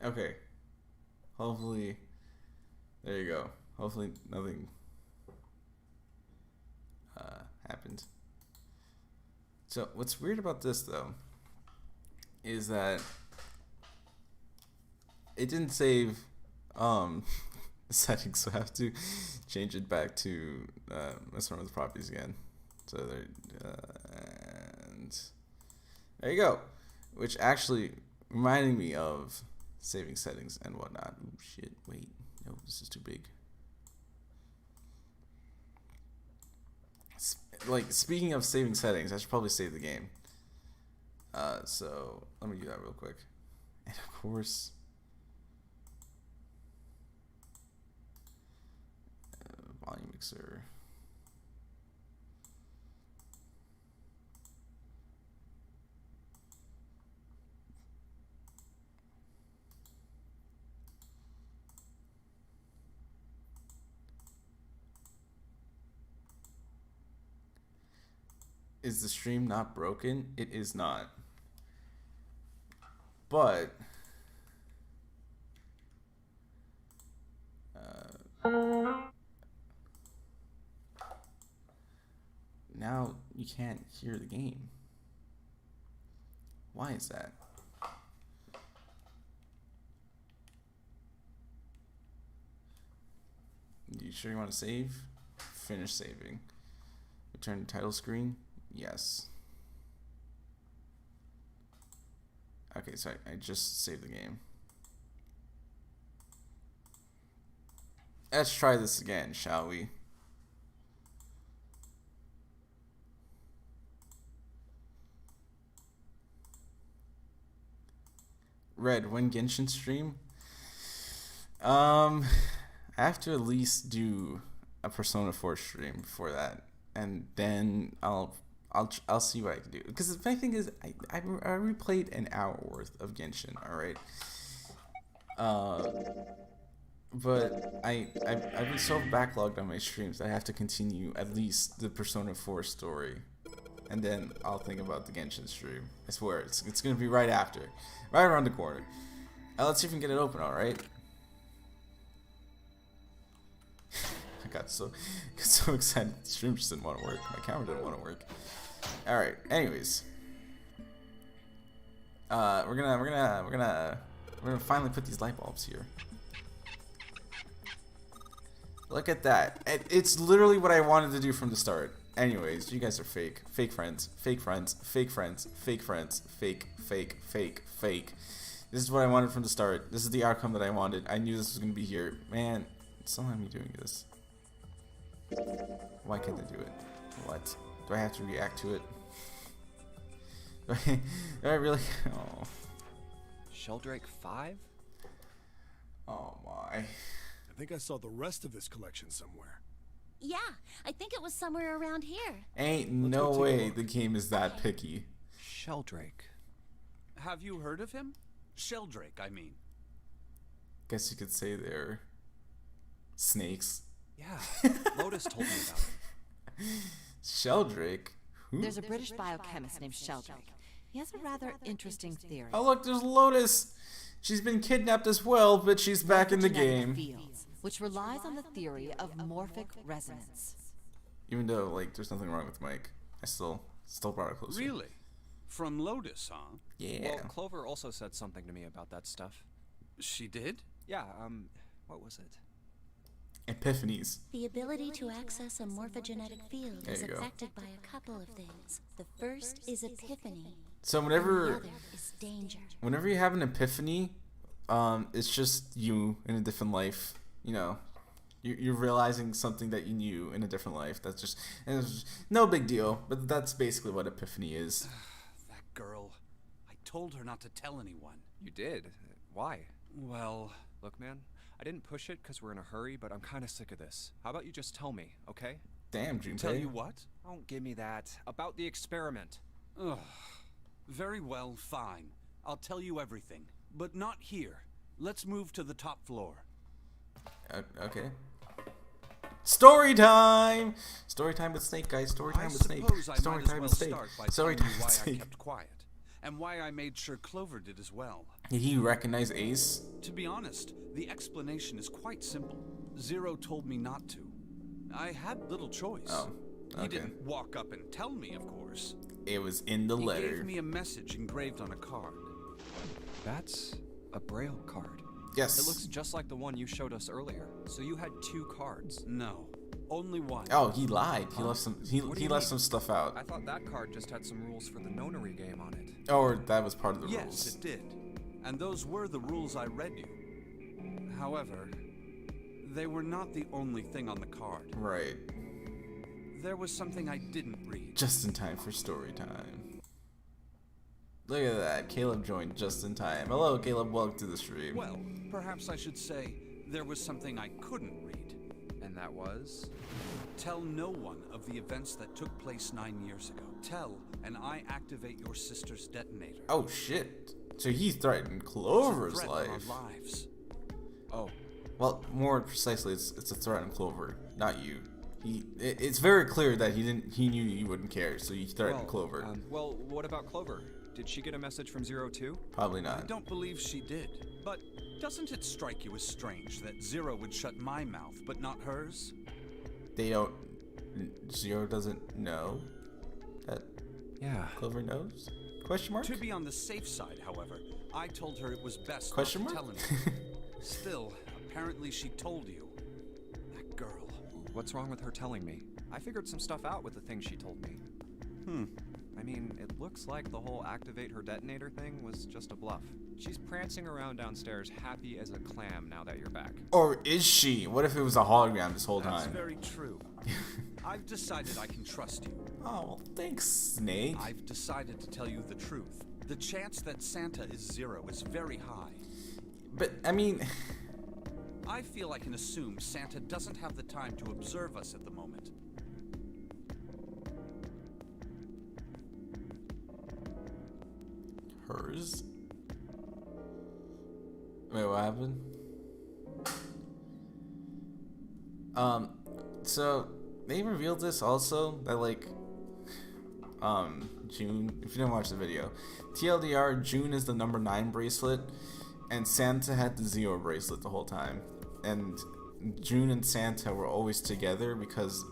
Okay. Hopefully, there you go. Hopefully nothing happened. So what's weird about this though is that it didn't save settings, so I have to change it back to mess around with properties again. So there, and there you go. Which actually reminding me of saving settings and whatnot. Ooh, shit, wait. No, this is too big. Like, speaking of saving settings, I should probably save the game. So, let me do that real quick. And of course, volume mixer. Is the stream not broken? It is not. But now you can't hear the game. Why is that? You sure you want to save? Finish saving. Return to title screen? Yes. Okay, so I just saved the game. Let's try this again, shall we? Red, when Genshin stream? I have to at least do a Persona 4 stream before that, and then I'll see what I can do. Because the funny thing is, I replayed an hour worth of Genshin. All right. But I've been so backlogged on my streams that I have to continue at least the Persona 4 story, and then I'll think about the Genshin stream. I swear it's gonna be right after, right around the corner. Let's see if we can get it open. All right. I got so excited. The stream just didn't want to work. My camera didn't want to work. All right. Anyways, we're gonna finally put these light bulbs here. Look at that. It's literally what I wanted to do from the start. Anyways, you guys are fake. Fake friends. Fake friends. Fake friends. Fake friends. Fake. Fake. Fake. Fake. This is what I wanted from the start. This is the outcome that I wanted. I knew this was gonna be here. Man, it's not me doing this. Why can't I do it? What? Do I have to react to it? Do I really? Oh. Sheldrake 5? Oh my. I think I saw the rest of this collection somewhere. Yeah, I think it was somewhere around here. Ain't no way the game is that picky. Sheldrake. Have you heard of him? Sheldrake, I mean. Guess you could say they're snakes. Yeah, Lotus told me about it. Sheldrake? Who? There's a British biochemist named Sheldrake. He has a rather interesting theory. Oh look, there's Lotus. She's been kidnapped as well, but she's back in the game. Fields, which relies on the theory of morphic resonance. Even though, like, there's nothing wrong with Mike, I still brought her closer. Really? From Lotus, huh? Yeah. Well, Clover also said something to me about that stuff. She did? Yeah, what was it? Epiphanies. The ability to access a morphogenetic field There is you go. affected by a couple of things. The first is epiphany. So And the whenever other is danger. you have an epiphany, it's just you in a different life. You know, you're realizing something that you knew in a different life. That's just, and it's just no big deal. But that's basically what epiphany is. That girl. I told her not to tell anyone. You did? Why? Well, Look, man, I didn't push it because we're in a hurry, but I'm kind of sick of this. How about you just tell me, okay? Damn, Junpei. tell you what? Don't give me that. About the experiment. Ugh. Very well, fine. I'll tell you everything. But not here. Let's move to the top floor. Okay. Story time! Story time with Snake, guys. Story time I with Snake. suppose I Story might as time well with Snake. start by Story telling time you why with I Snake. kept quiet. and why I made sure Clover did as well. Did he recognize Ace? To be honest, the explanation is quite simple. Zero told me not to. I had little choice. Oh, He okay. didn't walk up and tell me, of course. It was in the He letter. gave me a message engraved on a card. That's a Braille card. Yes. It looks just like the one you showed us earlier. So you had 2 cards. No, only one. Oh, he lied. He left some. What He do left you some mean? stuff out. I thought that card just had some rules for the nonary game on it. Or that was part of the Yes, rules. it did. And those were the rules I read you. However, they were not the only thing on the card. Right. There was something I didn't read. Just in time for story time. Look at that. Caleb joined just in time. Hello, Caleb. Welcome to the stream. Well, perhaps I should say there was something I couldn't read. And that was? Tell no one of the events that took place 9 years ago. Tell, and I activate your sister's detonator. Oh shit. So he threatened It's a Clover's threat on life. our lives. Oh, Well, more precisely, it's a threat on Clover, not you. It's very clear that he knew you wouldn't care, so he threatened Clover. Well, what about Clover? Did she get a message from Zero too? Probably I not. don't believe she did. But doesn't it strike you as strange that Zero would shut my mouth, but not hers? They don't. Zero doesn't know that Yeah. Clover knows? Question mark? To be on the safe side, however, I told her it was best Question not to mark? tell anyone. Still, apparently she told you. That girl. What's wrong with her telling me? I figured some stuff out with the things she told me. I mean, it looks like the whole activate her detonator thing was just a bluff. She's prancing around downstairs happy as a clam now that you're back. Or is she? What if it was a hologram this whole That's time? very true. I've decided I can trust you. Oh, well, thanks, Snake. I've decided to tell you the truth. The chance that Santa is Zero is very high. But, I mean... I feel I can assume Santa doesn't have the time to observe us at the moment. Hers? Wait, what happened? So, they revealed this also, that, like, June, if you didn't watch the video, TLDR, June is the number 9 bracelet, and Santa had the 0 bracelet the whole time. And June and Santa were always together because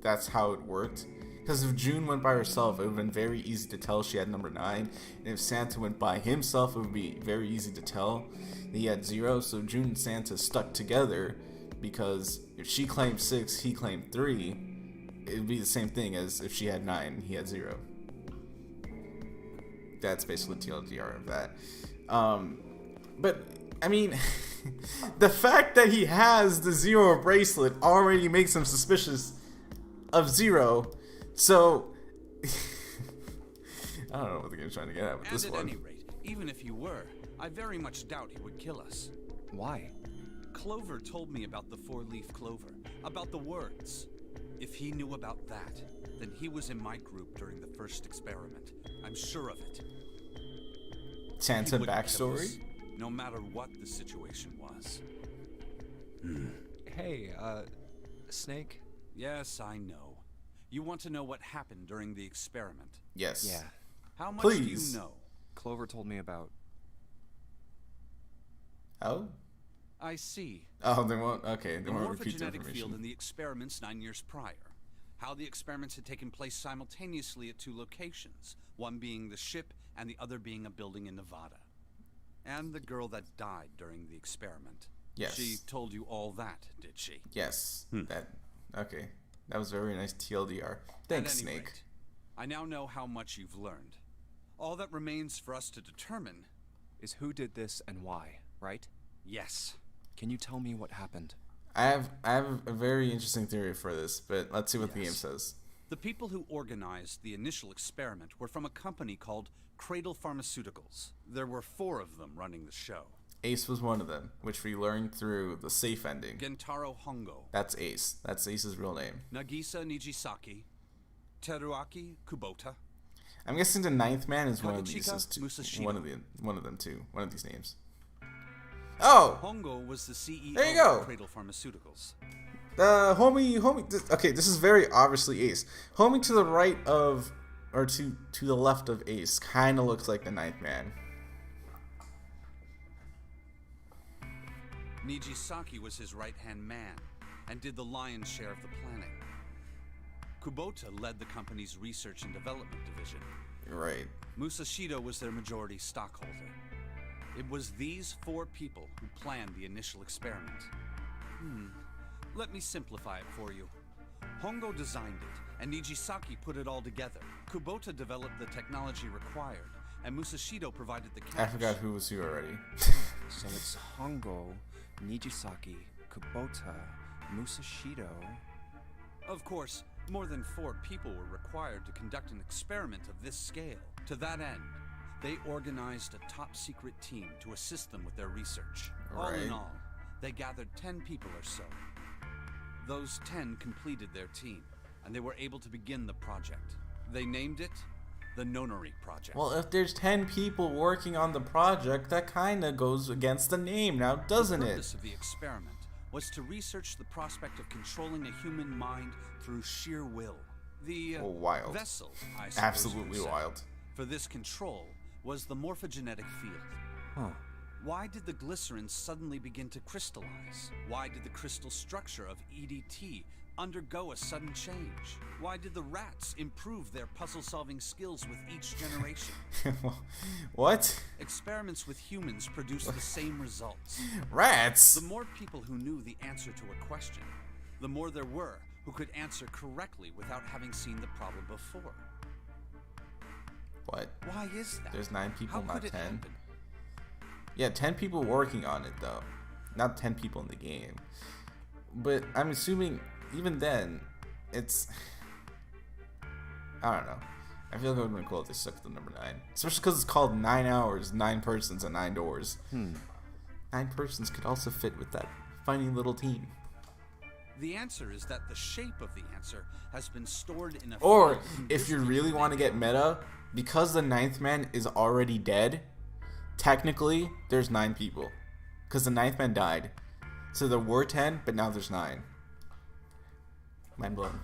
that's how it worked. Because if June went by herself, it would have been very easy to tell she had number 9. And if Santa went by himself, it would be very easy to tell that he had 0. So June and Santa stuck together because if she claimed 6, he claimed 3. It would be the same thing as if she had 9 and he had 0. That's basically TLDR of that. But, I mean, the fact that he has the 0 bracelet already makes him suspicious of 0. So, I don't know what the game's trying to get at with this And at one. any rate, even if you were, I very much doubt he would kill us. Why? Clover told me about the 4-leaf clover, about the words. If he knew about that, then he was in my group during the first experiment. I'm sure of it. Santa He wouldn't kill us, backstory? no matter what the situation was. Hey, Snake? Yes, I know. You want to know what happened during the experiment. Yes. Yeah. How much Please. do you know? Clover told me about... Oh? I see. Oh, they won't. Okay, they The won't repeat the morphogenetic field information. in the experiments 9 years prior. How the experiments had taken place simultaneously at 2 locations, one being the ship and the other being a building in Nevada. And the girl that died during the experiment. Yes. She told you all that, did she? Yes. That. Okay. That was very nice TLDR. Thanks, At any Snake. rate, I now know how much you've learned. All that remains for us to determine, is who did this and why, right? yes. Can you tell me what happened? I have a very interesting theory for this, but let's see what the game Yes. says. The people who organized the initial experiment were from a company called Cradle Pharmaceuticals. There were 4 of them running the show. Ace was one of them, which we learned through the safe ending. Gentaro Hongo, That's Ace. That's Ace's real name. Nagisa Nijisaki, Teruaki Kubota. I'm guessing the 9th man is one of Kagechika these. Is Musashino. one of them too. One of these names. Oh, Hongo was the CEO There you go. of Cradle Pharmaceuticals. homie. Okay, this is very obviously Ace. Homie to the right of or to the left of Ace, kind of looks like the Ninth Man. Nijisaki was his right-hand man and did the lion's share of the planning. Kubota led the company's research and development division. Right. Musashido was their majority stockholder. It was these 4 people who planned the initial experiment. Let me simplify it for you. Hongo designed it, and Nijisaki put it all together. Kubota developed the technology required, and Musashido provided the cash. I forgot who was who already. So it's Hongo, Nijisaki, Kubota, Musashido. Of course, more than 4 people were required to conduct an experiment of this scale. To that end, they organized a top-secret team to assist them with their research. All in Right. all, they gathered 10 people or so. Those 10 completed their team, and they were able to begin the project. They named it the Nonori Project. Well, if there's 10 people working on the project, that kind of goes against the name now, doesn't The it? purpose of the experiment was to research the prospect of controlling a human mind through sheer will. The Wild. vessel, I suppose Absolutely you would say, wild. for this control was the morphogenetic field. Huh. Why did the glycerin suddenly begin to crystallize? Why did the crystal structure of EDT undergo a sudden change? Why did the rats improve their puzzle-solving skills with each generation? What? Experiments with humans produced the same results. Rats? The more people who knew the answer to a question, the more there were who could answer correctly without having seen the problem before. What? Why is that? There's 9 people, How not could it 10. happen? Yeah, 10 people working on it, though. Not 10 people in the game. But I'm assuming, even then, it's... I don't know. I feel like it would have been cool if they stuck to the number 9. Especially because it's called 9 hours, 9 persons, and 9 doors. 9 persons could also fit with that funny little team. The answer is that the shape of the answer has been stored in a Or, field if you conditioned really want to get meta, because the 9th man is already dead, technically, there's 9 people. Because the 9th man died. So there were 10, but now there's 9. Mind blown.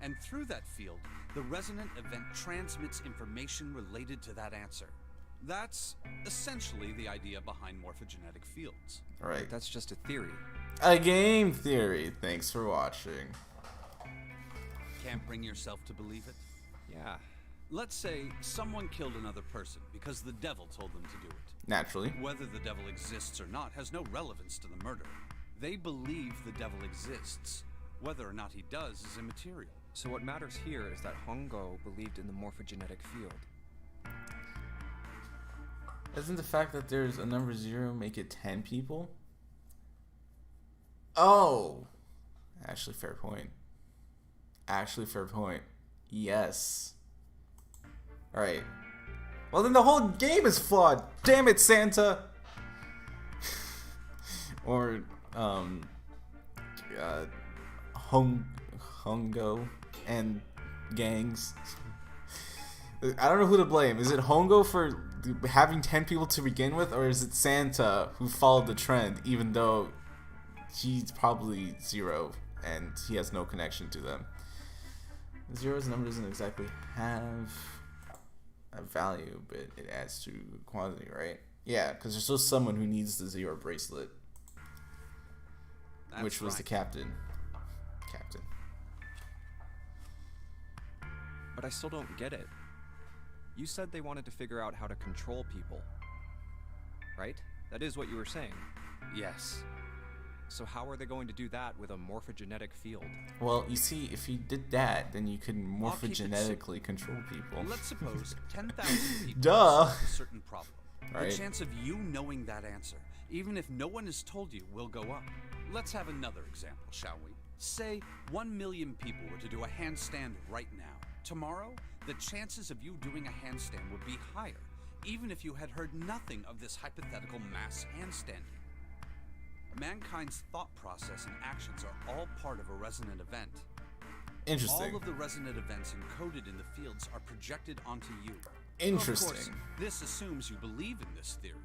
And through that field, the resonant event transmits information related to that answer. That's essentially the idea behind morphogenetic fields. Alright. That's just a theory. A game theory. Thanks for watching. Can't bring yourself to believe it? Yeah. Let's say someone killed another person because the devil told them to do it. Naturally. Whether the devil exists or not has no relevance to the murder. They believe the devil exists. Whether or not he does is immaterial. So what matters here is that Hongo believed in the morphogenetic field. Doesn't the fact that there's a number 0 make it 10 people? Oh! Actually, fair point. Actually, fair point. Yes. Alright. Well, then the whole game is flawed. Damn it, Santa! Or, Hongo and gangs. I don't know who to blame. Is it Hongo for having 10 people to begin with, or is it Santa who followed the trend, even though he's probably 0 and he has no connection to them? 0's number doesn't exactly have a value, but it adds to quantity, right? Yeah, because there's still someone who needs the 0 bracelet, That's which was right. the captain. Captain. But I still don't get it. You said they wanted to figure out how to control people. Right? That is what you were saying. Yes. So how are they going to do that with a morphogenetic field? Well, you see, if you did that, then you could I'll keep it morphogenetically control people. Let's suppose 10,000 people Duh. solve a certain problem. Right. The chance of you knowing that answer, even if no one has told you, will go up. Let's have another example, shall we? Say 1 million people were to do a handstand right now. Tomorrow, the chances of you doing a handstand would be higher, even if you had heard nothing of this hypothetical mass handstanding. Mankind's thought process and actions are all part of a resonant event. Interesting. All of the resonant events encoded in the fields are projected onto you. Interesting. Of course, this assumes you believe in this theory.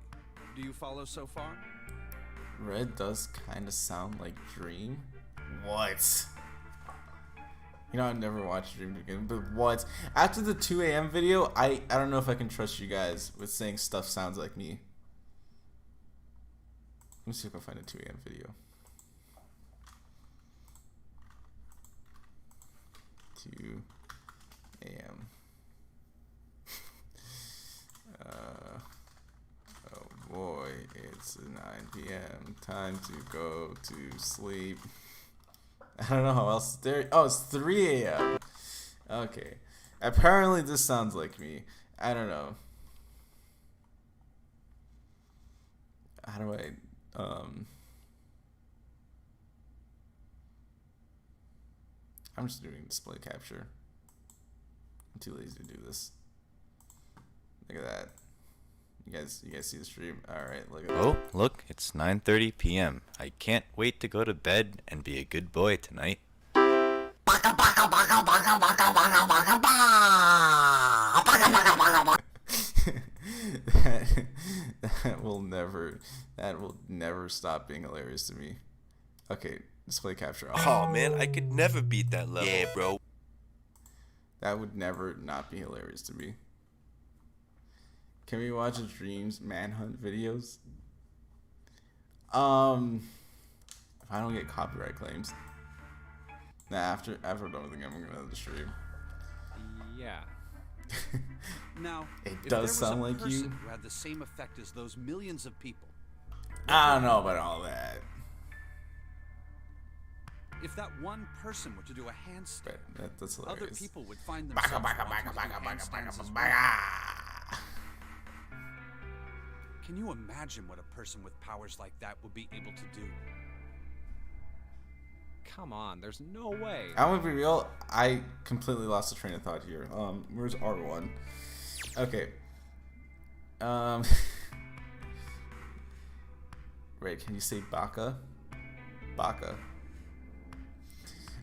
Do you follow so far? Red does kind of sound like Dream. What? You know, I never watched Dream again, but what? After the 2 a.m. video, I don't know if I can trust you guys with saying stuff sounds like me. Let me see if I can find a 2 a.m. video. 2 a.m. Oh boy, it's 9 p.m. Time to go to sleep. I don't know how else there. Oh, it's 3 a.m. Okay. Apparently this sounds like me. I don't know. How do I I'm just doing display capture. I'm too lazy to do this. Look at that. You guys see the stream? Alright, look at that. Oh, look, it's 9:30 p.m. I can't wait to go to bed and be a good boy tonight. that will never stop being hilarious to me. Okay, display capture. Oh man, I could never beat that level. Yeah, bro. That would never not be hilarious to me. Can we watch Dreams manhunt videos? If I don't get copyright claims. Nah, after I don't think I'm gonna have the stream. Yeah. Now, It if does there was sound a like person you. who had the same effect as those millions of people, I don't know about all that. if that one person were to do a handstand, But that's hilarious. other people would find themselves wanting to do handstands as well. Can you imagine what a person with powers like that would be able to do? Come on, there's no way. I'm gonna be real. I completely lost the train of thought here. Where's R1? Okay. Wait, can you say Baka? Baka.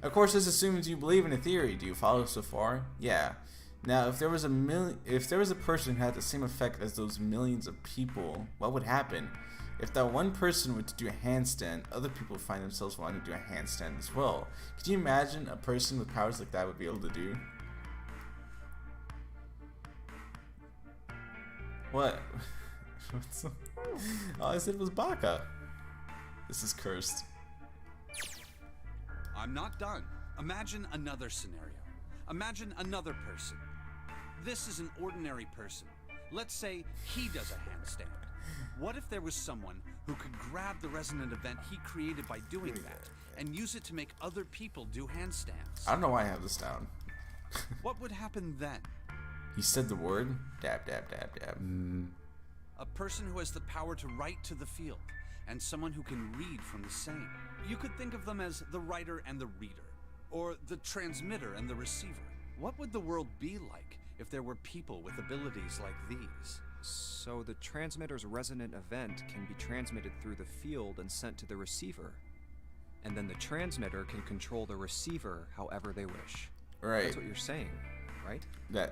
Of course, this assumes you believe in a theory. Do you follow so far? Yeah. Now, if there was a person who had the same effect as those millions of people, what would happen? If that one person were to do a handstand, other people would find themselves wanting to do a handstand as well. Could you imagine a person with powers like that would be able to do? What? All I said was Baka. This is cursed. I'm not done. Imagine another scenario. Imagine another person. This is an ordinary person. Let's say he does a handstand. What if there was someone who could grab the resonant event he created by doing that and use it to make other people do handstands? I don't know why I have this down. What would happen then? He said the word. Dab, dab, dab, dab. A person who has the power to write to the field, and someone who can read from the same. You could think of them as the writer and the reader, or the transmitter and the receiver. What would the world be like if there were people with abilities like these? So the transmitter's resonant event can be transmitted through the field and sent to the receiver. And then the transmitter can control the receiver however they wish. Right. That's what you're saying, right?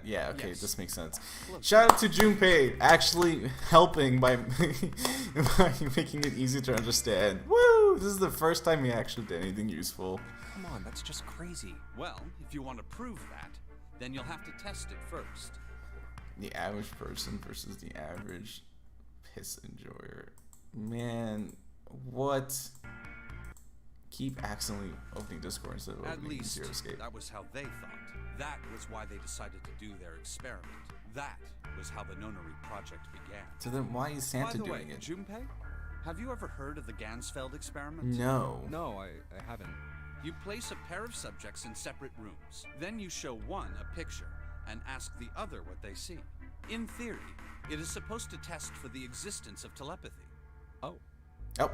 Yeah, okay, Yes. this makes sense. Shout out to Junpei, actually helping by, by making it easy to understand. Woo! This is the first time he actually did anything useful. Come on, that's just crazy. Well, if you want to prove that, then you'll have to test it first. The average person versus the average piss enjoyer. Man, what? Keep accidentally opening Discord instead of At opening least, Zero Escape. that was how they thought. That was why they decided to do their experiment. That was how the Nonary project began. So then why is Santa By the way, doing it? Junpei, have you ever heard of the Gansfeld experiment? No. No, I haven't. You place a pair of subjects in separate rooms. Then you show one a picture and ask the other what they see. In theory, it is supposed to test for the existence of telepathy. Oh. Oh.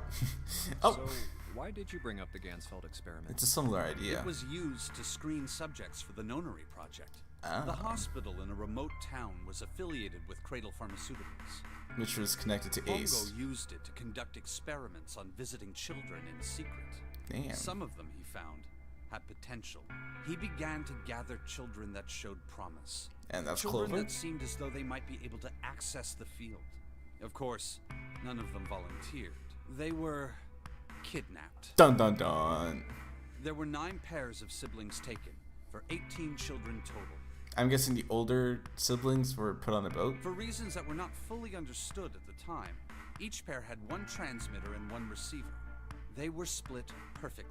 Oh. So why did you bring up the Gansfeld experiment? It's a similar idea. It was used to screen subjects for the Nonary project. Ah. The hospital in a remote town was affiliated with Cradle Pharmaceuticals. Which was connected to Pongo Ace. used it to conduct experiments on visiting children in secret. Damn. Some of them, he found, had potential. He began to gather children that showed promise. And that's Children Clover? that seemed as though they might be able to access the field. Of course, none of them volunteered. They were kidnapped. Dun dun dun. There were 9 pairs of siblings taken, for 18 children total. I'm guessing the older siblings were put on a boat. For reasons that were not fully understood at the time, each pair had one transmitter and one receiver. They were split perfectly.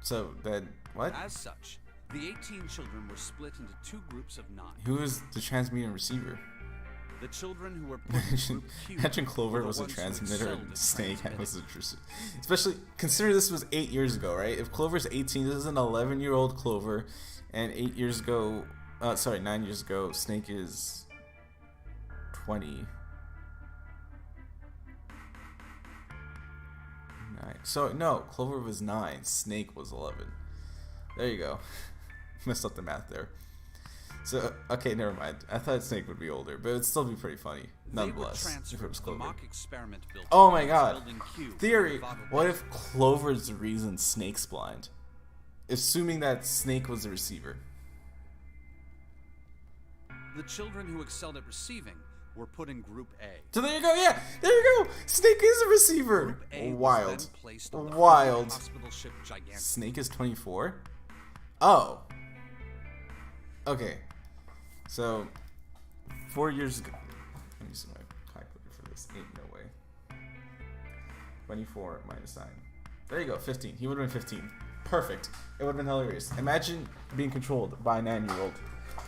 So then, what? As such, the 18 children were split into 2 groups of 9. Who was the transmitter and receiver? The children who were put in group Q Imagine were Clover the was a ones who transmitter excelled and at Snake transmitting. was a especially consider this was 8 years ago, right? If Clover's 18, this is an 11-year-old Clover, and 8 years ago, 9 years ago, Snake is 20. 9. So no, Clover was 9. Snake was 11. There you go. Messed up the math there. So okay, never mind. I thought Snake would be older, but it'd still be pretty funny, nonetheless. They were If it transferred was to the Clover. mock experiment building. Oh my god. Building Q, Theory. Nevada What Bay. if Clover's the reason Snake's blind? Assuming that Snake was the receiver. The children who excelled at receiving were put in Group A. So there you go, yeah! There you go! Snake is a receiver! Group A was Wild. then placed on the Wild. hospital ship Gigantic. Snake is 24? Oh. Okay. So, 4 years ago. Let me see my calculator for this. Ain't no way. 24 minus 9. There you go, 15. He would have been 15. Perfect. It would have been hilarious. Imagine being controlled by a 9-year-old.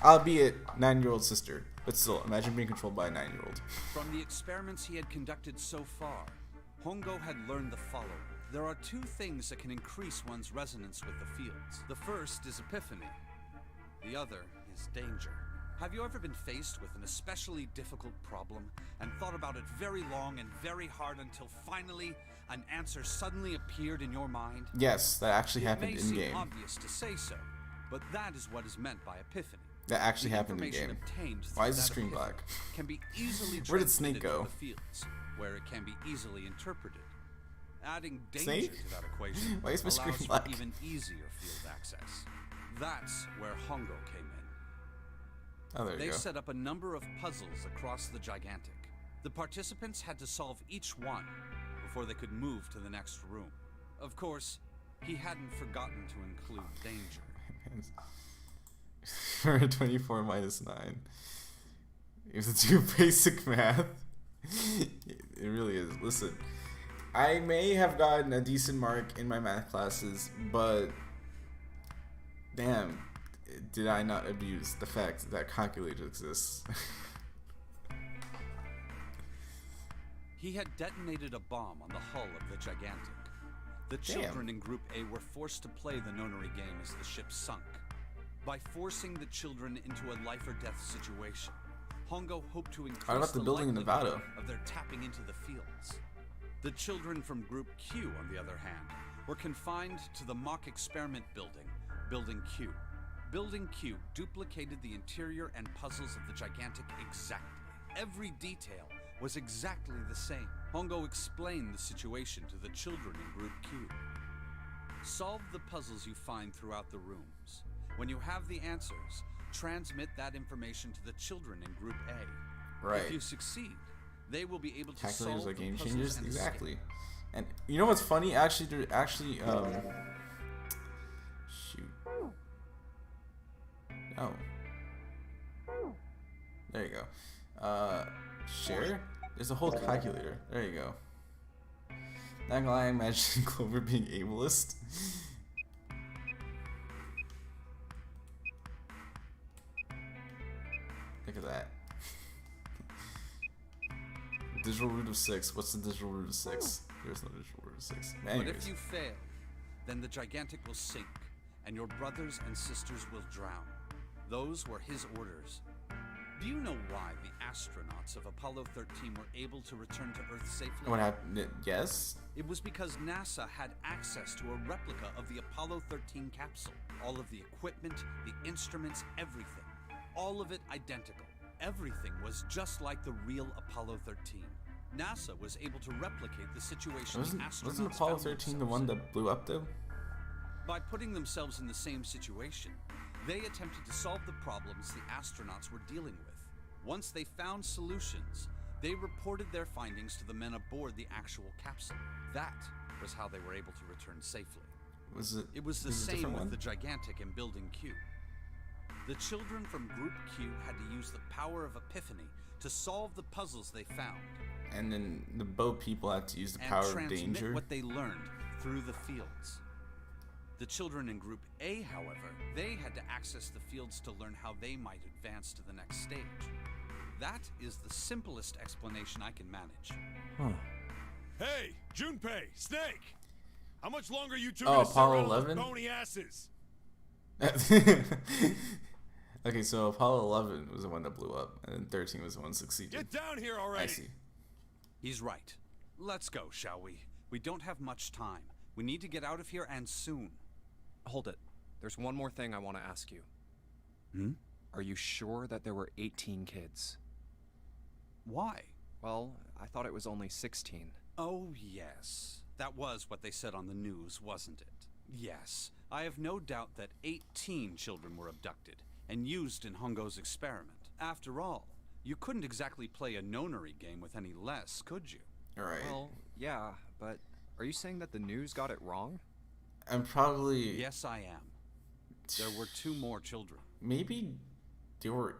Albeit 9-year-old sister. But still, imagine being controlled by a 9-year-old. From the experiments he had conducted so far, Hongo had learned the following. There are 2 things that can increase one's resonance with the fields. The first is epiphany. The other is danger. Have you ever been faced with an especially difficult problem and thought about it very long and very hard until finally an answer suddenly appeared in your mind? Yes, that actually happened It may in seem game. obvious to say so, but that is what is meant by epiphany. That actually The happened in information game. obtained Why is through the that screen epiphany black? Can be easily Where did Snake transmitted go? to the fields, where it can be easily interpreted. Adding danger Snake? to that equation Why is my screen allows for black? even easier field access. That's where Hongo came in. Oh, there you They go. set up a number of puzzles across the Gigantic. The participants had to solve each one before they could move to the next room. Of course, he hadn't forgotten to include danger. For 24 minus 9. If it's too basic math. It really is. Listen, I may have gotten a decent mark in my math classes, but damn, did I not abuse the fact that calculator exists? He had detonated a bomb on the hull of the Gigantic. The Damn. children in Group A were forced to play the nonary game as the ship sunk. By forcing the children into a life-or-death situation, Hongo hoped to increase about the building in likelihood Nevada? of their tapping into the fields. The children from Group Q, on the other hand, were confined to the mock experiment building, Building Q. Building Q duplicated the interior and puzzles of the Gigantic exactly. Every detail was exactly the same. Hongo explained the situation to the children in Group Q. Solve the puzzles you find throughout the rooms. When you have the answers, transmit that information to the children in Group A. Right. If you succeed, they will be able to Calculators solve are the game puzzles changers? and Exactly. escape. And you know what's funny? Actually, shoot. Oh. There you go. Share? There's a whole calculator. There you go. Not gonna lie, I imagine Clover being ableist. Look at that. Digital root of 6. What's the digital root of 6? There's no digital root of 6. But Anyways. if you fail, then the Gigantic will sink, and your brothers and sisters will drown. Those were his orders. Do you know why the astronauts of Apollo 13 were able to return to Earth safely? What happened? Yes? It was because NASA had access to a replica of the Apollo 13 capsule. All of the equipment, the instruments, everything. All of it identical. Everything was just like the real Apollo 13. NASA was able to replicate the situation the astronauts Wasn't Apollo found 13 the themselves one in. that blew up though? By putting themselves in the same situation, they attempted to solve the problems the astronauts were dealing with. Once they found solutions, they reported their findings to the men aboard the actual capsule. That was how they were able to return safely. Was it? It was the a same different with one? the gigantic in Building Q. The children from Group Q had to use the power of Epiphany to solve the puzzles they found. And then the boat people had to use the And power of transmit danger. what they learned through the fields. The children in Group A, however, they had to access the fields to learn how they might advance to the next stage. That is the simplest explanation I can manage. Huh. Hey, Junpei, Snake! How much longer you two Oh, gonna sit Apollo around with 11? bony asses? Okay, so Apollo 11 was the one that blew up, and then 13 was the one that succeeded. Get down here already! I see. He's right. Let's go, shall we? We don't have much time. We need to get out of here, and soon. Hold it. There's one more thing I want to ask you. Hmm? Are you sure that there were 18 kids? Why? Well, I thought it was only 16. Oh, yes. That was what they said on the news, wasn't it? Yes. I have no doubt that 18 children were abducted and used in Hongo's experiment. After all, you couldn't exactly play a nonary game with any less, could you? Alright. Well, yeah, but are you saying that the news got it wrong? I'm probably... Yes, I am. There were 2 more children. Maybe they were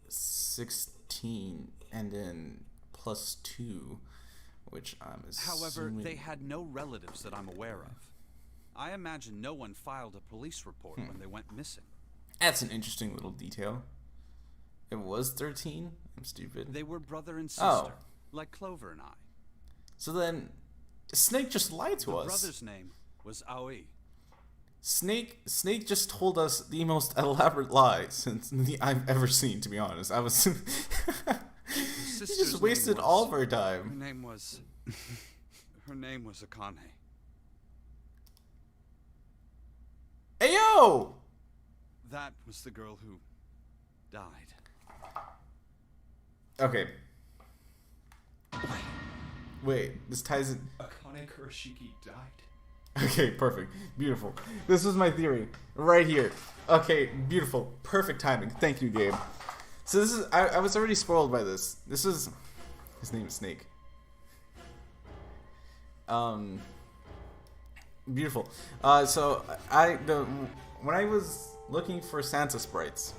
16 and then plus 2, which I'm assuming... However, they had no relatives that I'm aware of. I imagine no one filed a police report when they went missing. That's an interesting little detail. It was 13? I'm stupid. They were brother and sister, Oh. like Clover and I. So then, Snake just lied to The us. brother's name was Aoi. Snake just told us the most elaborate lie I've ever seen, to be honest. I was... he sister's just wasted name all was- of our Her time. name was... her name was Akane. Ayo! That was the girl who died. Okay. Wait, this ties in... Akane Kurashiki died. Okay, perfect. Beautiful. This was my theory. Right here. Okay, beautiful. Perfect timing. Thank you, Gabe. So this is... I was already spoiled by this. This is... His name is Snake. Beautiful. So, when I was looking for Santa sprites,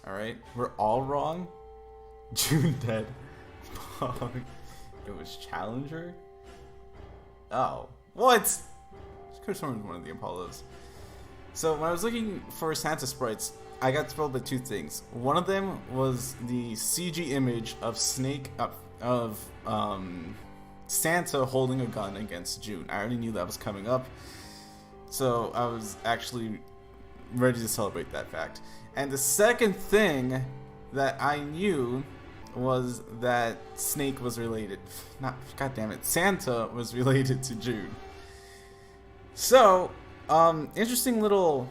alright, we're all wrong. June dead. Pog. It was Challenger. Oh. What? Could have sworn it was one of the Apollos. So when I was looking for Santa sprites, I got thrilled by 2 things. One of them was the CG image of Santa holding a gun against June. I already knew that was coming up, so I was actually ready to celebrate that fact. And the second thing that I knew was that Snake was related. God damn it, Santa was related to June. So, interesting little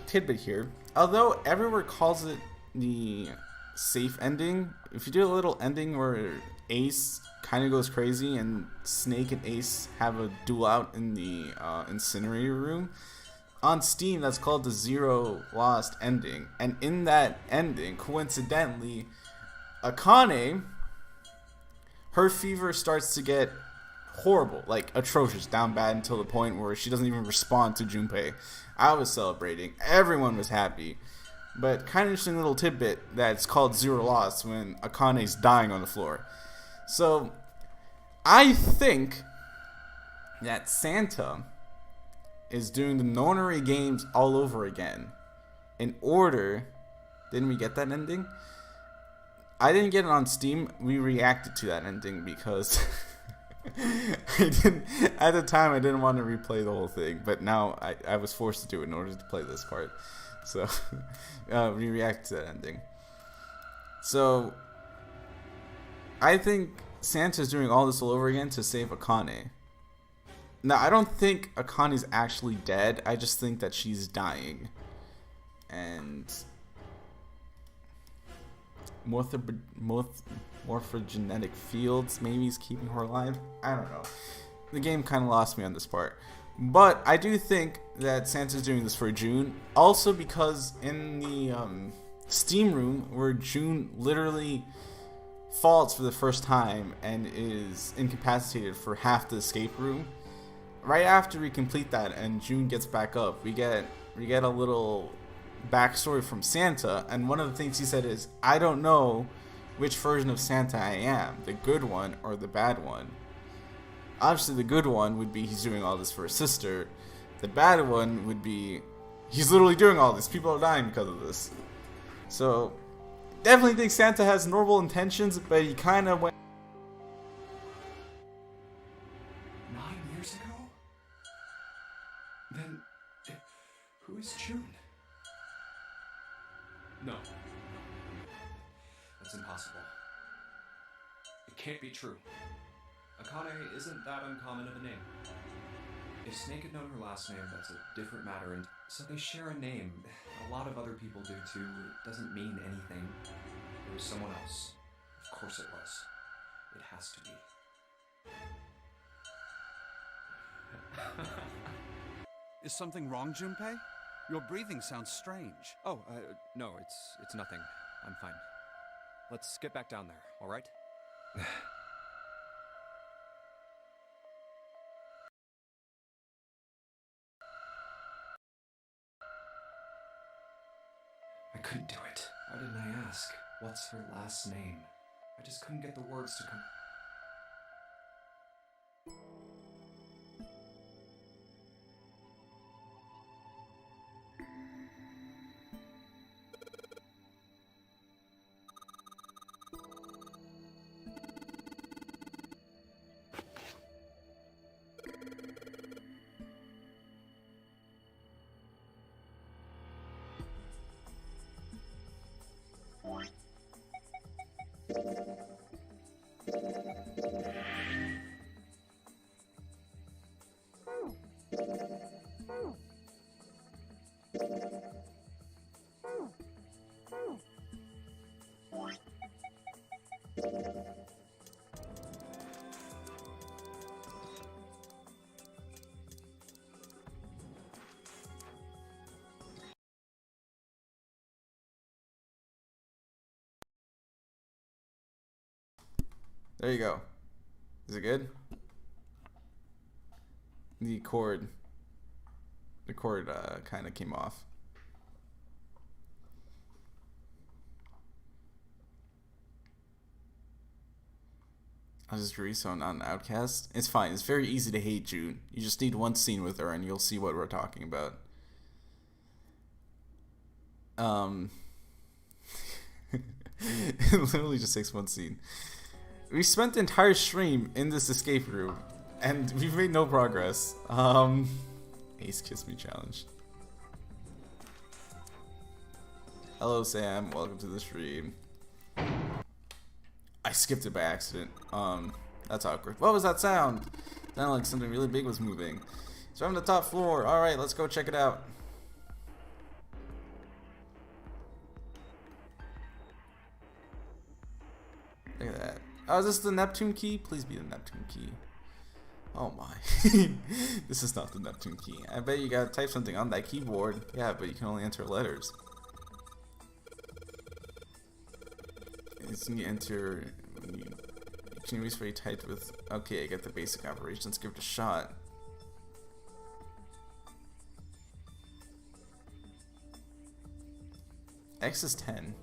tidbit here. Although everywhere calls it the safe ending, if you do a little ending where Ace kind of goes crazy and Snake and Ace have a duel out in the incinerator room, on Steam that's called the Zero Lost ending. And in that ending, coincidentally, Akane, her fever starts to get horrible, like atrocious, down bad until the point where she doesn't even respond to Junpei. I was celebrating. Everyone was happy. But kind of interesting little tidbit that it's called Zero Lost when Akane's dying on the floor. So, I think that Santa is doing the nonary games all over again. In order... Didn't we get that ending? I didn't get it on Steam. We reacted to that ending because... at the time I didn't want to replay the whole thing, but now I was forced to do it in order to play this part. So we react to that ending. So I think Santa's doing all this all over again to save Akane. Now I don't think Akane's actually dead. I just think that she's dying, and morphogenetic fields maybe is keeping her alive. I don't know. The game kind of lost me on this part. But I do think that Santa's doing this for June. Also because in the Steam room where June literally falls for the first time and is incapacitated for half the escape room, right after we complete that and June gets back up, we get a little backstory from Santa, and one of the things he said is, I don't know which version of Santa I am, the good one or the bad one. Obviously the good one would be he's doing all this for his sister. The bad one would be he's literally doing all this. People are dying because of this. So definitely think Santa has noble intentions, but he kind of went 9 years ago? Then, who is June? No. That's impossible. It can't be true. Akane isn't that uncommon of a name. If Snake had known her last name, that's a different matter, and so they share a name. A lot of other people do too. It doesn't mean anything. It was someone else. Of course it was. It has to be. Is something wrong, Junpei? Your breathing sounds strange. Oh, no, it's nothing. I'm fine. Let's get back down there, all right? I couldn't do it. Why didn't I ask? What's her last name? I just couldn't get the words to come. There you go. Is it good? The cord kind of came off. I was just Riso, not an outcast. It's fine. It's very easy to hate June. You just need one scene with her and you'll see what we're talking about. It literally just takes one scene. We spent the entire stream in this escape room, and we've made no progress. Ace Kiss Me challenge. Hello Sam, welcome to the stream. I skipped it by accident. That's awkward. What was that sound? Sounded like something really big was moving. So I'm on the top floor. Alright, let's go check it out. Look at that. Oh, is this the Neptune key? Please be the Neptune key. Oh my. This is not the Neptune key. I bet you gotta type something on that keyboard. Yeah, but you can only enter letters. It's when you enter... you can use where you typed with... Okay, I get the basic operations. Give it a shot. X is 10.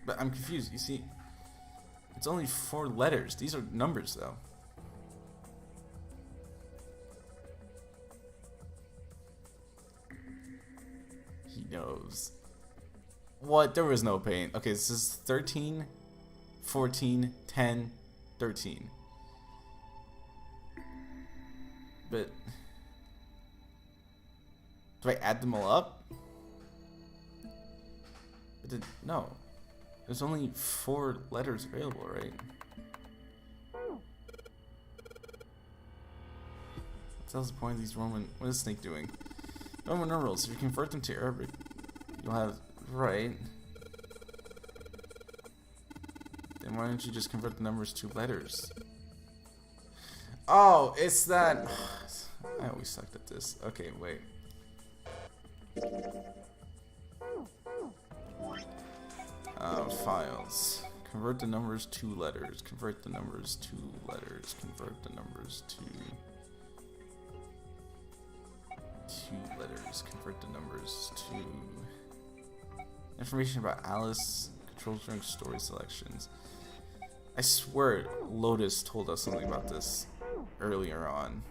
But I'm confused. You see, it's only 4 letters. These are numbers, though. He knows. What? There was no pain. Okay, this is 13, 14, 10, 13. But do I add them all up? No. There's only 4 letters available, right? What the hell's the point of these Roman... What is Snake doing? Roman numerals. If you convert them to Arabic, you'll have... Right. Then why don't you just convert the numbers to letters? Oh, it's that... I always sucked at this. Okay, wait. Files. Convert the numbers to letters. Convert the numbers to letters. Convert the numbers to letters. Convert the numbers to information about Alice. Controls during story selections. I swear Lotus told us something about this earlier on.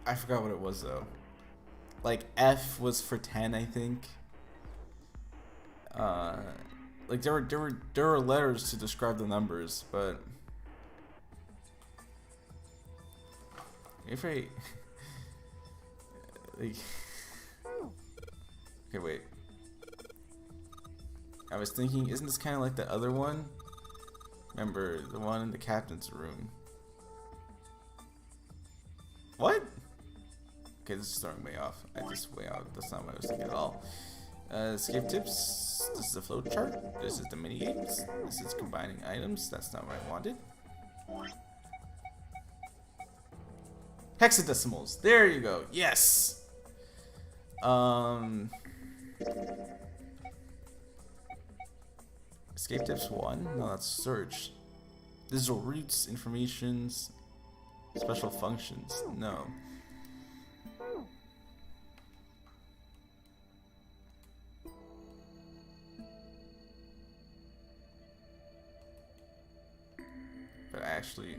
I forgot what it was though. Like F was for 10, I think. Like there were letters to describe the numbers, but if I like okay, wait. I was thinking, isn't this kind of like the other one? Remember the one in the captain's room? What? Okay, this is throwing me off. That's not what I was thinking at all. Escape tips. This is the flow chart. This is the mini games. This is combining items. That's not what I wanted. Hexadecimals. There you go. Yes. Escape tips 1. No, that's search. Digital routes, informations, special functions. No. But actually,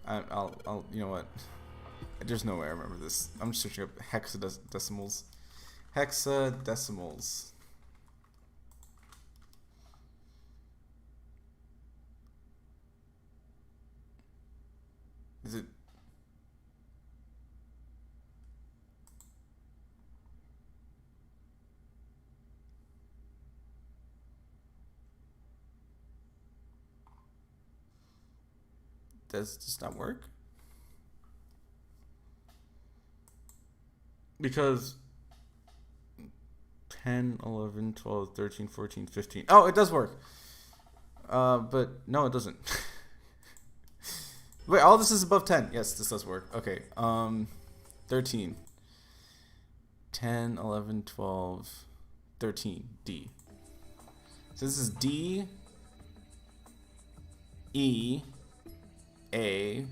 I'll, you know what? There's no way I remember this. I'm just searching up hexadecimals. Hexadecimals. Is it? Does this not work? Because 10, 11, 12, 13, 14, 15. Oh, it does work. But no, it doesn't. Wait, all this is above 10. Yes, this does work. Okay. 13. 10, 11, 12, 13. D. So this is D, E, A,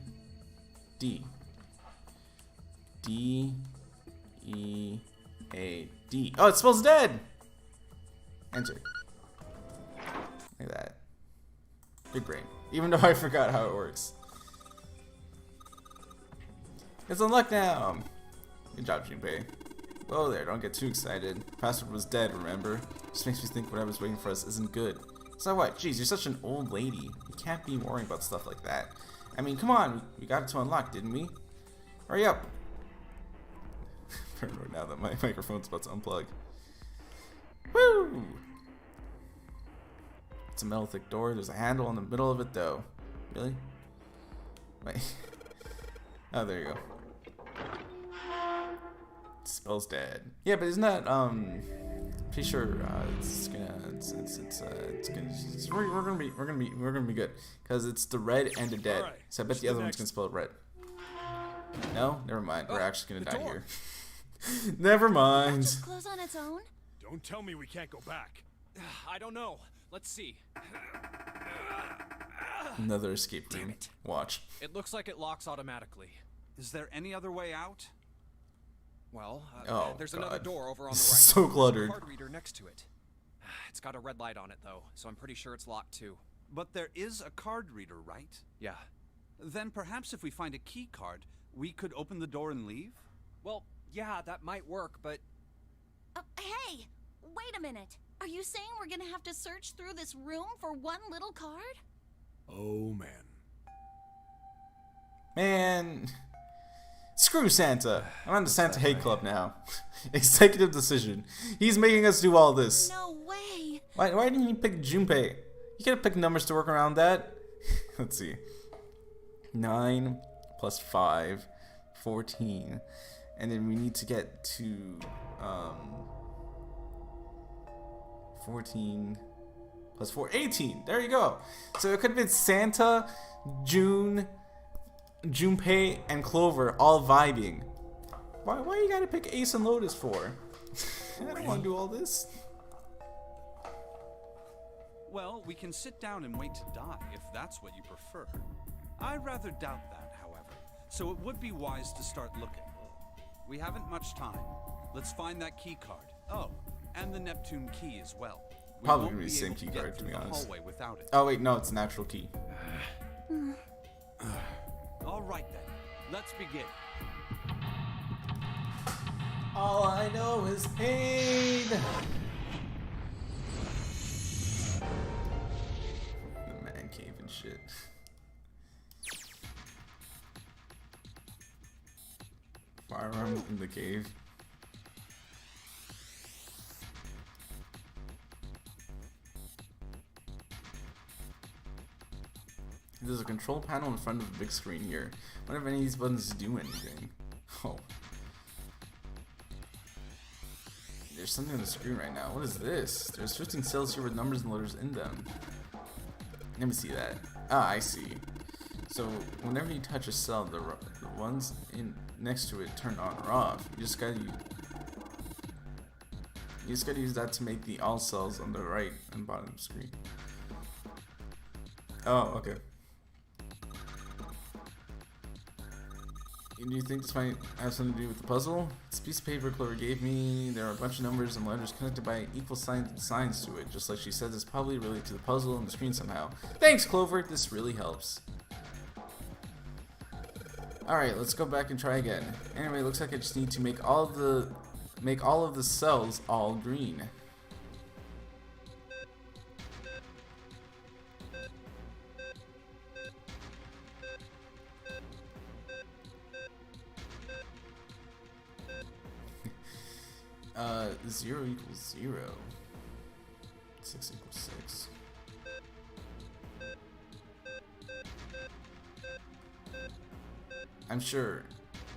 D. D, E, A, D. Oh, it spells dead! Enter. Like that. Big brain. Even though I forgot how it works. It's unlocked now! Good job, Junpei. Whoa there, don't get too excited. Password was dead, remember? Just makes me think whatever's waiting for us isn't good. So what? Jeez, you're such an old lady. You can't be worrying about stuff like that. I mean, come on, we got it to unlock, didn't we? Hurry up! Paranoid now that my microphone's about to unplug. Woo! It's a metal thick door. There's a handle in the middle of it, though. Really? Wait. Oh, there you go. It spells dead. Yeah, but isn't that pretty sure we're gonna be good because it's the red and the dead. Right, So I bet the other one's gonna spell it red. No, never mind. We're actually gonna die here. Never mind. Just close on its own? Don't tell me we can't go back. I don't know. Let's see. Another escape room. Watch. It looks like it locks automatically. Is there any other way out? Well, Oh, there's God. another door over on the right. So There's a cluttered. card reader next to it. It's got a red light on it though, so I'm pretty sure it's locked too. But there is a card reader, right? Yeah. Then perhaps if we find a key card, we could open the door and leave? Well, yeah, that might work, but Hey! Wait a minute. Are you saying we're gonna have to search through this room for one little card? Oh, man. Man. Screw Santa. I'm on the Santa Hate Club now. Executive decision. He's making us do all this. No way! Why didn't you pick Junpei? You could have picked numbers to work around that. Let's see. 9 plus 5, 14. And then we need to get to 14 plus 4, 18. There you go. So it could have been Santa, June, Junpei, and Clover all vibing. Why you gotta pick Ace and Lotus for? I don't want to do all this. Well, we can sit down and wait to die if that's what you prefer. I rather doubt that, however, so it would be wise to start looking. We haven't much time. Let's find that key card. Oh, and the Neptune key as well. We Probably won't gonna be the be same able key to get card, to through be the honest. hallway without it. Oh wait, no, it's a natural key. All right then, let's begin. All I know is pain. The man cave and shit. Firearms in the cave. There's a control panel in front of the big screen here. I wonder if any of these buttons do anything. Oh. There's something on the screen right now. What is this? There's 15 cells here with numbers and letters in them. Let me see that. Ah, I see. So whenever you touch a cell, the ones in next to it turn on or off. You just gotta use that to make the all cells on the right and bottom screen. Oh, okay. Do you think this might have something to do with the puzzle? This piece of paper Clover gave me, there are a bunch of numbers and letters connected by equal signs to it. Just like she said, it's probably related to the puzzle on the screen somehow. Thanks, Clover. This really helps. Alright, let's go back and try again. Anyway, looks like I just need to make all of the cells all green. Zero equals 0. 6 equals 6. I'm sure.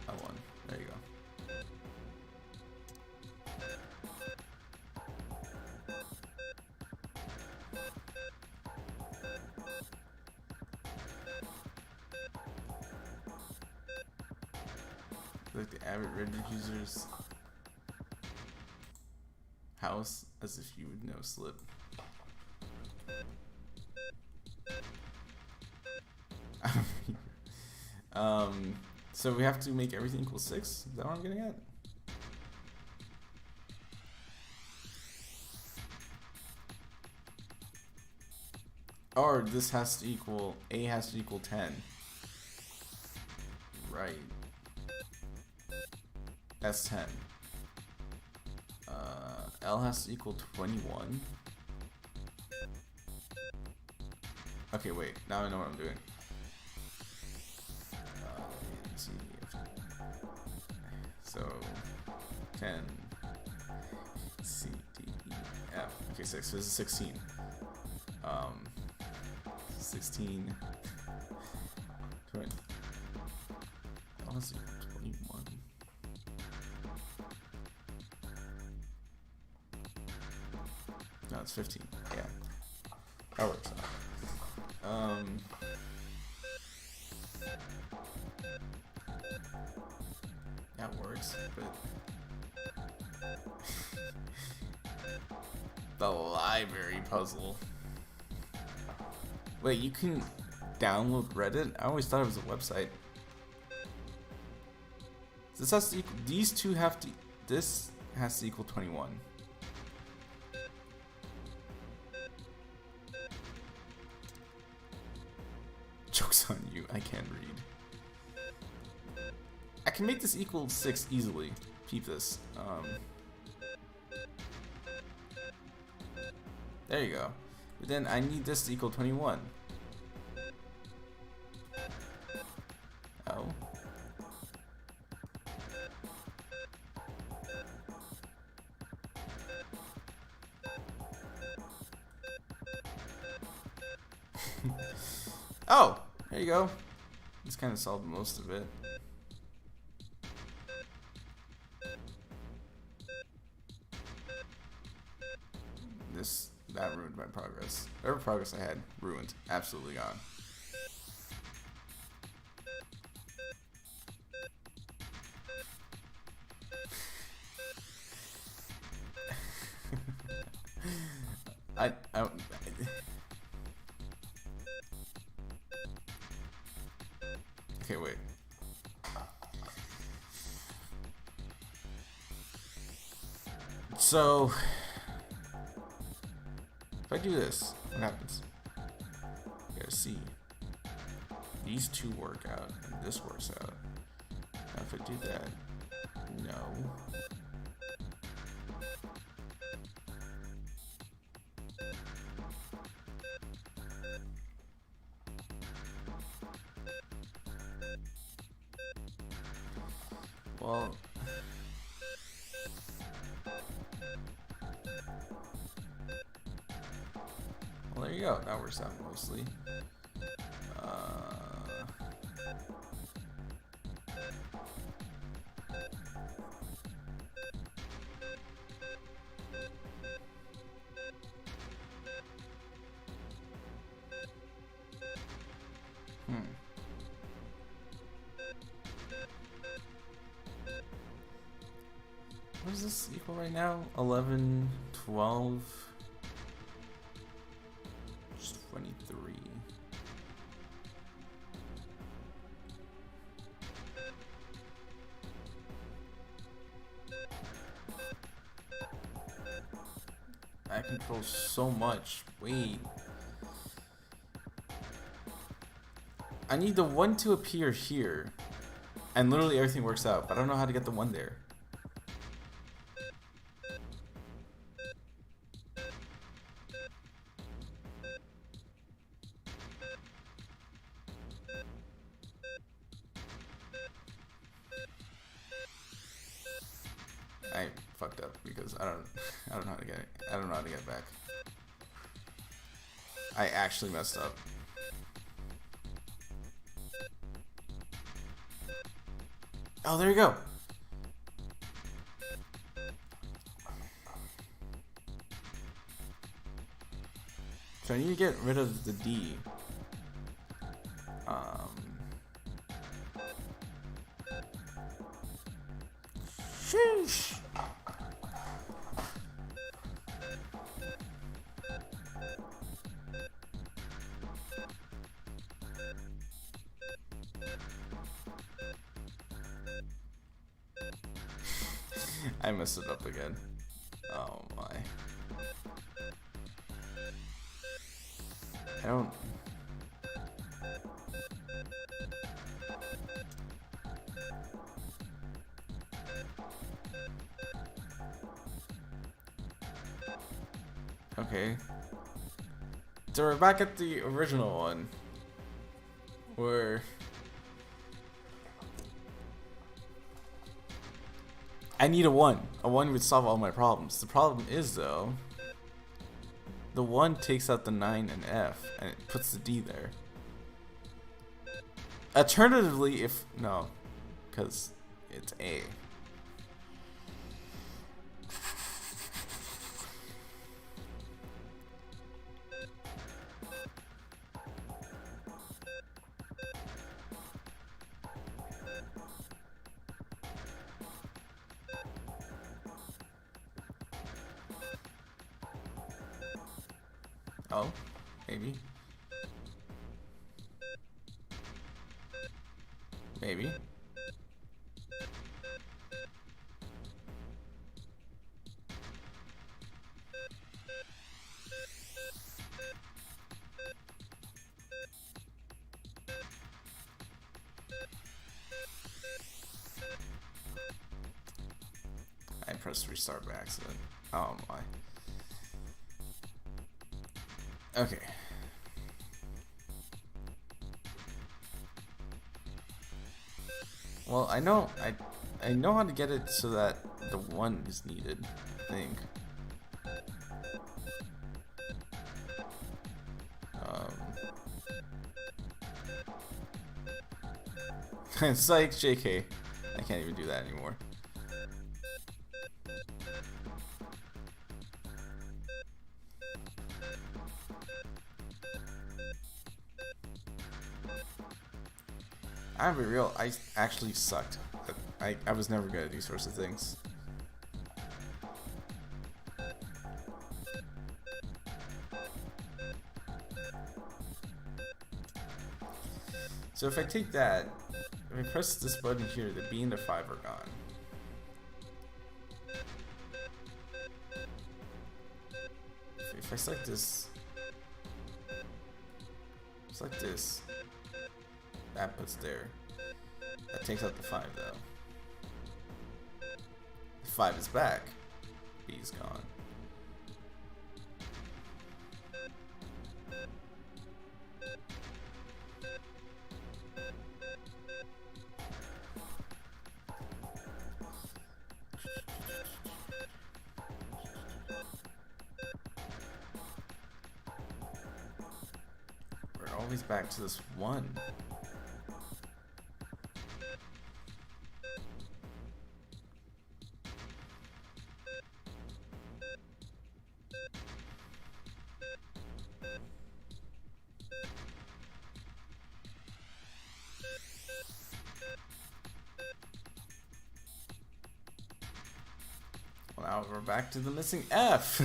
I won. There you go. Like the average Reddit users house as if you would know slip. So we have to make everything equal 6? Is that what I'm getting at? Or this has to equal, A has to equal 10. Right. That's 10. L has to equal 21. Okay, wait. Now I know what I'm doing. Let's see. So 10 C D E F. Okay, 6. So this is 16. 16. 20. L has to equal 21. No, it's 15. Yeah. That works out. That works, but the library puzzle. Wait, you can download Reddit? I always thought it was a website. This has to equal, these two have to, this has to equal 21. Joke's on you, I can't read. I can make this equal 6 easily. Peep this. There you go. But then I need this to equal 21. Oh. Oh, there you go. This kind of solved most of it. That ruined my progress. Whatever progress I had, ruined. Absolutely gone. Okay, wait. So, if I do this, what happens? You gotta see. These two work out, and this works out. Now if I do that, no. Well, there you go. That works out mostly. What is this equal right now? 11, 12, 23. I control so much. Wait. I need the 1 to appear here. And literally everything works out, but I don't know how to get the 1 there. I fucked up because I don't know how to get it. I don't know how to get it back. I actually messed up. Oh, there you go. So I need to get rid of the D. Sheesh. I messed it up again. Oh my. I don't... Okay. So we're back at the original one. Where... I need a 1. A 1 would solve all my problems. The problem is, though, the 1 takes out the 9 and F, and it puts the D there. Alternatively, if... No. Because it's A. Oh, maybe. Maybe. I pressed restart by accident. Oh my. Okay. Well, I know how to get it so that the 1 is needed, I think. It's like JK. I can't even do that anymore. I'll be real, I actually sucked. I was never good at these sorts of things. So if I take that, if I press this button here, the B and the 5 are gone. If I select this, that puts there. That takes out the 5 though. The 5 is back. B is gone. We're always back to this 1. Well, now we're back to the missing F.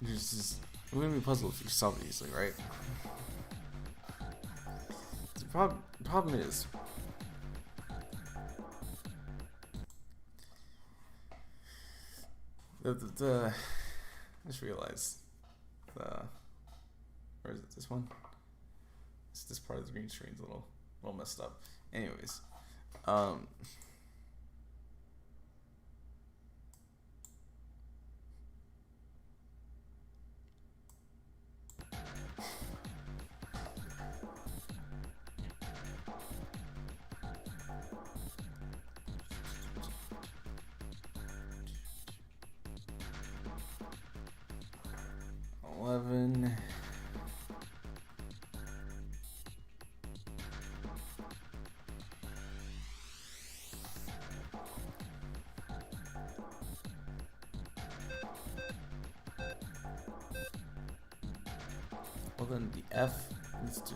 It wouldn't be a puzzle if you solve it easily, right? The problem is, I just realized where is it? This one? This part of the green screen's a little messed up. Anyways, well then the F needs to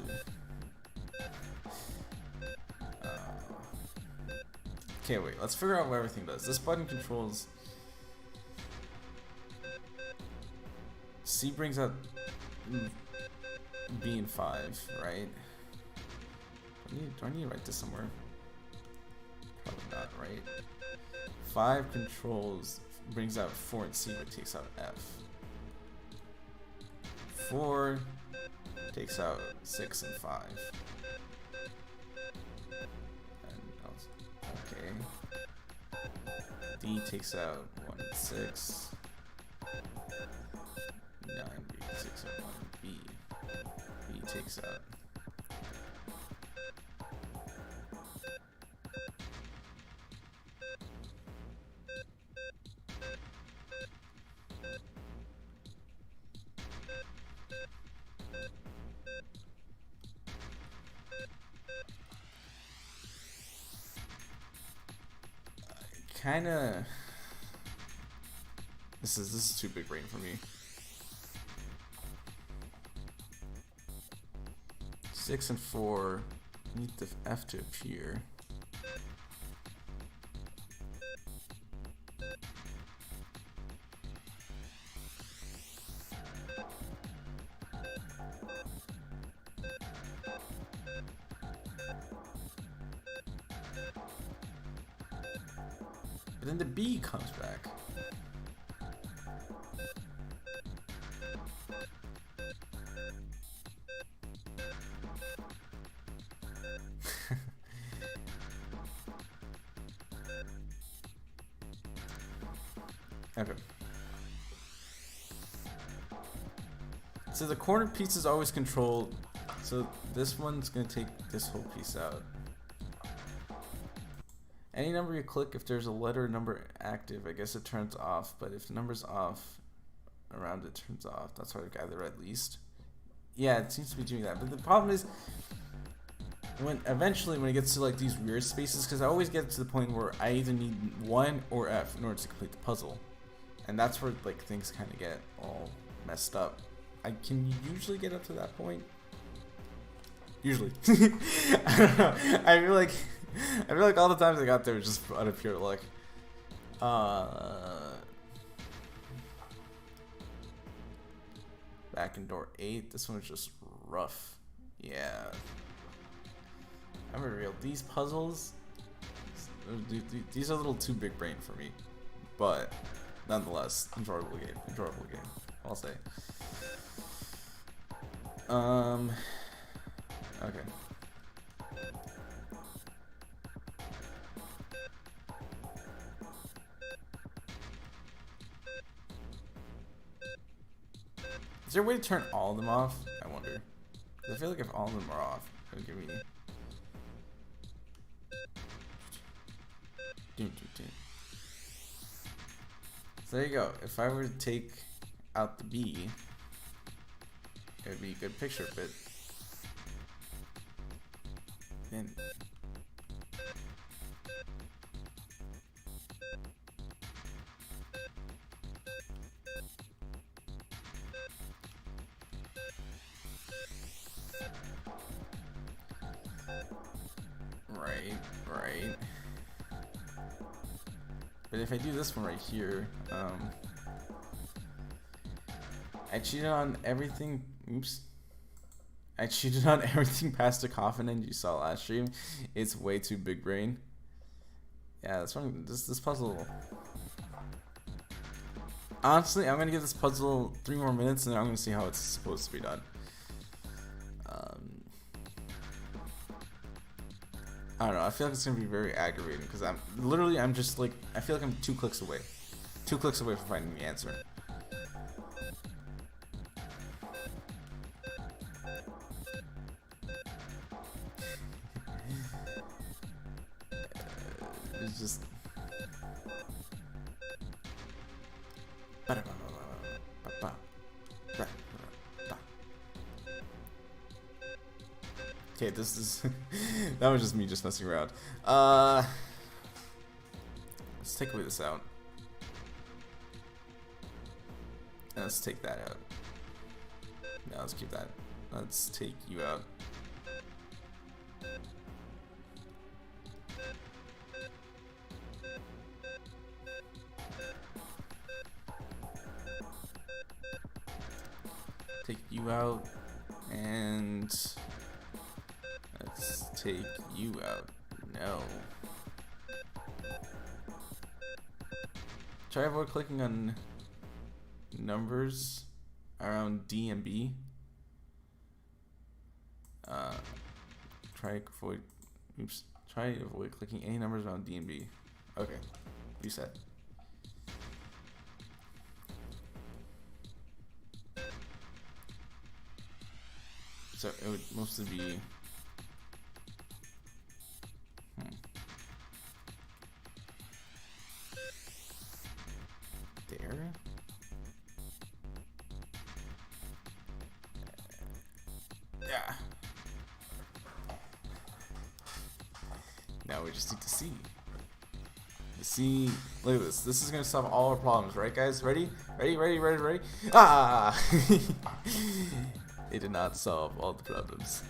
okay, wait, let's figure out what everything does. This button controls C, brings out B and 5, right? Do I need to write this somewhere? Probably not, right? 5 controls, brings out 4 and C, but takes out F. 4 takes out 6 and 5. Okay. D takes out 1 and 6. 9, B takes out 1 and B. B takes out. Kinda. This is too big brain for me. 6 and 4 need the F to appear. But then the B comes back. Okay. So the corner piece is always controlled. So this one's gonna take this whole piece out. Any number you click, if there's a letter number active, I guess it turns off. But if the number's off, around it turns off. That's what I gather at least. Yeah, it seems to be doing that. But the problem is, eventually when it gets to like these weird spaces, because I always get to the point where I either need 1 or F in order to complete the puzzle. And that's where like things kind of get all messed up. I can usually get up to that point. Usually. I don't know. I feel like I feel like all the times I got there was just out of pure luck. Back in door 8. This one's just rough. Yeah. I'm gonna reveal these puzzles. These are a little too big brain for me, but nonetheless, enjoyable game. Enjoyable game, I'll say. Okay. Is there a way to turn all of them off? I wonder. 'Cause I feel like if all of them are off, it would give me. So there you go. If I were to take out the B, it would be a good picture, but then right. But if I do this one right here, I cheated on everything. Oops. I cheated on everything past the coffin and you saw last stream. It's way too big brain. Yeah, that's one. This puzzle. Honestly, I'm gonna give this puzzle 3 more minutes and then I'm gonna see how it's supposed to be done. I don't know. I feel like it's gonna be very aggravating because I'm just like, I feel like I'm 2 clicks away. 2 clicks away from finding the answer. It's just. Okay, this is that was just me just messing around. Let's take away this out. And let's take that out. No, let's keep that. Let's take you out. Take you out and let's take you out. No. Try avoid clicking on numbers around D and B. Try avoid clicking any numbers around D and B. Okay. Reset. So it would mostly be there. Yeah. Now we just need to see. See, look at this. This is gonna solve all our problems, right, guys? Ready? Ready? Ah! It did not solve all the problems.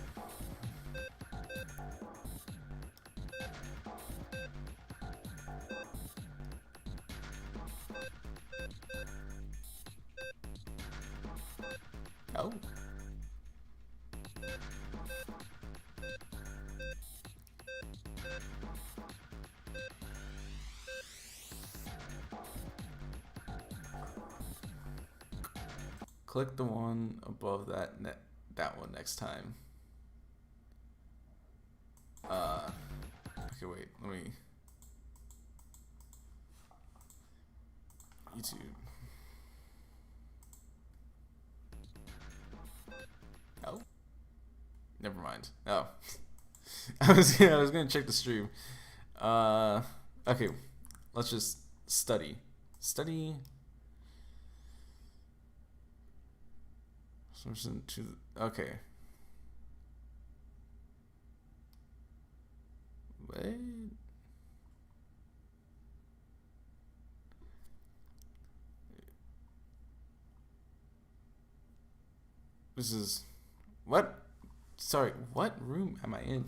Oh. Click the one above that one next time. Okay, wait, let me YouTube. Oh, never mind. Oh, I was gonna check the stream. Okay, let's just study. Okay. Wait. This is what? Sorry, what room am I in?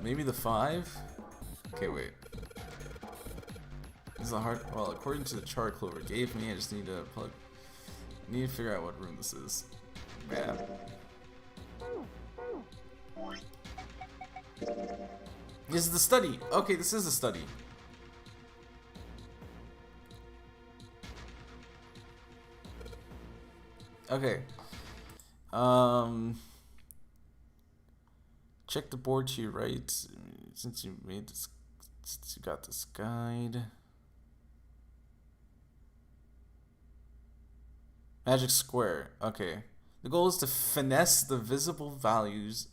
Maybe the 5? Okay, wait. This is a hard. Well, according to the chart Clover gave me, I just need to plug. I need to figure out what room this is. Yeah. This is the study. Okay, this is the study. Okay. Check the board to your right. Since you made this, since you got this guide. Magic square. Okay. The goal is to finesse the visible values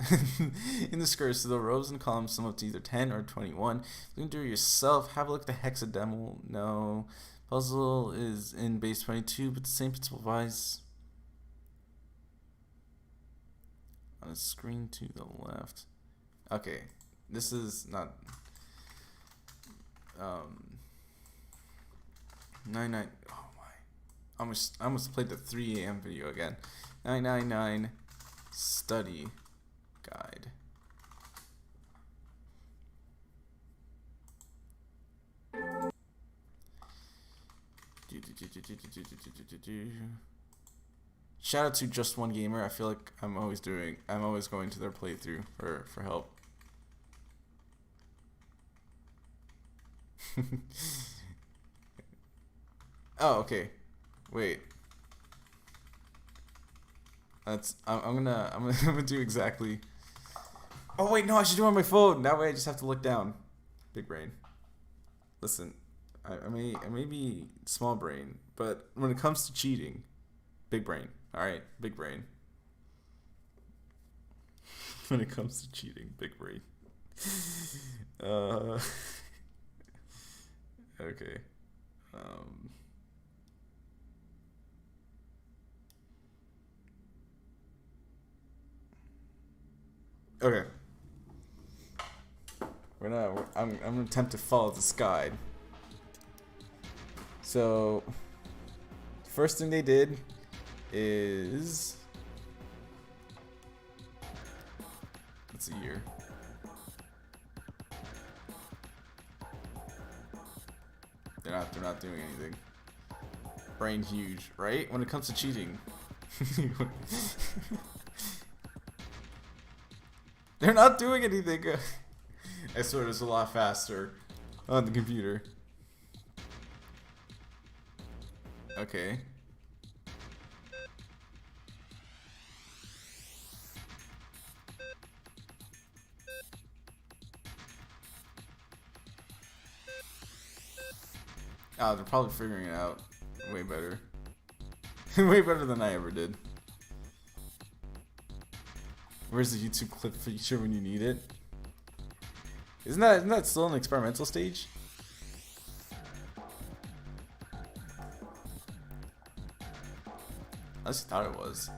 in the squares so the rows and columns sum up to either 10 or 21. You can do it yourself. Have a look at the hexadecimal. No. Puzzle is in base 22, but the same principle applies. On the screen to the left. Okay. This is not 99. Oh my. I almost played the 3 a.m. video again. 999 study guide. Shout out to Just One Gamer. I feel like I'm always going to their playthrough for help. Oh, okay. Wait. I'm gonna do exactly. Oh wait, no, I should do it on my phone. That way I just have to look down. Big brain. Listen, I may be small brain, but when it comes to cheating, big brain. All right, big brain. When it comes to cheating, big brain. Okay. Okay. I'm gonna attempt to follow this guide. So, first thing they did is what's a year? They're not doing anything. Brain huge, right? When it comes to cheating. They're not doing anything. I swear it's a lot faster on the computer. Okay. Oh, they're probably figuring it out way better. Way better than I ever did. Where's the YouTube clip feature when you need it? Isn't that still an experimental stage? I just thought it was.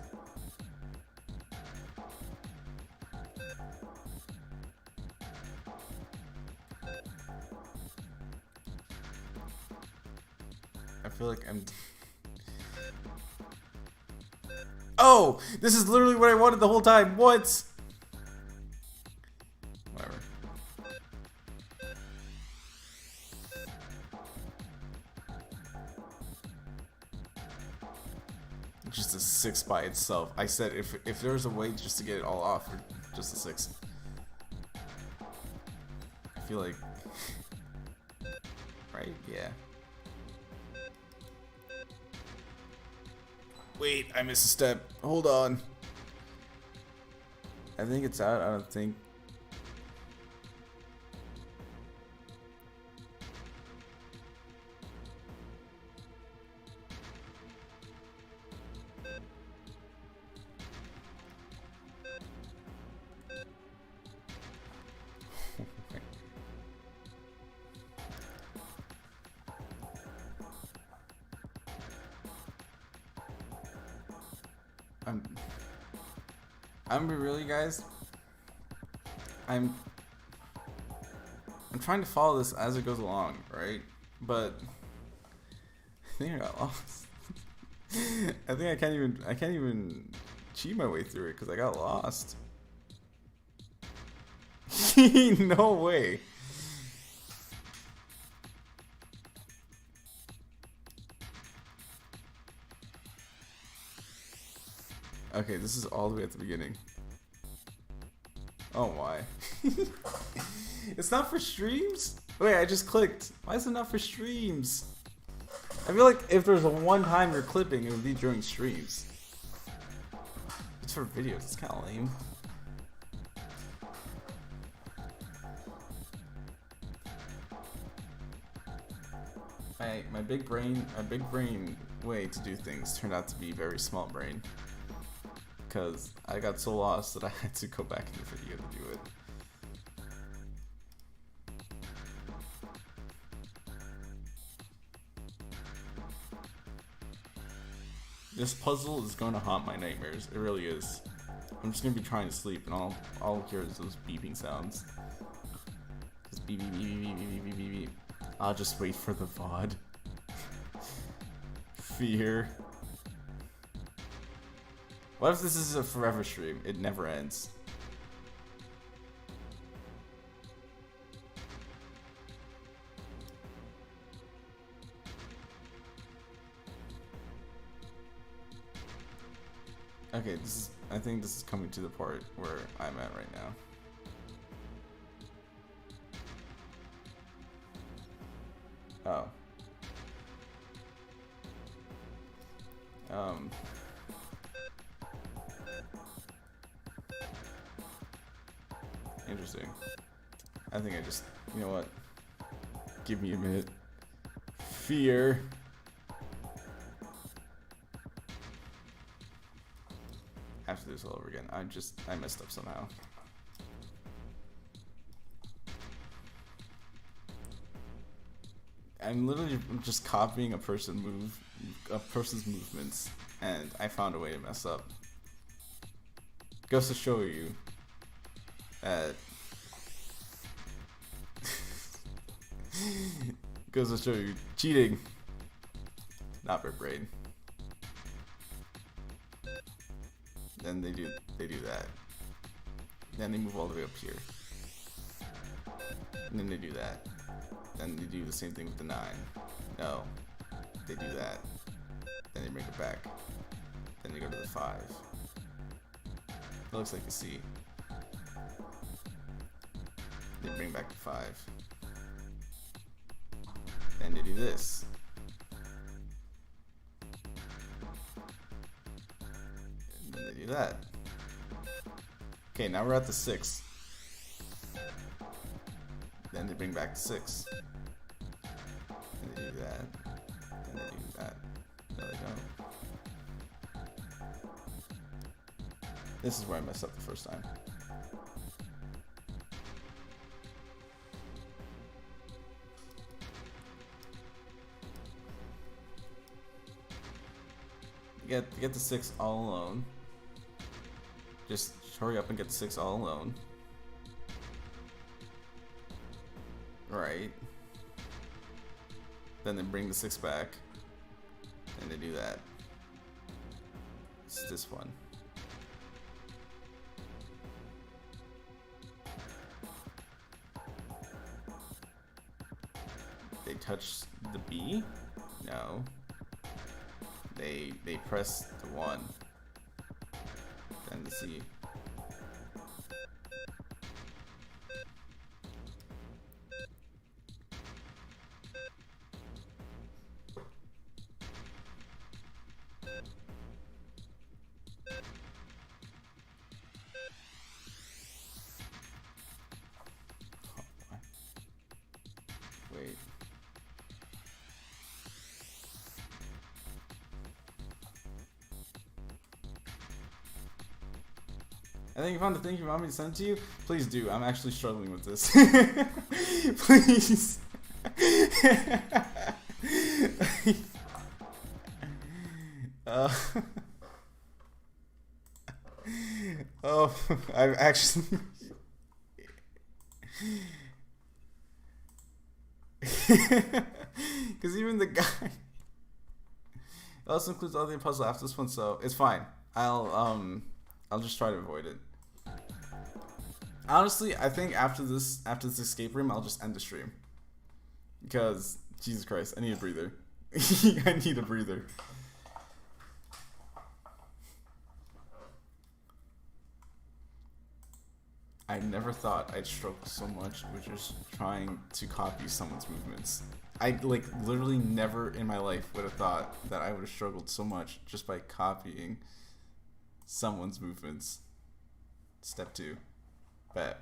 I feel like I'm... Oh! This is literally what I wanted the whole time! What? Whatever. Just a 6 by itself. I said if there was a way just to get it all off, or just a 6. I feel like... Right? Yeah. Wait, I missed a step. Hold on. I think it's out. I don't think. I'm really, guys. I'm trying to follow this as it goes along, right? But think I got lost. I think I can't even cheat my way through it because I got lost. No way. Okay, this is all the way at the beginning. Oh my. It's not for streams? Wait, I just clicked. Why is it not for streams? I feel like if there's a one time you're clipping, it would be during streams. It's for videos, it's kind of lame. My big brain way to do things turned out to be very small brain. Because I got so lost that I had to go back in the video to do it. This puzzle is going to haunt my nightmares. It really is. I'm just going to be trying to sleep and all I'll hear is those beeping sounds. Just beep beep beep beep beep beep beep beep. I'll just wait for the VOD. Fear. What if this is a forever stream? It never ends. Okay, I think this is coming to the part where I'm at right now. Oh. Interesting. I think I just, you know what? Give me a minute. Fear. I have to do this all over again. I messed up somehow. I'm literally just copying a person's movements, and I found a way to mess up. Goes to show you that goes to show you cheating, not for brain. Then they do that. Then they move all the way up here. And then they do that. Then they do the same thing with the 9. No. They do that. Then they bring it back. Then they go to the 5. It looks like a C. They bring back the 5. Then they do this. And then they do that. Okay, now we're at the 6. Then they bring back the 6. And they do that. Then they do that. No, they don't. This is where I messed up the first time. You get the 6 all alone. Just hurry up and get the 6 all alone. Right. Then they bring the 6 back. And they do that. It's this one. They touch the B? No. They press the 1. Then the C. Wait. I think you found the thing you want me to send to you. Please do. I'm actually struggling with this. Please. Oh, I've actually. Because even the guy. It also includes all the puzzle after this one, so it's fine. I'll just try to avoid it. Honestly, I think after this escape room, I'll just end the stream. Because, Jesus Christ, I need a breather. I need a breather. I never thought I'd struggle so much with just trying to copy someone's movements. I like literally never in my life would have thought that I would have struggled so much just by copying someone's movements. Step 2. Bet.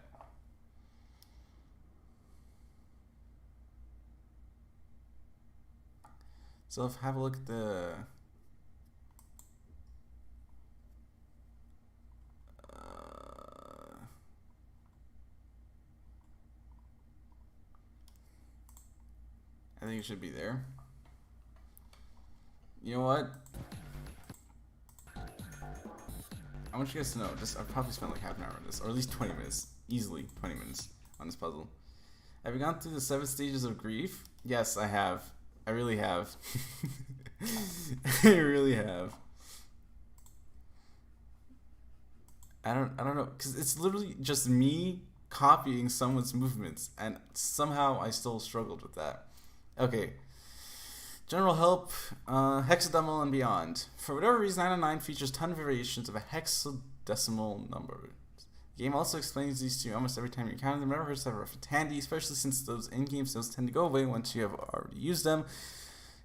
So if have a look at the I think it should be there. You know what? I want you guys to know, I've probably spent like half an hour on this, or at least 20 minutes. Easily 20 minutes on this puzzle. Have you gone through the 7 stages of grief? Yes, I have. I really have. I really have. I don't know, because it's literally just me copying someone's movements, and somehow I still struggled with that. Okay. General help, hexadecimal and beyond. For whatever reason, 909 features ton of variations of a hexadecimal number. The game also explains these to you almost every time you encounter them. Never hurts to have a reference handy, especially since those in-game symbols tend to go away once you have already used them.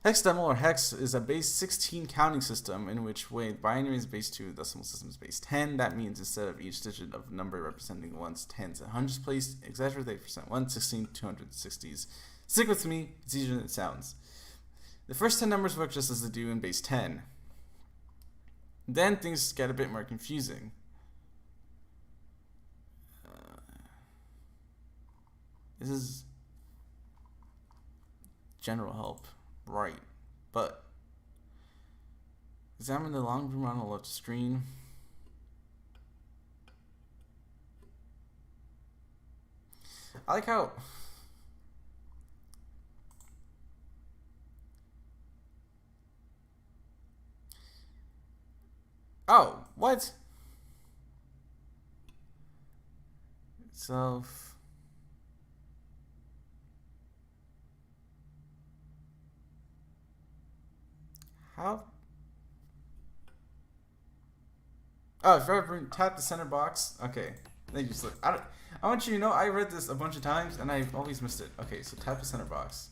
Hexadecimal, or hex, is a base 16 counting system in which way binary is base 2, decimal system is base 10. That means instead of each digit of number representing ones, tens, and hundreds placed, exaggerate 8%, 1, 16, 260s. Stick with me, it's easier than it sounds. The first 10 numbers work just as they do in base 10. Then things get a bit more confusing. This is general help, right? But examine the long room on the left screen. I like how oh, what? So how? Oh, if I ever tap the center box. Okay, thank you. I want you to know I read this a bunch of times and I've always missed it. Okay, so tap the center box.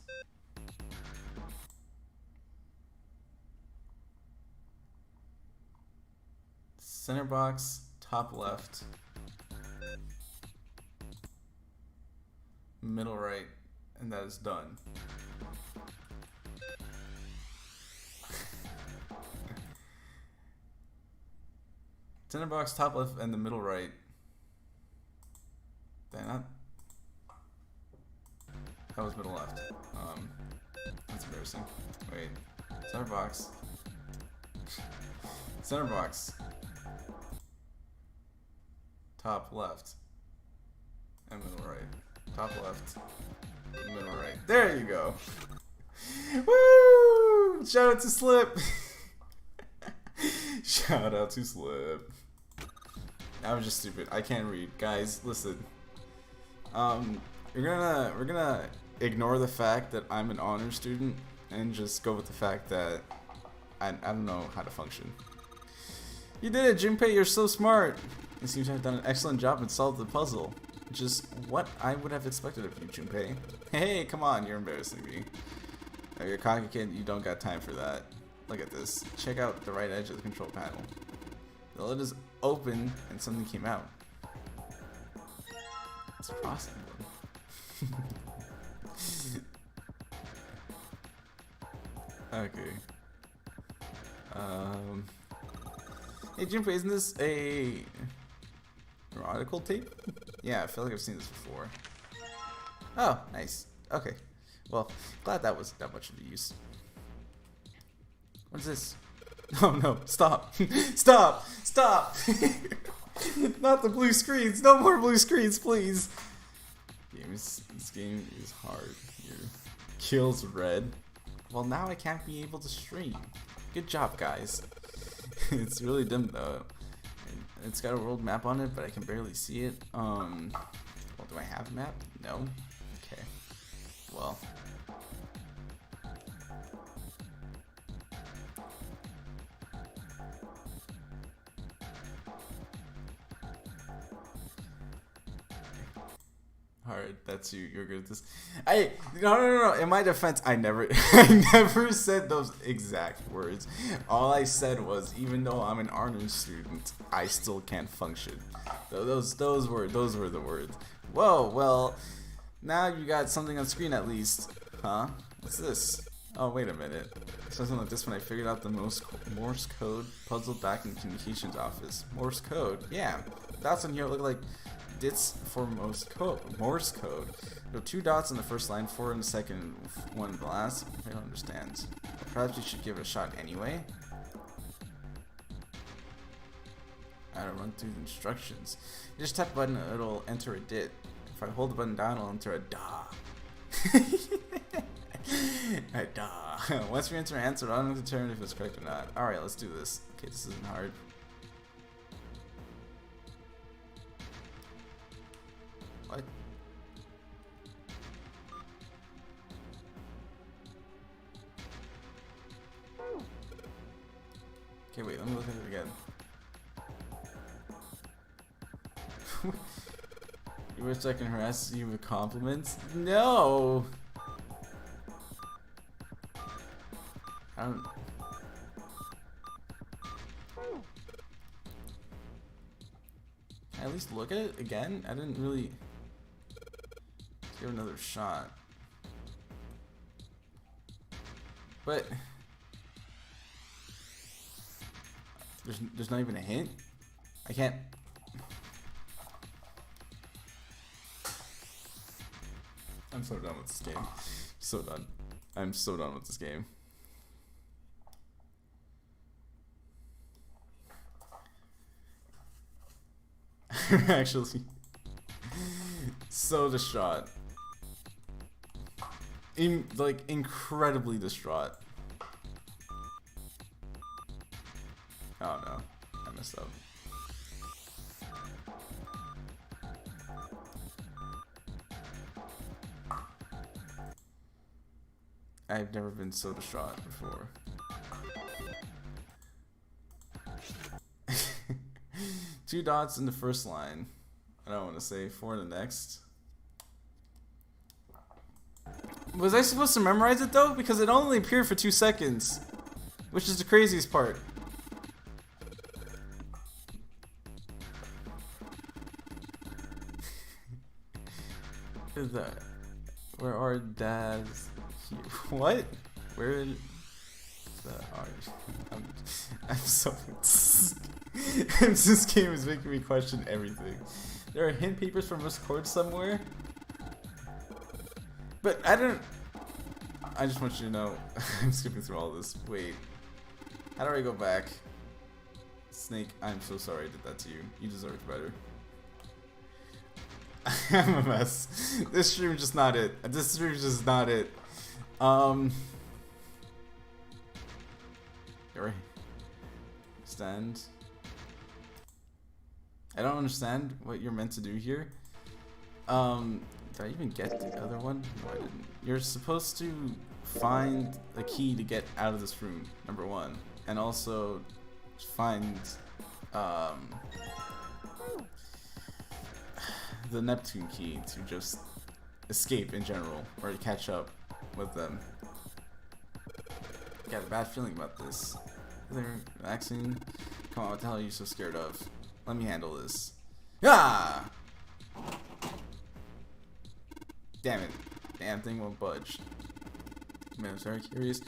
Center box, top left, middle right, and that is done. Center box, top left, and the middle right. Did I not? That was middle left. That's embarrassing. Wait. Center box. Center box. Top left. And middle right. Top left. Middle right. There you go. Woo! Shout out to Slip. Shout out to Slip. I was just stupid. I can't read. Guys, listen. We're gonna ignore the fact that I'm an honor student and just go with the fact that I don't know how to function. You did it, Junpei, you're so smart. You seem to have done an excellent job and solved the puzzle. Just what I would have expected of you, Junpei. Hey, come on, you're embarrassing me. Oh, you're a cocky kid, you don't got time for that. Look at this. Check out the right edge of the control panel. The lid is open and something came out. It's awesome. Okay. Hey Junpei, isn't this a nautical tape? Yeah, I feel like I've seen this before. Oh, nice. Okay. Well, glad that wasn't that much of a use. What's this? Oh no, stop. Stop! Stop! Not the blue screens! No more blue screens, please! This game is hard. Your kills red. Well, now I can't be able to stream. Good job, guys. It's really dim though. It's got a world map on it, but I can barely see it. Well, do I have a map? No. Okay. Well. Alright, that's you. You're good at this. No. In my defense, I never said those exact words. All I said was, even though I'm an honors student, I still can't function. Those were the words. Whoa. Well, now you got something on screen at least, huh? What's this? Oh, wait a minute. Something like this when I figured out the Morse code puzzle back in the communications office. Morse code, yeah. Dots on here look like dits for Morse code. There are 2 dots in the first line, 4 in the second, 1 in the last. I don't understand. Perhaps you should give it a shot anyway. I gotta run through the instructions. You just tap a button and it'll enter a dit. If I hold the button down, it'll enter a da. A da. Once we enter an answer, it'll automatically determine if it's correct or not. Alright, let's do this. Okay, this isn't hard. What? Okay, wait, let me look at it again. You wish I can harass you with compliments? No! I don't... Can I at least look at it again? I didn't really... Give it another shot. But... There's not even a hint? I can't... I'm so done with this game. So done. I'm so done with this game. Actually, so distraught. Like, incredibly distraught. Oh no, I messed up. I've never been so distraught before. 2 dots in the first line. I don't want to say 4 in the next. Was I supposed to memorize it though? Because it only appeared for 2 seconds. Which is the craziest part. What is that? Where are dads? Here. What? Where is that? I'm so... This game is making me question everything. There are hint papers from Morse code somewhere. But I just want you to know, I'm skipping through all this. Wait. How do I go back? Snake, I'm so sorry I did that to you. You deserved better. I'm a mess. This stream is just not it. This stream is just not it. Alright. Stand. I don't understand what you're meant to do here. Did I even get the other one? No, I didn't. You're supposed to find a key to get out of this room, number 1. And also find the Neptune key to just escape in general, or to catch up with them. Got a bad feeling about this. They're relaxing. Come on, what the hell are you so scared of? Let me handle this. Ah! Damn it. Damn thing won't budge. Man, I'm very curious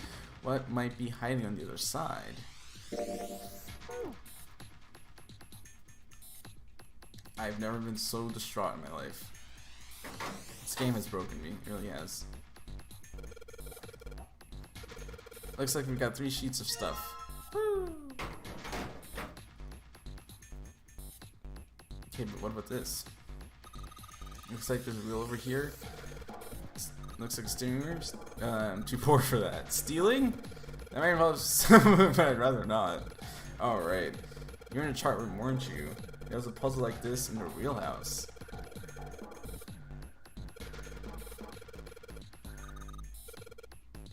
what might be hiding on the other side. I've never been so distraught in my life. This game has broken me. It really has. Looks like we've got 3 sheets of stuff. Woo! Okay, but what about this? Looks like there's a wheel over here. Looks like a steering wheel. I'm too poor for that. Stealing? That might involve some, but I'd rather not. Alright. You're in a chart room, weren't you? There was a puzzle like this in the real house.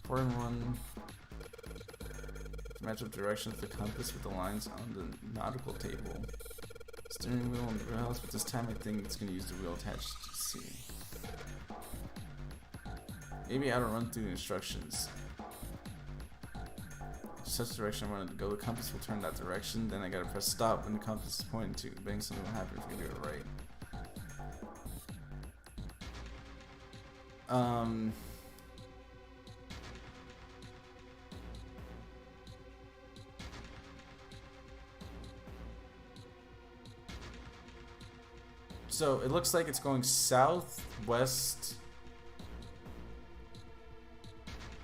Four and one. Match up directions of the compass with the lines on the nautical table. Steering wheel in the real house, but this time I think it's gonna use the wheel attached to C. Maybe I don't run through the instructions. Such direction I wanted to go, the compass will turn that direction, then I gotta press stop when the compass is pointing to. Bang, something will happen if you do it right. So it looks like it's going south, west,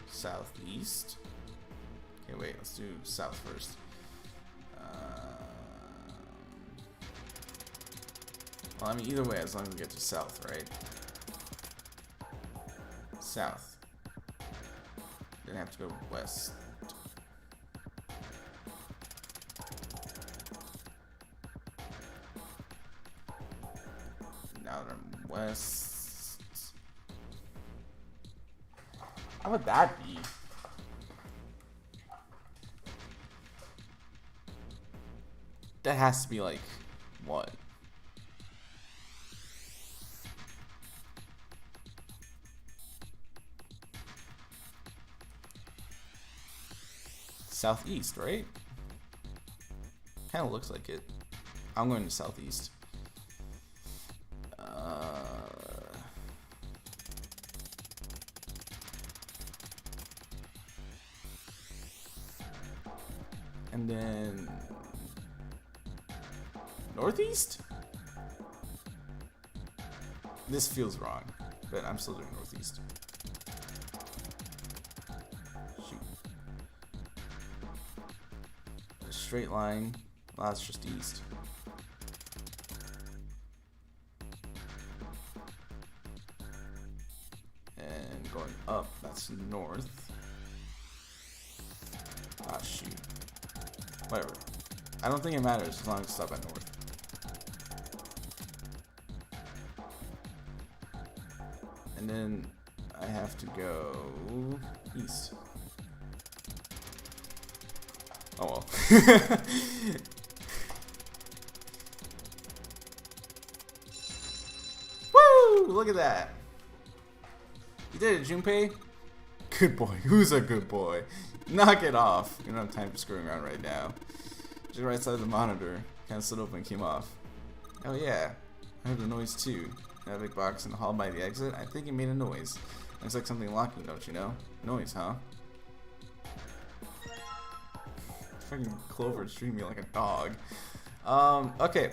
southeast. Okay, wait, let's do south first. Well, I mean, either way, as long as we get to south, right? South. Then I have to go west. Now that I'm west. How would that be? That has to be like, what? Southeast, right? Kind of looks like it. I'm going to southeast. And then northeast? This feels wrong, but I'm still doing northeast. Shoot. A straight line. Well, that's just east. And going up, that's north. Ah, shoot. Whatever. I don't think it matters as long as it's stop at north. And then I have to go east. Oh well. Woo! Look at that. You did it, Junpei. Good boy. Who's a good boy? Knock it off. You don't have time for screwing around right now. Just right side of the monitor. Kind of slid open and came off. Oh yeah. I heard the noise too. That big box in the hall by the exit. I think it made a noise. Looks like something locking, don't you know? Noise, huh? Fucking Clover treating me like a dog. Okay.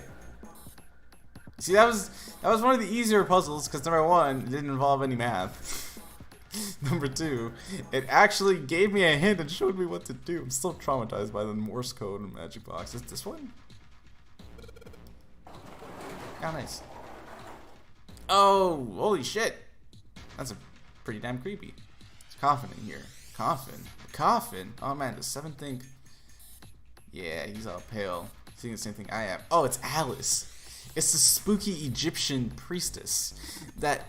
See, that was one of the easier puzzles because number one, it didn't involve any math. Number two, it actually gave me a hint and showed me what to do. I'm still traumatized by the Morse code and magic box. Is this one? Oh, nice. Oh, holy shit. That's a pretty damn creepy. There's a coffin in here. Coffin? A coffin? Oh man, does Seven think? Yeah, he's all pale. He's thinking the same thing I am. Oh, it's Alice. It's the spooky Egyptian priestess that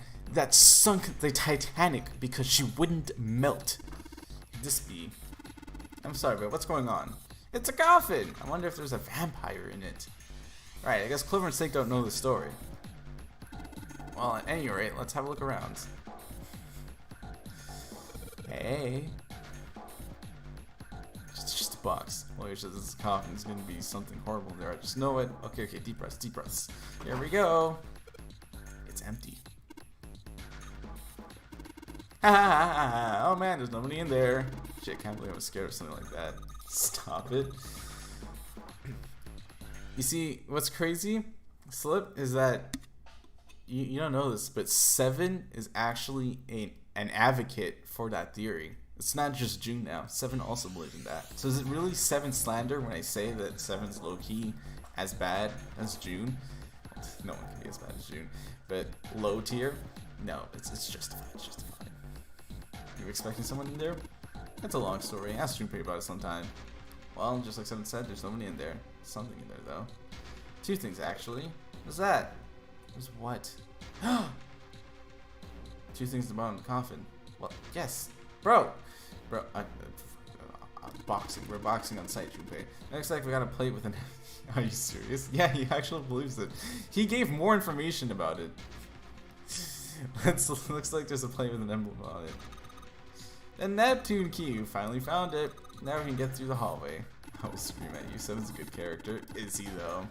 sunk the Titanic because she wouldn't melt. Could this be? I'm sorry, but what's going on? It's a coffin! I wonder if there's a vampire in it. Alright, I guess Clover and Snake don't know the story. Well, at any rate, let's have a look around. Hey. It's just a box. Well, this is a coffin. It's gonna be something horrible there. I just know it. Okay, deep breaths, deep breaths. Here we go. It's empty. Oh man, there's nobody in there. Shit, can't believe I was scared of something like that. Stop it. You see, what's crazy, Slip, is that you don't know this, but Seven is actually an advocate for that theory. It's not just June now. Seven also believes in that. So is it really Seven slander when I say that Seven's low-key as bad as June? No one can be as bad as June. But low tier? No, it's justified. It's justified. You expecting someone in there? It's a long story. Ask Junpei about it sometime. Well, just like Seven said, there's nobody in there. Something in there, though. Two things, actually. What's that? There's what? Two things at the bottom of the coffin. Well, yes. Bro! Boxing. We're boxing on site, Junpei. Looks like we got a plate with an... Are you serious? Yeah, he actually believes it. He gave more information about it. Looks like there's a plate with an emblem on it. The Neptune key, you finally found it. Now we can get through the hallway. I will scream at you. Seven's a good character. Is he though?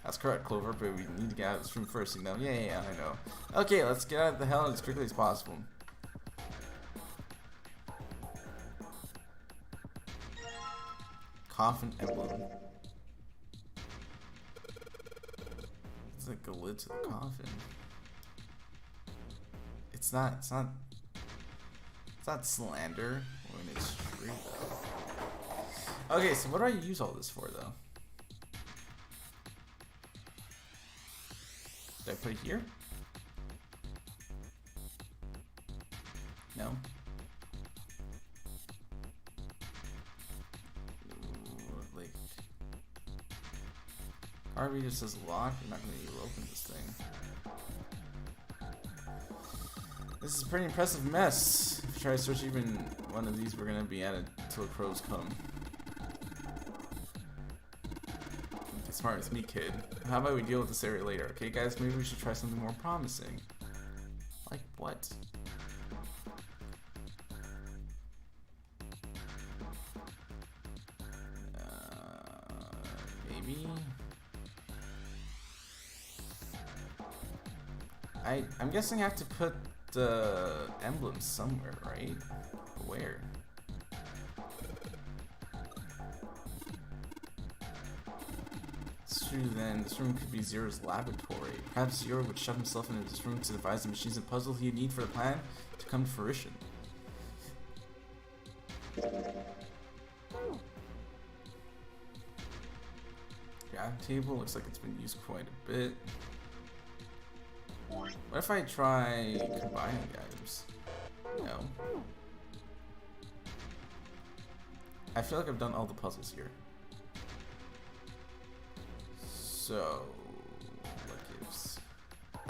That's correct, Clover, but we need to get out of this room first, you know? Yeah, I know. Okay, let's get out of the hell as quickly as possible. Coffin emblem. It's like a lid to the coffin. It's not slander when it's true though. Okay, so what do I use all this for though? Did I put it here? No. Like, card reader says lock. I'm not gonna be able to open this thing. This is a pretty impressive mess. If you try to search even one of these, we're gonna be at it until the crows come. Get smart as me, kid. How about we deal with this area later? Okay, guys, maybe we should try something more promising. Like what? Maybe. I'm guessing I have to put the emblem somewhere, right? Where? It's true then, this room could be Zero's laboratory. Perhaps Zero would shut himself into this room to devise the machines and puzzles he'd need for the plan to come to fruition. Yeah, table looks like it's been used quite a bit. What if I try combining the items? No. I feel like I've done all the puzzles here. So, what gives?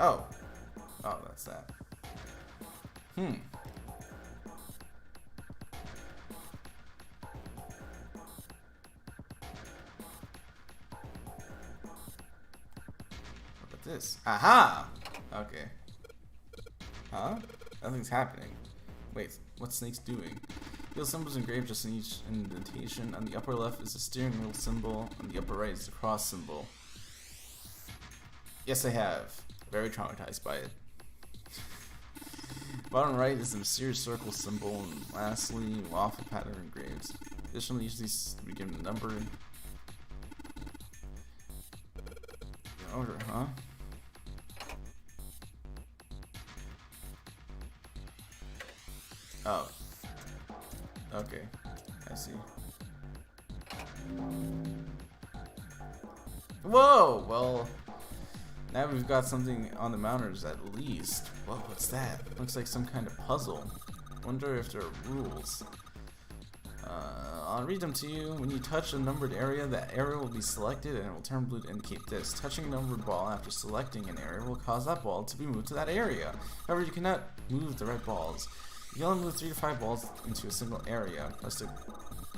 Oh, that's that. What about this? Aha! Okay. Huh? Nothing's happening. Wait, what's Snake's doing? Feel symbols engraved just in each indentation. On the upper left is the steering wheel symbol. On the upper right is the cross symbol. Yes, I have. Very traumatized by it. Bottom right is the mysterious circle symbol. And lastly, waffle pattern engraved. Additionally, each of these to be given a number. Order, huh? Oh. Okay. I see. Whoa! Well, now we've got something on the mounters at least. Whoa, what's that? Looks like some kind of puzzle. Wonder if there are rules. I'll read them to you. When you touch a numbered area, that area will be selected and it will turn blue to indicate this. Touching a numbered ball after selecting an area will cause that ball to be moved to that area. However, you cannot move the red balls. You can only move 3 to 5 balls into a single area. Press the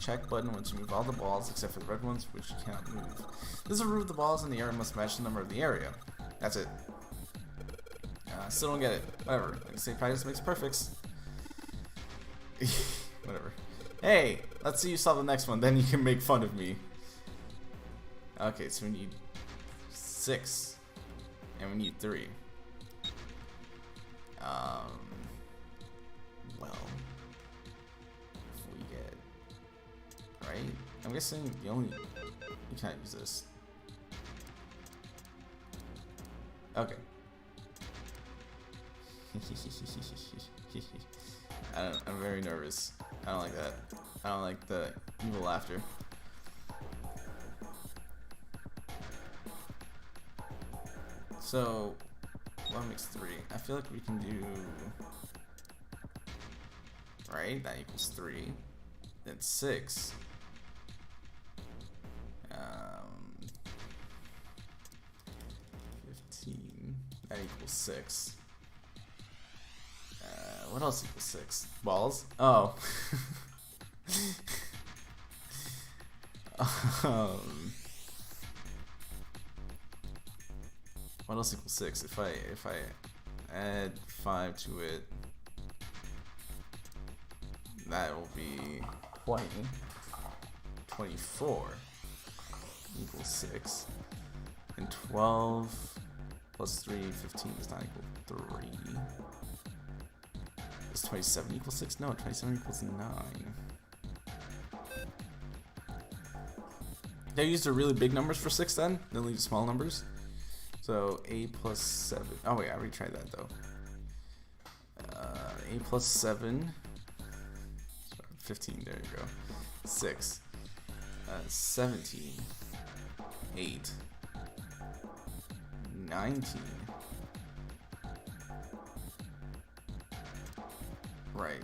check button once you move all the balls except for the red ones, which you cannot move. This will remove the balls in the area must match the number of the area. That's it. Still don't get it. Whatever. Like I say, practice makes perfects. Whatever. Hey, let's see you solve the next one, then you can make fun of me. Okay, so we need 6. And we need 3. Well, if we get, right? I'm guessing you can't use this. Okay. I'm very nervous. I don't like that. I don't like the evil laughter. So, 1 makes 3. I feel like we can do... Right? That equals 3. Then 6. 15. That equals 6. What else equals 6? Balls? Oh. What else equals 6? If I add 5 to it, that will be 20. 24 equals 6. And 12 plus 3, 15 does not equal 3. Does 27 equal 6? No, 27 equals 9. They used the really big numbers for 6 then leave the small numbers. So a plus 7. Oh wait, I already tried that though. A plus 7. 15, there you go. 6. 17. 8. 19. Right.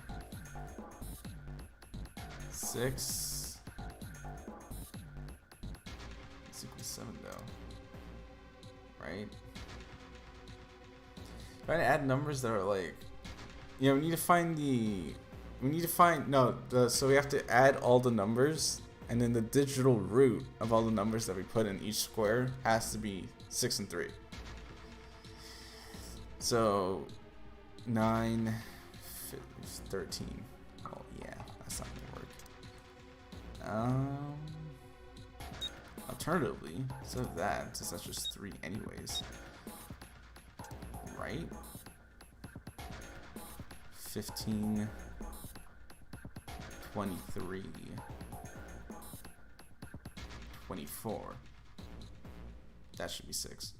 6. This equals 7 though. Right? Trying to add numbers that are like, you know, we need to find so we have to add all the numbers, and then the digital root of all the numbers that we put in each square has to be 6 and 3. So 9, 13. Oh yeah, that's not gonna work. Alternatively, instead of that, since that's just 3 anyways, right? 15, 23, 24. That should be 6.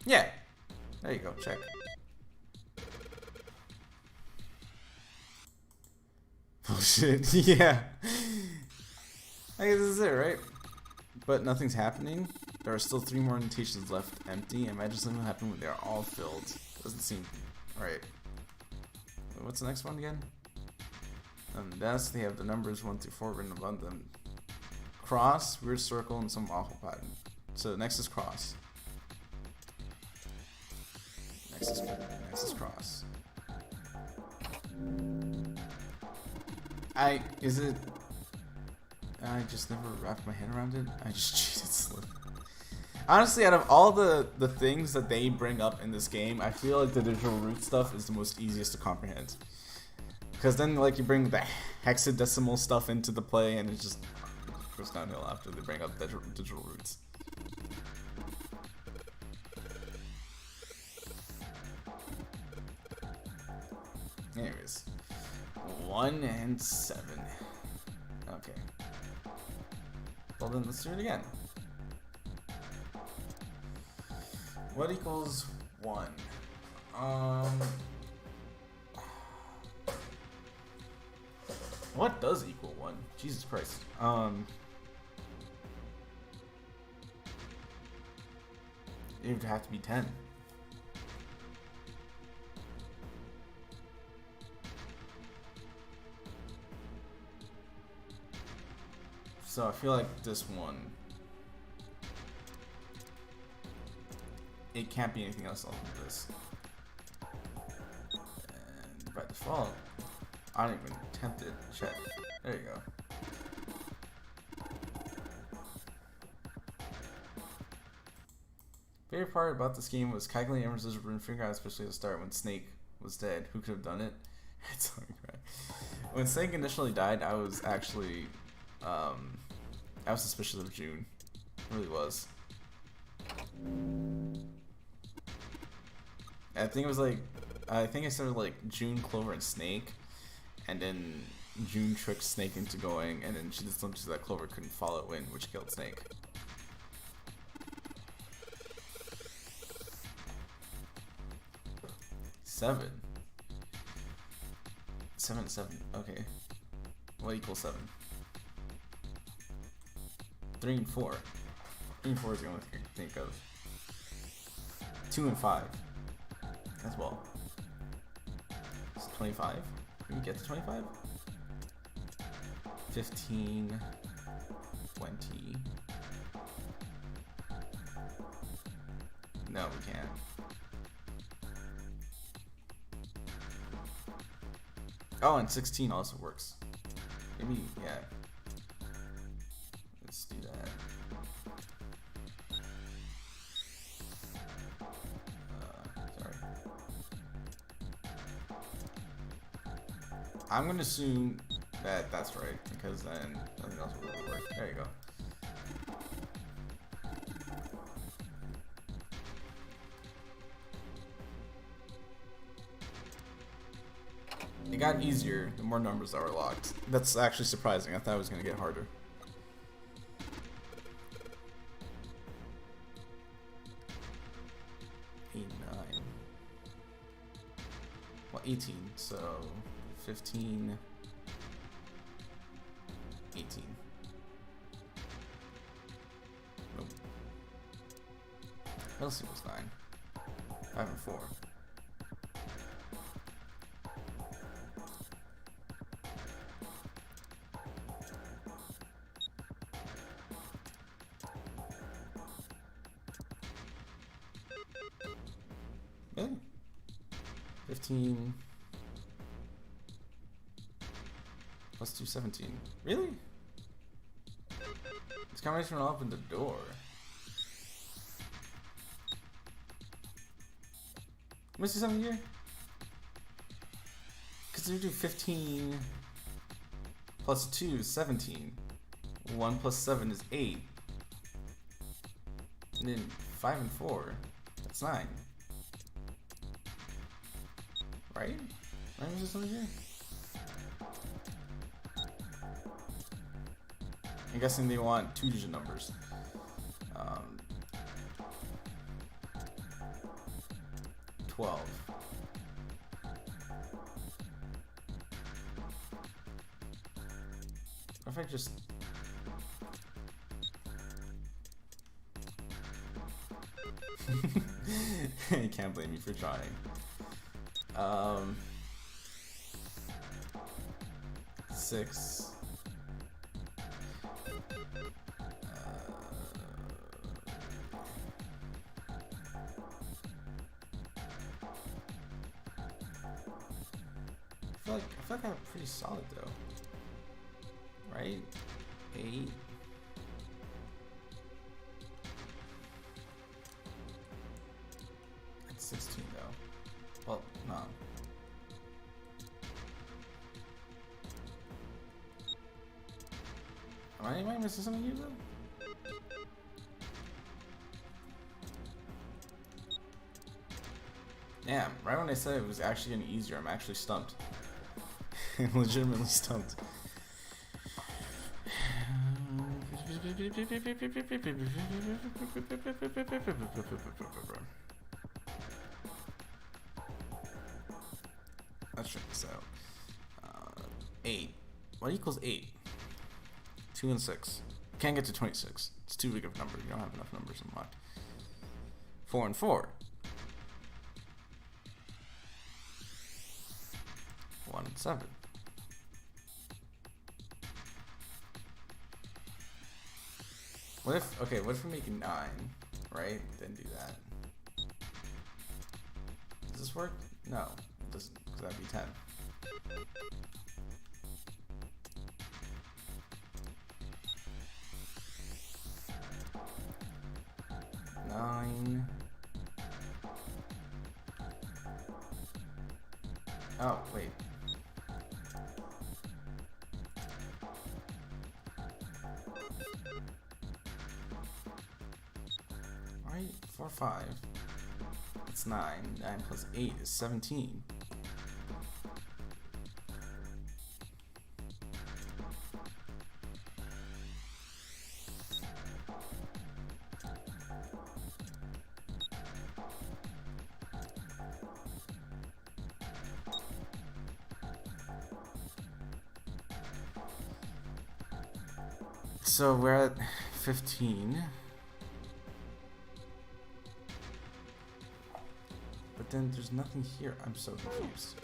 Yeah, there you go. Check. Bullshit. Yeah. I guess this is it, right? But nothing's happening. There are still 3 more annotations left empty. Imagine something will happen when they are all filled. Doesn't seem right. What's the next one again? That's they have the numbers 1 through 4 written above them. Cross, weird circle, and some awful pattern. So next is cross. Next is cross. I just never wrapped my head around it. I just cheated slowly. Honestly, out of all the things that they bring up in this game, I feel like the digital root stuff is the most easiest to comprehend. Because then, like, you bring the hexadecimal stuff into the play, and it just goes downhill after they bring up digital roots. Anyways, 1 and 7. Okay. Well then, let's do it again. What equals 1? What does equal 1? Jesus Christ. It would have to be 10. So I feel like this one, it can't be anything else other than this. And by default, I don't even attempt it. Check. There you go. Favorite part about this game was calculating Emerson's rune figure out, especially at the start when Snake was dead. Who could have done it? It's like, right. When Snake initially died, I was actually I was suspicious of June. I really was. I think it was like, I think I started like June, Clover, and Snake, and then June tricked Snake into going, and then she did something so that Clover couldn't follow in, which killed Snake. Seven. 7 and 7. Okay. What equals 7? 3 and 4. 3 and 4 is the only thing I can think of. 2 and 5. As well. 25? Can we get to 25? 15, 20. No, we can't. Oh, and 16 also works. Maybe, yeah. Let's do that. Sorry. I'm gonna assume that that's right, because then nothing else will really work. There you go. It got easier the more numbers that were locked. That's actually surprising. I thought it was gonna get harder. Well, 18, so 15, 18. Nope. LC was 9. 5 and 4. Really? 15 plus 2, 17. Really? This combination will open the door. Let me see something here. Because we do 15 plus 2 is 17. 1 plus 7 is 8. And then 5 and 4, that's 9. Right? Right, was there something here? I'm guessing they want 2-digit numbers. 12. What if I just... You can't blame me for trying. 6. I feel like I'm pretty solid though. Right? 8. It's 16 though. Well, no. Am I missing something here though? Damn, right when I said it was actually getting easier, I'm actually stumped. I'm legitimately stumped. Let's check this out. 8. What equals 8? 2 and 6. Can't get to 26. It's too big of a number. You don't have enough numbers unlocked. 4 and 4. 1 and 7. What if, okay, what if we make it 9, right? Then do that. Does this work? No, it doesn't, because that'd be 10. Oh, wait. Right, 4, 5. It's 9. 9 plus 8 is 17. So we're at 15. But then there's nothing here. I'm so confused.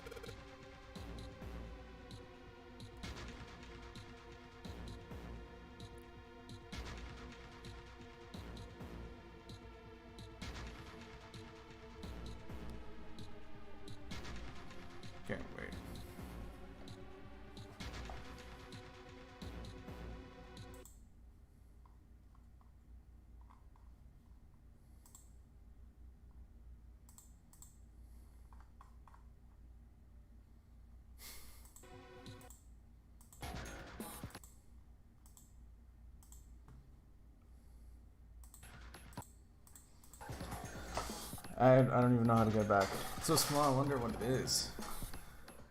I don't even know how to get back. It's so small, I wonder what it is.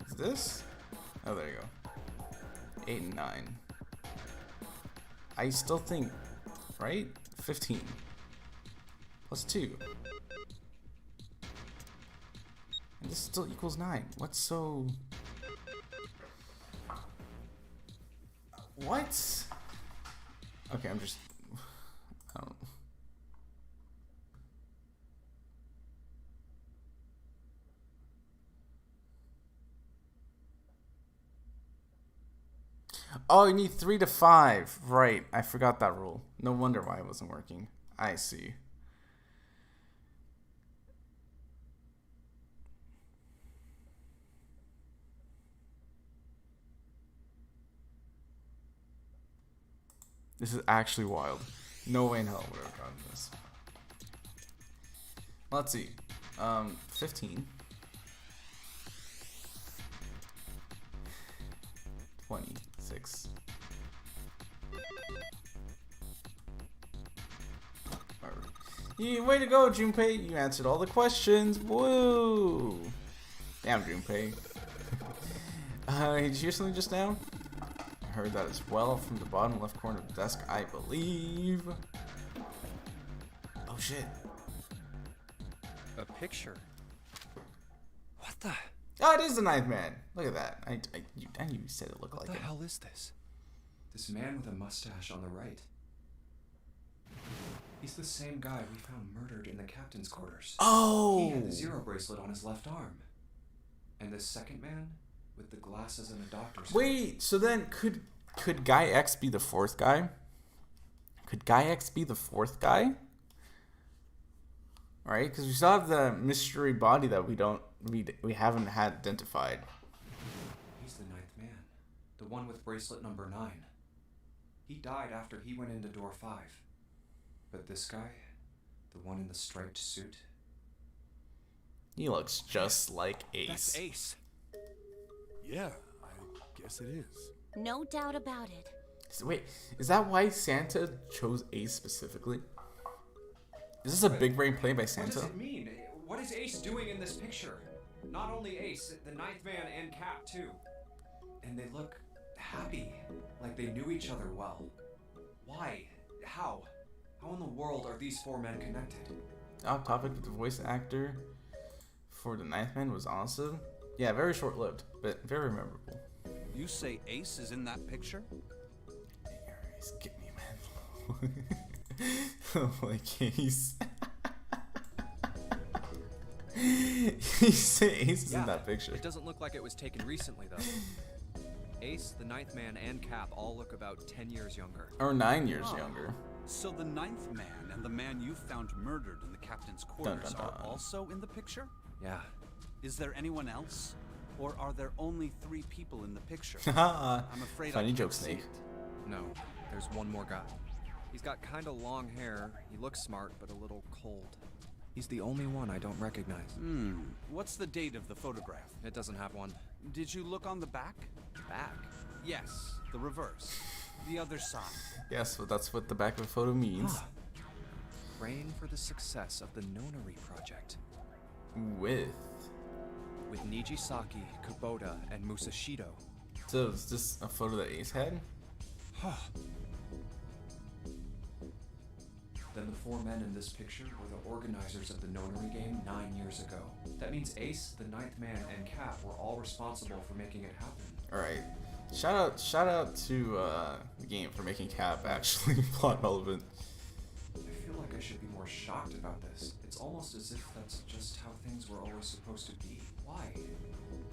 Is this? Oh, there you go. 8 and 9. I still think, right? 15. Plus 2. And this still equals 9. What's so... What? Okay, I'm just... I don't... Oh, you need 3 to 5. Right, I forgot that rule. No wonder why it wasn't working. I see. This is actually wild. No way in hell would I have gotten this. Let's see. 15. 26. Yeah, way to go, Junpei. You answered all the questions. Woo! Damn, Junpei. Did you hear something just now? I heard that as well from the bottom left corner of the desk, I believe. Oh, shit. A picture. What the? Oh, it is the Ninth Man. Look at that. I knew you said it looked like it. What the hell is this? This man with a mustache on the right. He's the same guy we found murdered in the captain's quarters. Oh! He had the zero bracelet on his left arm. And this second man with the glasses and a doctor's coat. Wait, so then could Guy X be the fourth guy? Could Guy X be the fourth guy? Right? Because we still have the mystery body that we haven't had identified. He's the ninth man. The one with bracelet number 9. He died after he went into door 5. But this guy, the one in the striped suit, He looks just like Ace. that's Ace. Yeah, I guess it is. No doubt about it. So wait, is that why Santa chose Ace specifically? Is this a big brain play by What Santa? does it mean? What is Ace doing in this picture? Not only Ace, the ninth man and Cap too. And they look happy, like they knew each other well. Why? How? How in the world are these 4 men connected? Off topic, but the voice actor for the Ninth Man was awesome. Yeah, very short-lived, but very memorable. You say Ace is in that picture? Ace, get me, man. Like Ace. He said Ace is in that picture. It doesn't look like it was taken recently though. Ace, the ninth man, and Cap all look about 10 years younger. Or 9 years younger. So the ninth man and the man you found murdered in the captain's quarters dun, are dun. also in the picture? Yeah. Is there anyone else? Or are there only 3 people in the picture? Haha. I'm afraid Funny I can't joke, see Snake. it. No, there's one more guy. He's got kinda long hair, he looks smart, but a little cold. He's the only one I don't recognize. What's the date of the photograph? It doesn't have one. Did you look on the back? Back? Yes, the reverse. The other side. Yes, but that's what the back of the photo means. Praying for the success of the Nonary project. With. With Nijisaki, Kubota, and Musashido. So is this a photo that Ace had? Then the 4 men in this picture were the organizers of the Nonary game 9 years ago. That means Ace, the ninth man, and Cap were all responsible for making it happen. Alright. Shout out to the game for making Cap actually plot relevant. I feel like I should be more shocked about this. It's almost as if that's just how things were always supposed to be. Why?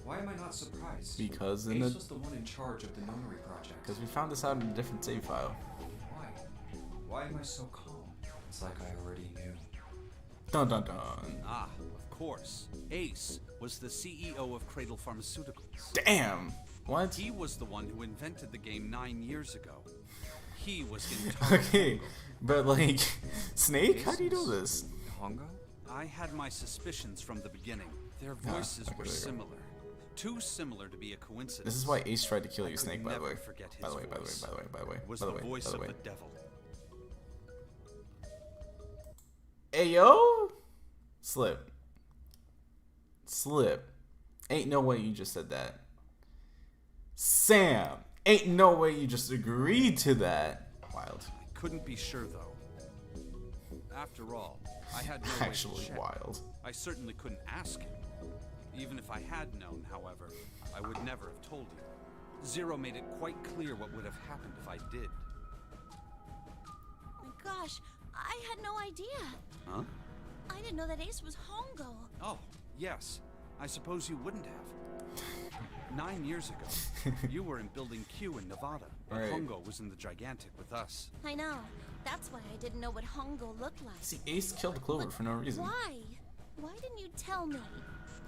Why am I not surprised? Because Ace was the one in charge of the Nonary project. because we found this out in a different save file. Why? Why am I so calm? It's like I already knew. Dun dun dun. Ah, of course. Ace was the CEO of Cradle Pharmaceuticals. Damn. What? He was the one who invented the game 9 years ago. He was in charge. Okay, but like Snake, how do you know this? Hongo? I had my suspicions from the beginning. Their voices okay, were there you go. similar. Too similar to be a coincidence. This is why Ace tried to kill you, I could Snake. By the never way. forget By the his way. By the way. voice. By the way. By the way. It was By the the way. voice By the of way. the devil. Ayo, Slip. Slip. Ain't no way you just said that. Sam. Ain't no way you just agreed to that. Wild. I couldn't be sure, though. After all, I had no way to Actually check. wild. I certainly couldn't ask him. Even if I had known, however, I would never have told you. Zero made it quite clear what would have happened if I did. My gosh, I had no idea. Huh? I didn't know that Ace was Hongo. Oh, yes. I suppose you wouldn't have. 9 years ago, you were in Building Q in Nevada, but Right. Hongo was in the Gigantic with us. I know. That's why I didn't know what Hongo looked like. See, Ace killed Clover for no reason. Why? Why didn't you tell me?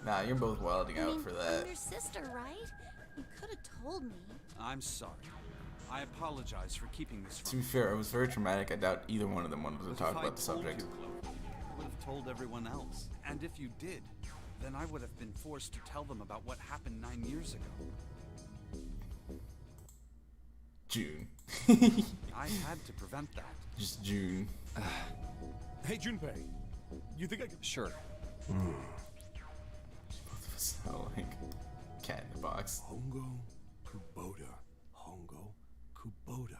Nah, you're both wilding I out mean, for I'm that. your sister, right? You could have told me. I'm sorry. I apologize for keeping this To from be you. fair, it was very traumatic. I doubt either one of them wanted to But talk if I about the told subject. you, Clover, I would have told everyone else. And if you did, then I would have been forced to tell them about what happened 9 years ago. June. I had to prevent that. Just June. Hey, Junpei. You think I could... Sure. So, like, cat in the box. Hongo Kubota. Hongo Kubota.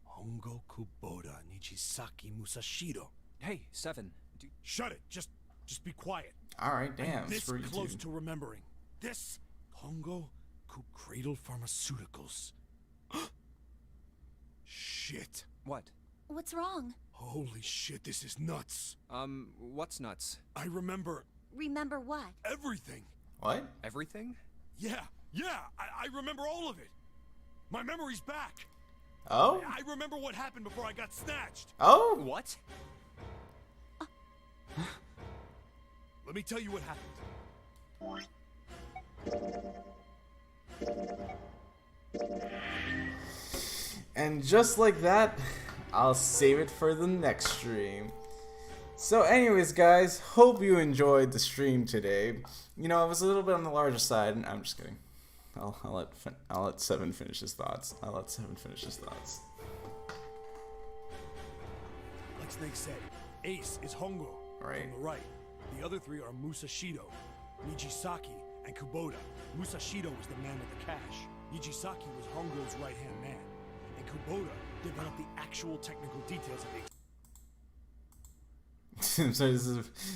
Hongo Kubota Nichisaki Musashiro. Hey, Seven. Shut it. Just be quiet. Alright, damn. I'm this screw you close too. to remembering. This Hongo Cradle Pharmaceuticals. Shit. What? What's wrong? Holy shit, this is nuts. What's nuts? I remember Remember what? everything. What? Everything? Yeah, I remember all of it. My memory's back. Oh? I remember what happened before I got snatched. Oh? What? Let me tell you what happened. And just like that, I'll save it for the next stream. So anyways, guys, hope you enjoyed the stream today. You know, it was a little bit on the larger side. I'm just kidding. I'll let Seven finish his thoughts. Like Snake said, Ace is Hongo Right. on the right. The other three are Musashido, Nijisaki, and Kubota. Musashido was the man with the cash. Nijisaki was Hongo's right-hand man. And Kubota developed the actual technical details of the I'm sorry, this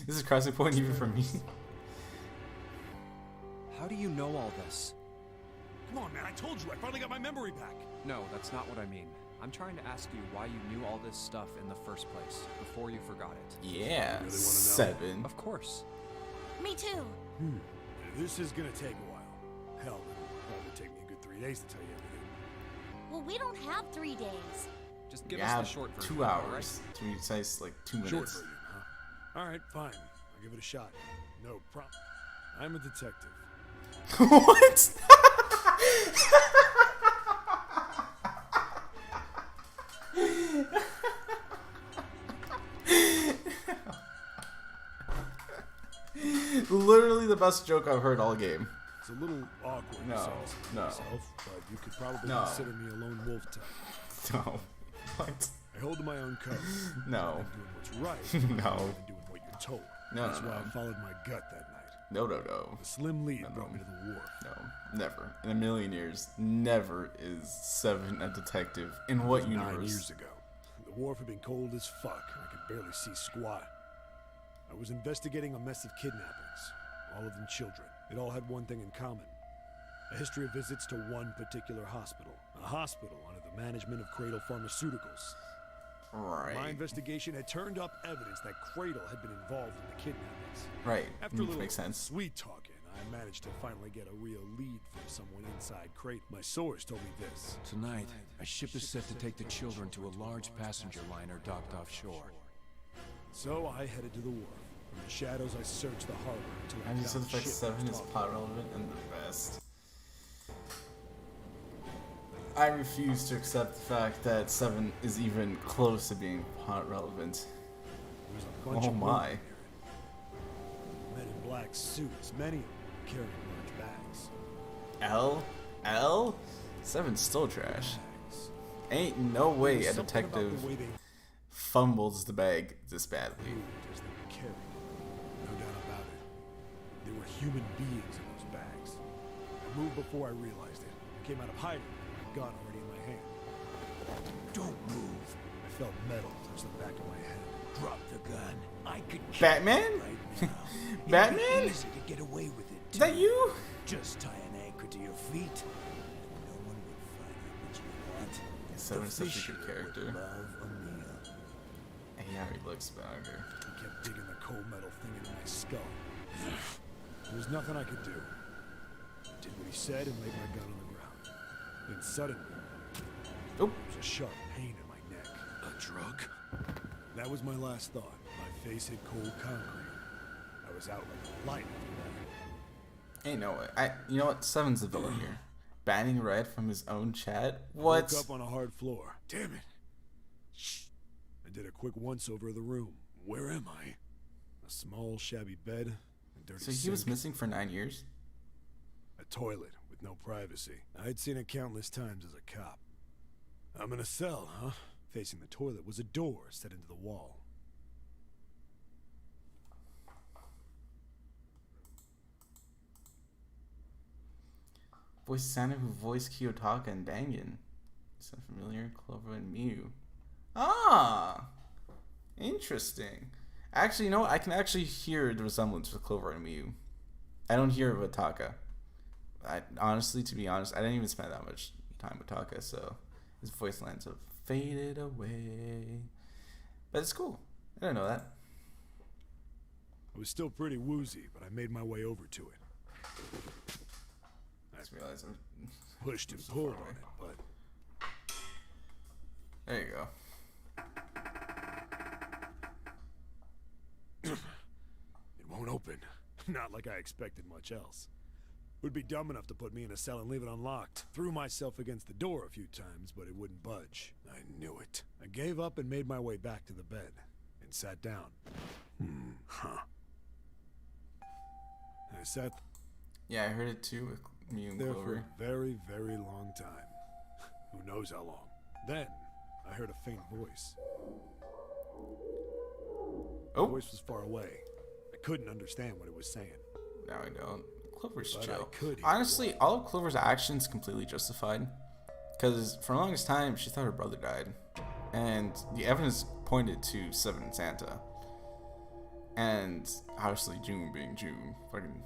is crossing point even for me. How do you know all this? Come on, man, I told you, I finally got my memory back. No, that's not what I mean. I'm trying to ask you why you knew all this stuff in the first place, before you forgot it. Yeah, know? Seven. Of course. Me too. This is gonna take a while. Hell, it'll probably take me a good 3 days to tell you everything. Well, we don't have 3 days. Just give You us the have short version. 2 all right? hours. To be precise, like 2 Short minutes. version, huh? Alright, fine. I'll give it a shot. No problem. I'm a detective. What? Literally the best joke I've heard all game. It's a little awkward No, to say no. myself, but you could probably No. consider me a lone wolf type. No. What? I hold to my own code. No. I'm doing what's right No. rather than doing what you're told. No, That's no, why no. I followed my gut that night. No, no, no. The slim lead No, no. brought me to the wharf. No. Never. In a million years, never is Seven a detective. In what 9 universe? years ago. The wharf had been cold as fuck, and I could barely see squat. I was investigating a mess of kidnappings, all of them children. It all had one thing in common. A history of visits to one particular hospital. A hospital under the management of Cradle Pharmaceuticals. Right. My investigation had turned up evidence that Cradle had been involved in the kidnappings. Right. After a little Makes sense. sweet talking, I managed to finally get a real lead from someone inside Cradle. My source told me this. Tonight, a ship is set to take the children to a large passenger liner docked offshore. So I headed to the wharf. From the shadows, I searched the harbor until I And you said found the the fact ship I Seven was is talking plot relevant and the best. I refuse to accept the fact that Seven is even close to being plot relevant. There was a bunch Oh of my. women there. Men in black suits, many of them carrying large bags. L? Seven's still trash. Ain't no way a Something about detective the way they fumbles the bag this badly. moved as they were carried. There were human beings in those bags. I moved before I realized it. I came out of hiding, with a gun already in my hand. Don't move. I felt metal touch the back of my head. Drop the gun. I could kill Batman? you right now. Batman? It'd be easy to get away with it. Is that you? Just tie an anchor to your feet. No one will find out what you want. Seven's such a fisher good character. will love a meal. And he already looks better. He kept digging the cold metal thing into my skull. There was nothing I could do. I did what he said and laid my gun on the ground. Then suddenly, Oh, there was a sharp pain in my neck. A drug? That was my last thought. My face hit cold concrete. I was out like a light after ain't no way. You know what? Seven's the villain here. Banning Red from his own chat? that. What? Woke up on a hard floor. Damn it. Shh. I did a quick once-over of the room. Where am I? A small, shabby bed, a dirty So he was sink, missing for 9 years? a toilet with no privacy. I'd seen it countless times as a cop. I'm in a cell, huh? Facing the toilet was a door set into the wall. Voice Santa who voiced Kiyotaka and Dangan. Sound familiar? Clover and Mew. Ah! Interesting. Actually, you know what? I can actually hear the resemblance with Clover and Mew. I don't hear it with Taka. Honestly, to be honest, I didn't even spend that much time with Taka, so his voice lines have faded away. But it's cool. I didn't know that. I was still pretty woozy, but I made my way over to it. I just realized I'm Pushed and so pulled far on away. it, but There you go. it won't open. Not like I expected much else. Would be dumb enough to put me in a cell and leave it unlocked. Threw myself against the door a few times, but it wouldn't budge. I knew it. I gave up and made my way back to the bed and sat down. Huh. I sat Yeah, I heard it too with Mew and there for Clover. a very, very long time. Who knows how long. Then, I heard a faint voice. The Oh, voice was far away. I couldn't understand what it was saying. now I don't. Clover's But I chill. could hear Honestly, all of Clover's actions completely justified. Because for the longest time, she thought her brother died. And the evidence pointed to Seven and Santa. And obviously June being June. Fucking,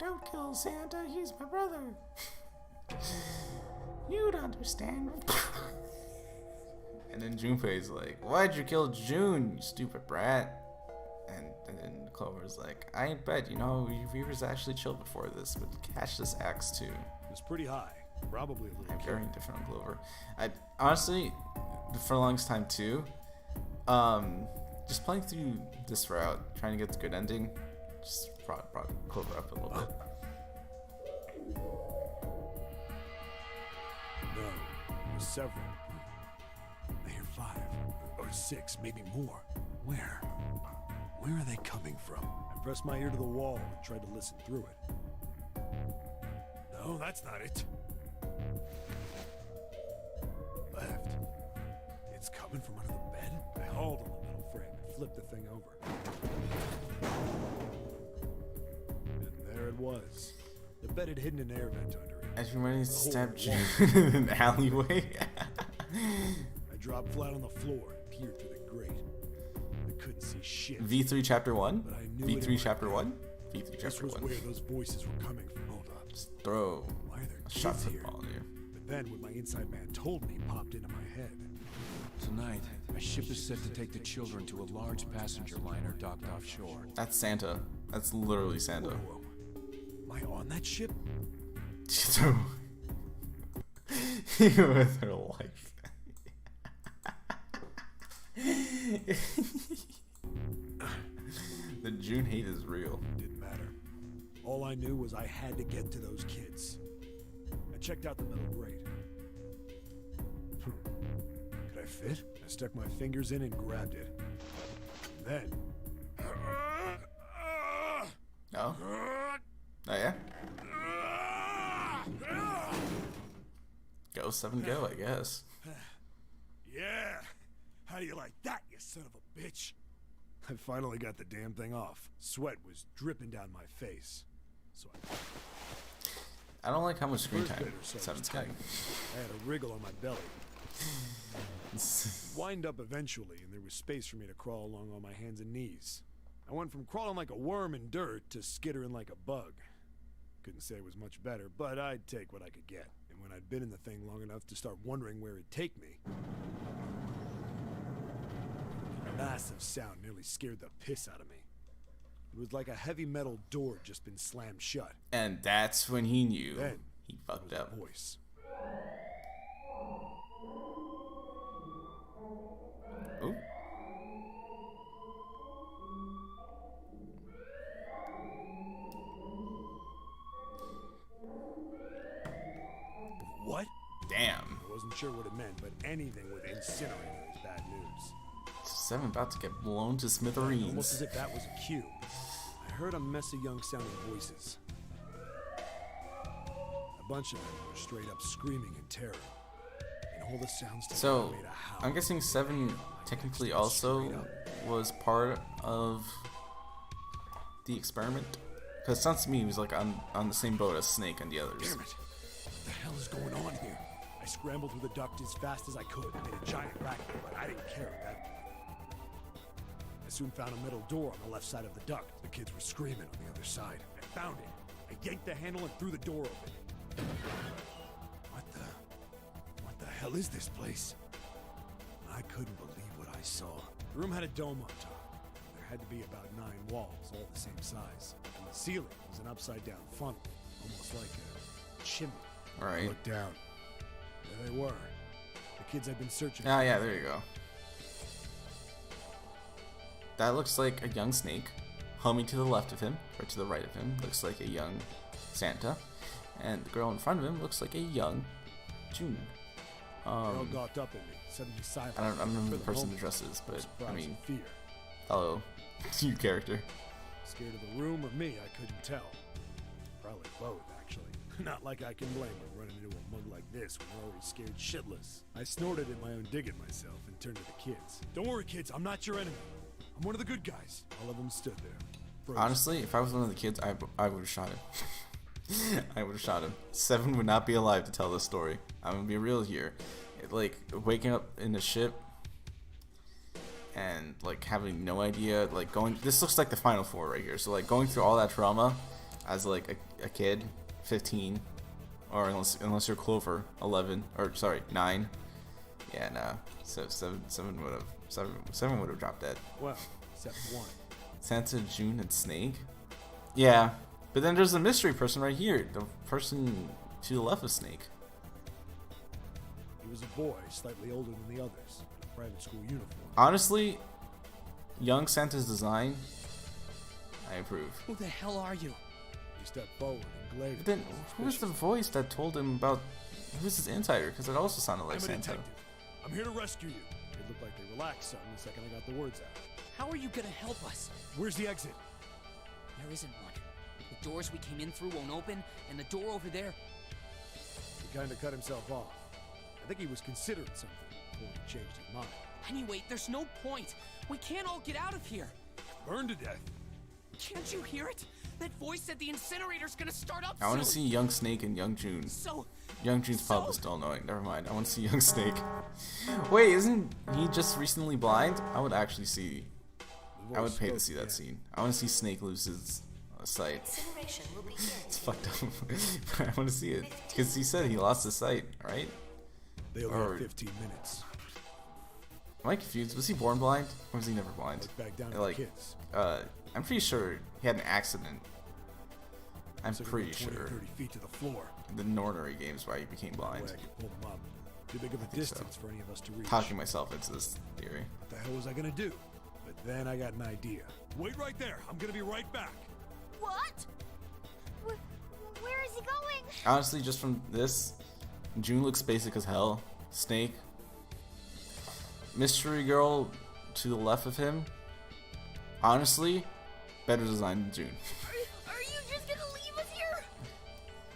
don't kill Santa, he's my brother. You'd understand. And then Junpei's like, why'd you kill June, you stupid brat? And then Clover's like, I bet, you know, we was actually chilled before this, but catch this axe too. It was pretty high. Probably a little I'm kid. very different on Clover. I honestly, for the longest time too, just playing through this route, trying to get the good ending, just brought Clover up a little bit. No, it was several. I hear 5 or 6, maybe more. Where? Where are they coming from? I pressed my ear to the wall and tried to listen through it. No, that's not it. Left. It's coming from under the bed. I hauled on the metal frame and flipped the thing over. And there it was. The bed had hidden an air vent under it. As you ready to stab wall. June in the alleyway. I dropped flat on the floor and peered through the grate. I couldn't see shit. V3 Chapter 1? But I knew it in V3 my Chapter gut. 1? V3 This Chapter was 1. where those voices were coming from. Hold up. Just throw Why are there a shot kids for here? the ball, dude. But then what my inside man told me popped into my head. Tonight, a ship is set to take the children to a large passenger liner docked offshore. That's Santa. That's literally Santa. Whoa. Am I on that ship? So, with her life. The June hate is real. Didn't matter. All I knew was I had to get to those kids. I checked out the metal grate. Could I fit? I stuck my fingers in and grabbed it. Then... No? Oh yeah? Go 7 go, I guess. Yeah! How do you like that, you son of a bitch? I finally got the damn thing off. Sweat was dripping down my face. so I don't like how much screen first time bit or so was Seven's tight. getting. I had a wriggle on my belly. Wind up eventually, and there was space for me to crawl along on my hands and knees. I went from crawling like a worm in dirt to skittering like a bug. Couldn't say it was much better, but I'd take what I could get. And when I'd been in the thing long enough to start wondering where it'd take me, a massive sound nearly scared the piss out of me. It was like a heavy metal door had just been slammed shut. And that's when he knew Then he fucked there was up. a voice. Ooh. What? Damn. I wasn't sure what it meant, but anything with incinerator is bad news. Seven about to get blown to Almost as smithereens. if that was a cue. I heard a mess of young-sounding voices. A bunch of them were straight up screaming in terror. And all the sounds together So, made a howl. I'm guessing Seven technically also was part of the experiment? Because it sounds to me he was like on the same boat as Snake and the others. Damn it! What the hell is going on here? I scrambled through the duct as fast as I could, made a giant racket, but I didn't care at that point. I soon found a metal door on the left side of the duct. The kids were screaming on the other side. I found it. I yanked the handle and threw the door open. What the hell is this place? I couldn't believe what I saw. The room had a dome on top. There had to be about 9 walls, all the same size. And the ceiling was an upside-down funnel, almost like a chimney. I Alright. looked down. There they were. The kids I'd been searching Ah, for. yeah, there you go. That looks like a young Snake. Homie to the left of him, or to the right of him, looks like a young Santa. And the girl in front of him looks like a young June. They all gawked up at me, suddenly silent. I don't remember For the person moment, addresses, I was but I surprised mean, and fear. hello, you character. Scared of the room or me, I couldn't tell. Probably both, actually. Not like I can blame her running into a mug like this when we're already scared shitless. I snorted in my own dig at myself and turned to the kids. Don't worry, kids, I'm not your enemy. I'm one of the good guys. All of them stood there. Frozen. Honestly, if I was one of the kids, I would have shot him. I would have shot him. Seven would not be alive to tell this story. I'm gonna be real here. Like waking up in the ship and like having no idea, like going. This looks like the Final Four right here. So like going through all that trauma as like a kid, 15, or unless you're Clover, 11, or sorry, 9. Yeah, nah. So seven would have dropped dead. Well, except one. Santa, June, and Snake? Yeah, but then there's a mystery person right here. The person to the left of Snake. He was a boy, slightly older than the others, in a private school uniform. Honestly, young Santa's design, I approve. Who the hell are you? He stepped forward and glared But at then, me who was the suspiciously. voice that told him about who's his insider? Because it also sounded like I'm a Santa. detective. I'm here to rescue you. It looked like they relaxed some the second I got the words out. How are you gonna help us? Where's the exit? There isn't one. The doors we came in through won't open, and the door over there. He kind of cut himself off. I think he was considering something before he changed his mind. Anyway, there's no point. We can't all get out of here. Burned to death. Can't you hear it? That voice said the incinerator's gonna start up I want to soon. see young Snake and young June. So, Young June's probably still annoying. Never mind. I want to see young Snake. Wait, isn't he just recently blind? I would actually see. I would pay to see that scene. I want to see Snake lose his sight. It's fucked up. But I want to see it because he said he lost his sight, right? They only Or- had 15 minutes. Am I confused? Was he born blind, or was he never blind? Look back down at Like, the kids. I'm pretty sure he had an accident. I'm Took him pretty 20, sure 30 feet to the floor. the Nornery games where he became No blind. way I could pull them up. Too big of a think so. distance for any of us to reach. Talking myself into this theory. What the hell was I gonna do? But then I got an idea. Wait right there. I'm gonna be right back. What? Where is he going? Honestly, just from this, June looks basic as hell. Snake. Mystery girl to the left of him. Honestly, better design than June. Are you just gonna leave us here?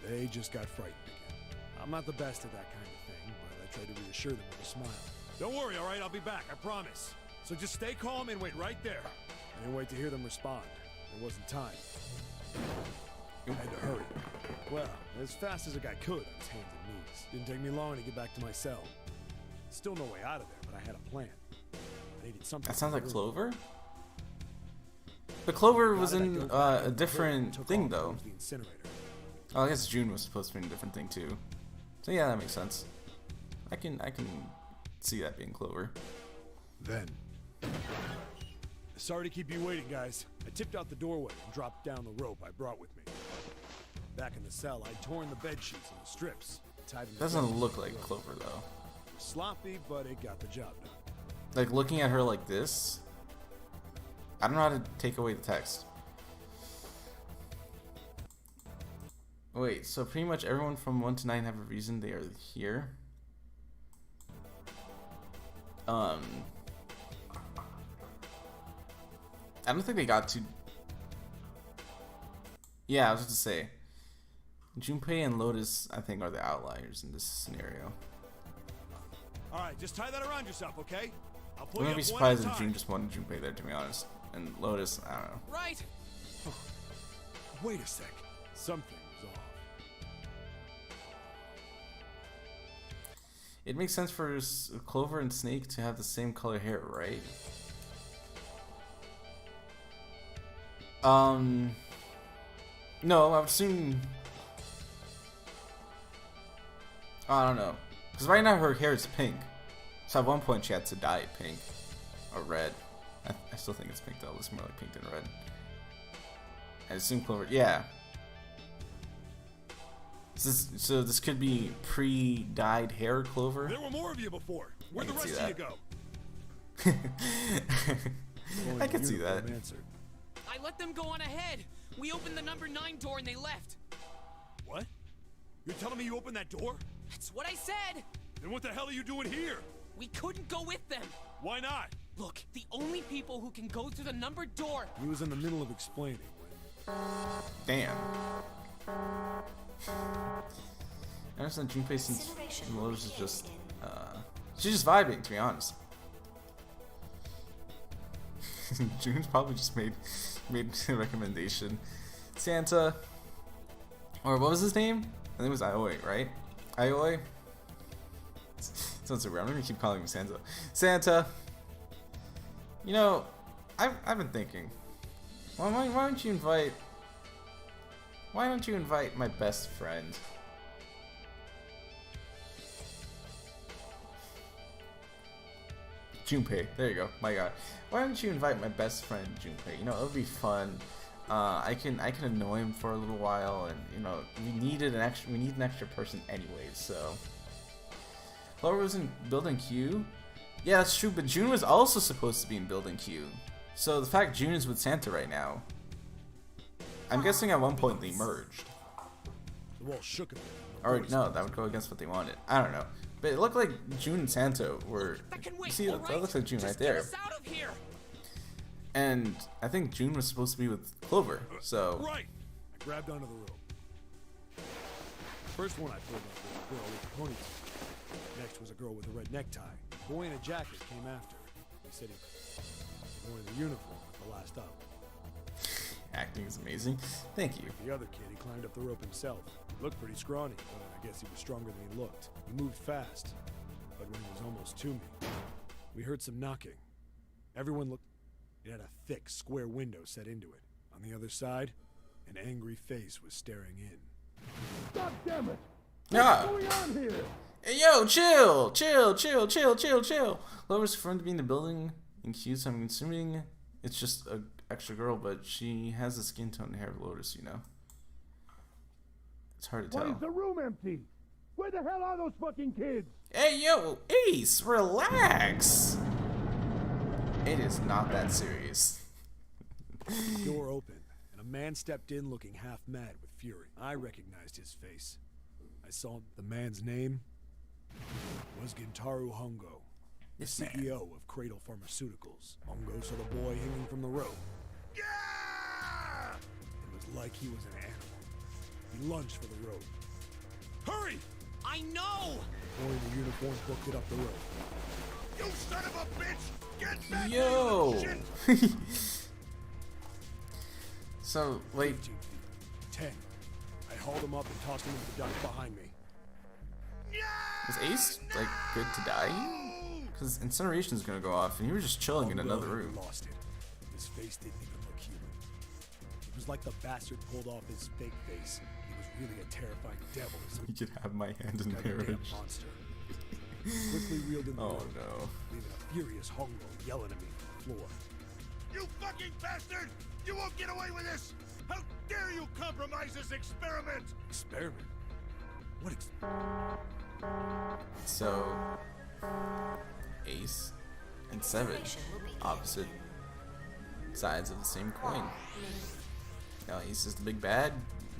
They just got frightened again. I'm not the best at that kind of thing, but I tried to reassure them with a smile. Don't worry, all right? I'll be back. I promise. So just stay calm and wait right there. I didn't wait to hear them respond. There wasn't time. I had to hurry. Well, as fast as a guy could on his hands and knees. Didn't take me long to get back to my cell. Still no way out of there, but I had a plan. I needed something. That sounds like Clover? But Clover was in a different thing, though. Oh, I guess June was supposed to be in a different thing, too. So yeah, that makes sense. I can see that being Clover. Then. Sorry to keep you waiting, guys. I tipped out the doorway and dropped down the rope I brought with me. Back in the cell, I'd torn the bed sheets and the strips. Tied them Doesn't look like Clover, though. Sloppy, but it got the job done. Like, looking at her like this, I don't know how to take away the text. Wait, so pretty much everyone from 1 to 9 have a reason they are here? I don't think they got to... Yeah, I was just to say. Junpei and Lotus, I think, are the outliers in this scenario. Alright, just tie that around yourself, okay? I'll pull I you wouldn't be up one at surprised a if time. June just wanted Junpei there, to be honest. And Lotus, I don't know. Right. Wait a sec. Something was off. It makes sense for Clover and Snake to have the same color hair, right? No, I would assume... I don't know. Because right now her hair is pink. So at one point she had to dye it pink. Or red. I still think it's pink though. It looks more like pink than red. I assume Clover... Yeah. So this could be pre-dyed hair Clover? There were more of you before. Where'd the I can rest see of you that. go? I can see that. I let them go on ahead. We opened the number 9 door and they left. What? You're telling me you opened that door? That's what I said. Then what the hell are you doing here? We couldn't go with them. Why not? Look, the only people who can go through the numbered door. He was in the middle of explaining when... Damn. I understand Junpei since Lotus is just, she's just vibing, to be honest. June's probably just made a recommendation. Santa, or what was his name? I think it was Aoi, right? Aoi? Sounds so weird. I'm gonna keep calling him Santa. Santa, you know, I've been thinking, why don't you invite my best friend? Junpei, there you go. My God, why don't you invite my best friend Junpei? You know, it would be fun. I can annoy him for a little while, and you know, we need an extra person anyways. So, Laura was in Building Q. Yeah, that's true. But June was also supposed to be in Building Q. So the fact June is with Santa right now, I'm guessing at one point they merged. The wall shook a bit. Or no, that would go against what they wanted. I don't know. But it looked like June and Santa were... You see, that looks like June right there. And I think June was supposed to be with Clover, so... Right! I grabbed onto the rope. First one I pulled up was a girl with a ponytail. Next was a girl with a red necktie. A boy in a jacket came after. He said he was wearing the uniform at the last up. Acting is amazing. Thank you. The other kid, he climbed up the rope himself. He looked pretty scrawny, but I guess he was stronger than he looked. He moved fast, but when he was almost to me, we heard some knocking. Everyone looked. It had a thick, square window set into it. On the other side, an angry face was staring in. God damn it! Yeah. What's going on here? Hey, yo, chill! Chill. Clover's friend to be in the building in Q, so I'm assuming it's just an extra girl, but she has the skin tone and hair of Lotus, you know? It's hard to Why tell. is the room empty? Where the hell are those fucking kids? Hey, yo, Ace, relax! It is not that serious. The door opened, and a man stepped in looking half mad with fury. I recognized his face. I saw the man's name was Gintaro Hongo, the CEO of Cradle Pharmaceuticals. Hongo saw the boy hanging from the rope. It was like he was an animal. He lunged for the rope. Hurry! I know! The boy in the uniform booked it up the rope. You son of a bitch! Get back Yo! here, you shit! So, like... 15 feet, 10, hauled him up and tossed him into the duct behind me. Is Ace like good to die? Because incineration is gonna go off, and you were just chilling in another room. Lost it. His face didn't even look human. It was like the bastard pulled off his fake face. He was really a terrifying devil. You could have my hand in Goddamn marriage. monster. Quickly reeled in the Oh room, no. leaving a furious Hongo yelling at me from the floor. You fucking bastard! You won't get away with this! How dare you compromise this experiment! Experiment? What So, Ace and Seven, opposite sides of the same coin. Now Ace is the big bad,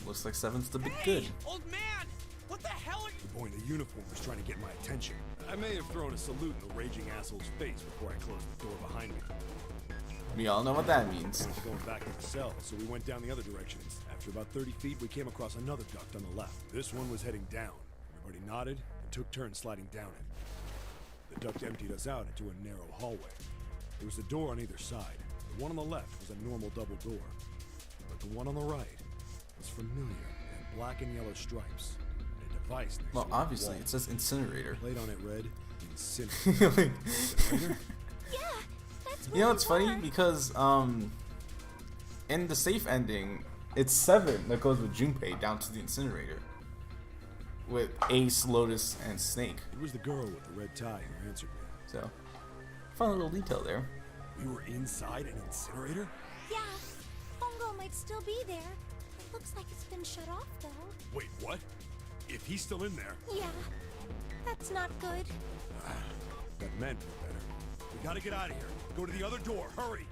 looks like Seven's the big good. Old man! What the hell are you? The boy in the uniform was trying to get my attention. I may have thrown a salute in the raging asshole's face before I closed the door behind me. We all know what that means. I was going back to the cell, so we went down the other direction. After about 30 feet, we came across another duct on the left. This one was heading down. Everybody nodded and took turns sliding down it. The duct emptied us out into a narrow hallway. There was a door on either side. The one on the left was a normal double door, but the one on the right was familiar. It had black and yellow stripes. And a device next Well, to obviously, the wall. it says incinerator. Plate on it read, incinerator. Incinerator? You know what's funny? Because in the safe ending, it's Seven that goes with Junpei down to the incinerator with Ace, Lotus, and Snake. It was the girl with the red tie who answered me. So, fun little detail there. We were inside an incinerator? Yeah, Hongo might still be there. It looks like it's been shut off, though. Wait, what? If he's still in there? Yeah, that's not good. That meant we're better. We gotta get out of here. Go to the other door. Hurry!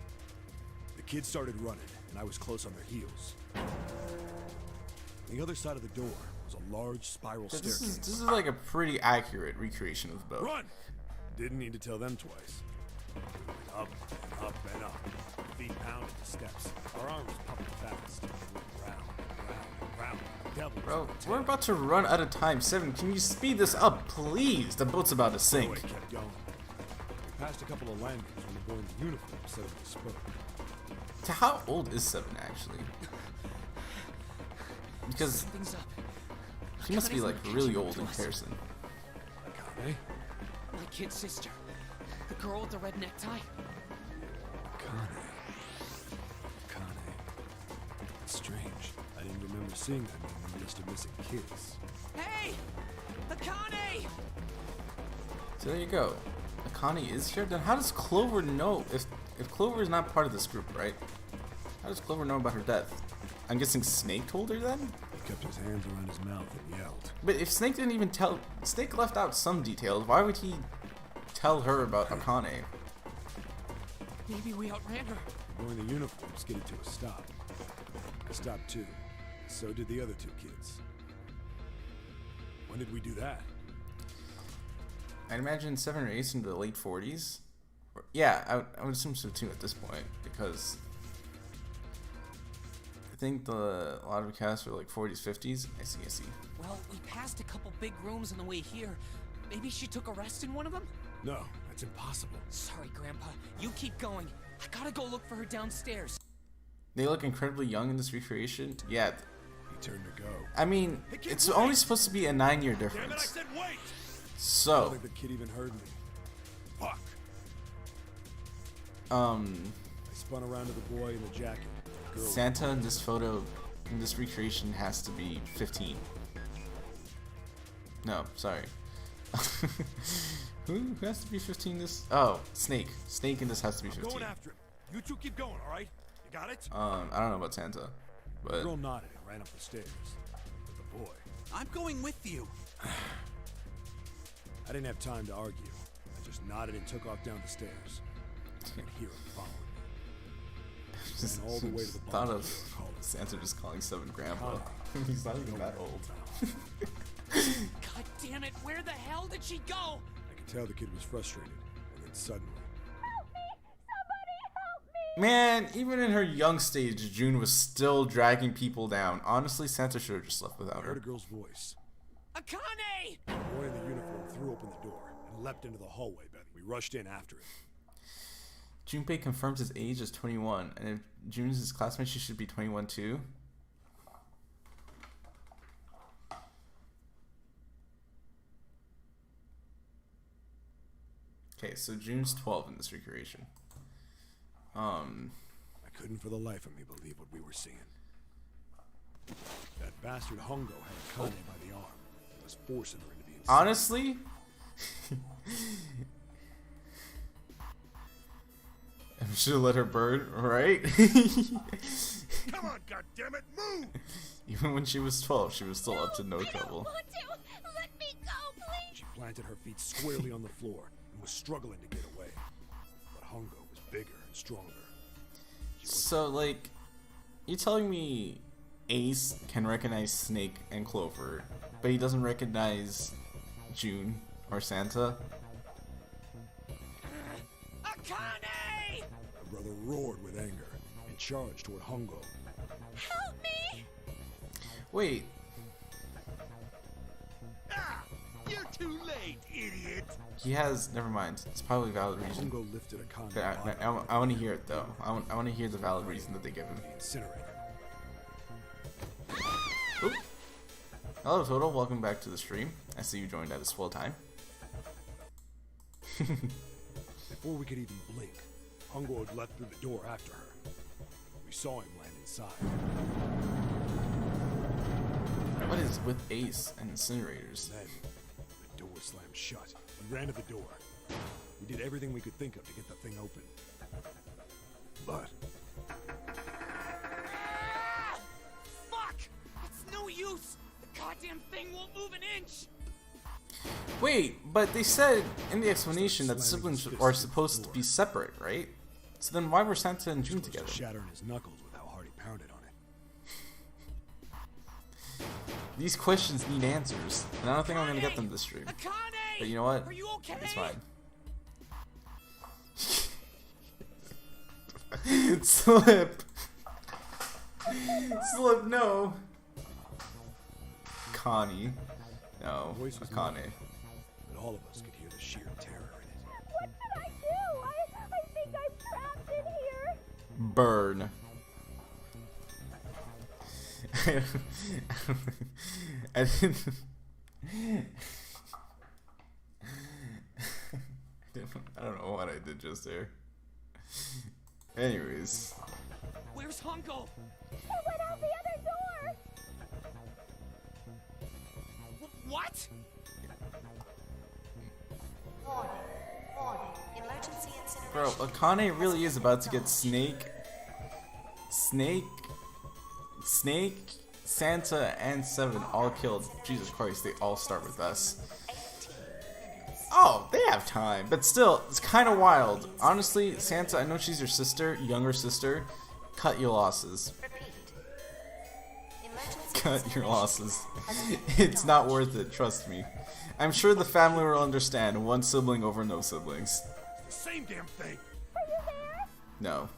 The kids started running, and I was close on their heels. On the other side of the door was a large spiral staircase. This is like a pretty accurate recreation of both. Run! Didn't need to tell them twice. We went up and up and up. Feet pounded the steps. Our arms pumping fast. We went round, round, round. Devils. Bro, we're about to run out of time. Seven, can you speed this up, please? The boat's about to sink. We kept going. We passed a couple of landings when the boy in the uniform suddenly spoke. So how old is Seven, actually? Because Something's up. she must be like really old in comparison. Akane? My kid sister. The girl with the red necktie. Akane. Akane. It's strange. I didn't remember seeing that name in the list of missing kids. Hey! Akane! So there you go. Akane is here. Then how does Clover know if Clover is not part of this group, right? How does Clover know about her death? I'm guessing Snake told her then? He kept his hands around his mouth and yelled. But if Snake didn't even tell... Snake left out some details. Why would he tell her about Akane? Maybe we outran her. The boy in the uniform skidded to a stop. I stopped too. So did the other two kids. When did we do that? I'd imagine 7 or 8 into the late 40s. Yeah, I would assume so too at this point, because I think a lot of the cast are like 40s, 50s. I see. Well, we passed a couple big rooms on the way here. Maybe she took a rest in one of them? No, that's impossible. Sorry, Grandpa. You keep going. I gotta go look for her downstairs. They look incredibly young in this recreation. Yeah. He turned to go. I mean, it's only supposed to be a 9-year Damn it, I difference. said wait! I don't So, think the kid even heard me. Fuck. I spun around to the boy in the jacket. The girl Santa in this photo, in this recreation, has to be 15. No, sorry. Who has to be 15 this? Oh, Snake. Snake in this has to be I'm 15. going after him. You two keep going, all right? You got it? I don't know about Santa, The but girl nodded and ran up the stairs. But the boy, I'm going with you. I didn't have time to argue. I just nodded and took off down the stairs. I could hear him following me. just all the way to the thought bottom of of the hall. Santa just calling Seven Grandpa. Colin. He's not even that old. God damn it, where the hell did she go? I could tell the kid was frustrated, and then suddenly, Man, even in her young stage, June was still dragging people down. Honestly, Santa should have just left without I heard a her. girl's voice. Akane! The boy in the uniform threw open the door and leapt into the hallway. We rushed in after him. Junpei confirms his age as 21, and if June's his classmate, she should be 21 too. Okay, so June's 12 in this recreation. I couldn't for the life of me believe what we were seeing. That bastard Hongo had Akane by the arm and was forcing her into the insane. Honestly, I should have let her burn, right? Come on, goddammit, move! Even when she was 12, she was still up to no trouble. I don't want to. Let me go, please. She planted her feet squarely on the floor and was struggling to get away. But Hongo was bigger and stronger. So, like, you're telling me Ace can recognize Snake and Clover, but he doesn't recognize June or Santa? Akane! My brother roared with anger and charged toward Hongo. Help me! Wait, Ah! You're too late, idiot! he has. Never mind. It's probably a valid reason. Hongo lifted Akane. But I want to hear it though. I want to hear the valid reason that they give him. The incinerator. Oop. Hello, Total. Welcome back to the stream. I see you joined at a swell time. Before we could even blink, Hongo had leapt through the door after her. We saw him land inside. What is with Ace and incinerators? Then, the door slammed shut. We ran to the door. We did everything we could think of to get the thing open. But Fuck! It's no use! The goddamn thing won't move an inch! Wait, but they said in the explanation that siblings are supposed to be separate, right? So then why were Santa and June together? shattering his knuckles with how hard he pounded on it. These questions need answers, and I don't think I'm gonna get them this stream. Akane! But you know what? Are you okay? It's fine. Slip. Slip, no. Connie. No, Voice was Akane. muffled, but all of us could hear the sheer terror in it. What should I do? I think I'm trapped in here. Burn. I don't know what I did just there. Anyways. Where's Hongo? It went out the other door. What? Emergency incineration. Bro, Akane really is about to get Snake, Santa, and Seven all killed. Jesus Christ, they all start with us. Oh, they have time, but still, it's kind of wild. Honestly, Santa, I know she's your sister, younger sister. Cut your losses. Cut your losses. It's not worth it, trust me. I'm sure the family will understand. One sibling over no siblings. Same damn thing. No.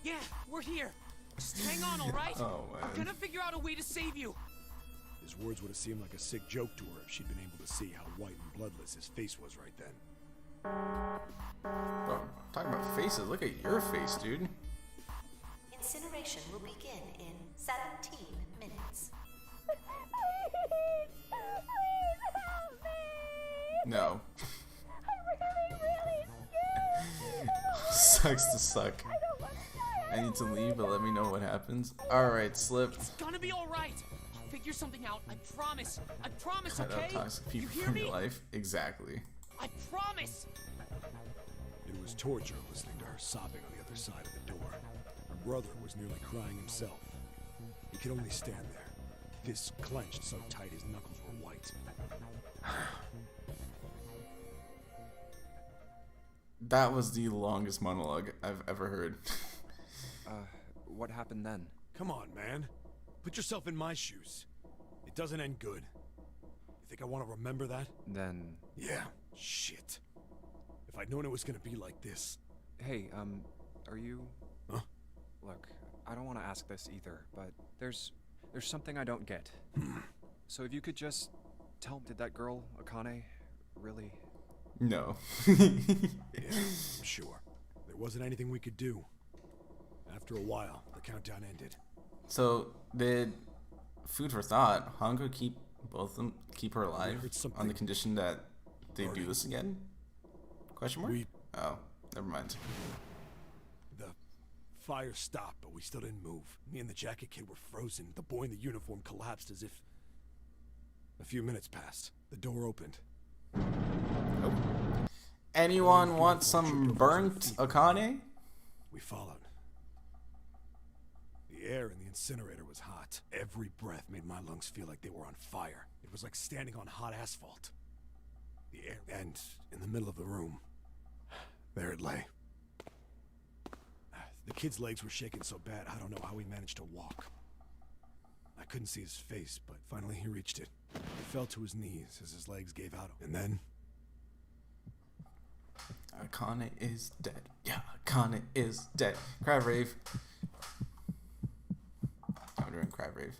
Yeah, we're here. Just hang on, alright? Oh, man. I'm gonna figure out a way to save you. His words would have seemed like a sick joke to her if she'd been able to see how white and bloodless his face was right then. Bro, talking about faces, look at your face, dude. Incineration will begin in 17 minutes. Please help me. No. I'm really scared. Sucks to suck. I need to leave, but let me know what happens. Alright, Slip. It's gonna be alright. I'll figure something out. I promise. I promise, Cut okay? out toxic people you hear from me? your life. Exactly. I promise. It was torture listening to her sobbing on the other side of the door. Her brother was nearly crying himself. He could only stand there, fists clenched so tight his knuckles were white. That was the longest monologue I've ever heard. What happened then? Come on, man. Put yourself in my shoes. It doesn't end good. You think I want to remember that? Then... Yeah, shit. If I'd known it was gonna be like this. Hey, are you... Huh? Look, I don't want to ask this either, but there's something I don't get. So if you could just tell me, did that girl, Akane, really... No. Yeah, I'm sure. There wasn't anything we could do. After a while, the countdown ended. So, did food for thought, Hongo keep both of them, keep her alive heard something. on the condition that they do this again? Question mark? Oh, never mind. The fire stopped, but we still didn't move. Me and the jacket kid were frozen. The boy in the uniform collapsed as if... A few minutes passed. The door opened. Oh. Anyone want some burnt Akane? We followed. The air in the incinerator was hot. Every breath made my lungs feel like they were on fire. It was like standing on hot asphalt. The air... And in the middle of the room, there it lay. The kid's legs were shaking so bad, I don't know how he managed to walk. I couldn't see his face, but finally he reached it. He fell to his knees as his legs gave out. And then... Akane is dead. Yeah, Akane is dead. Crab rave. I'm doing crab rave.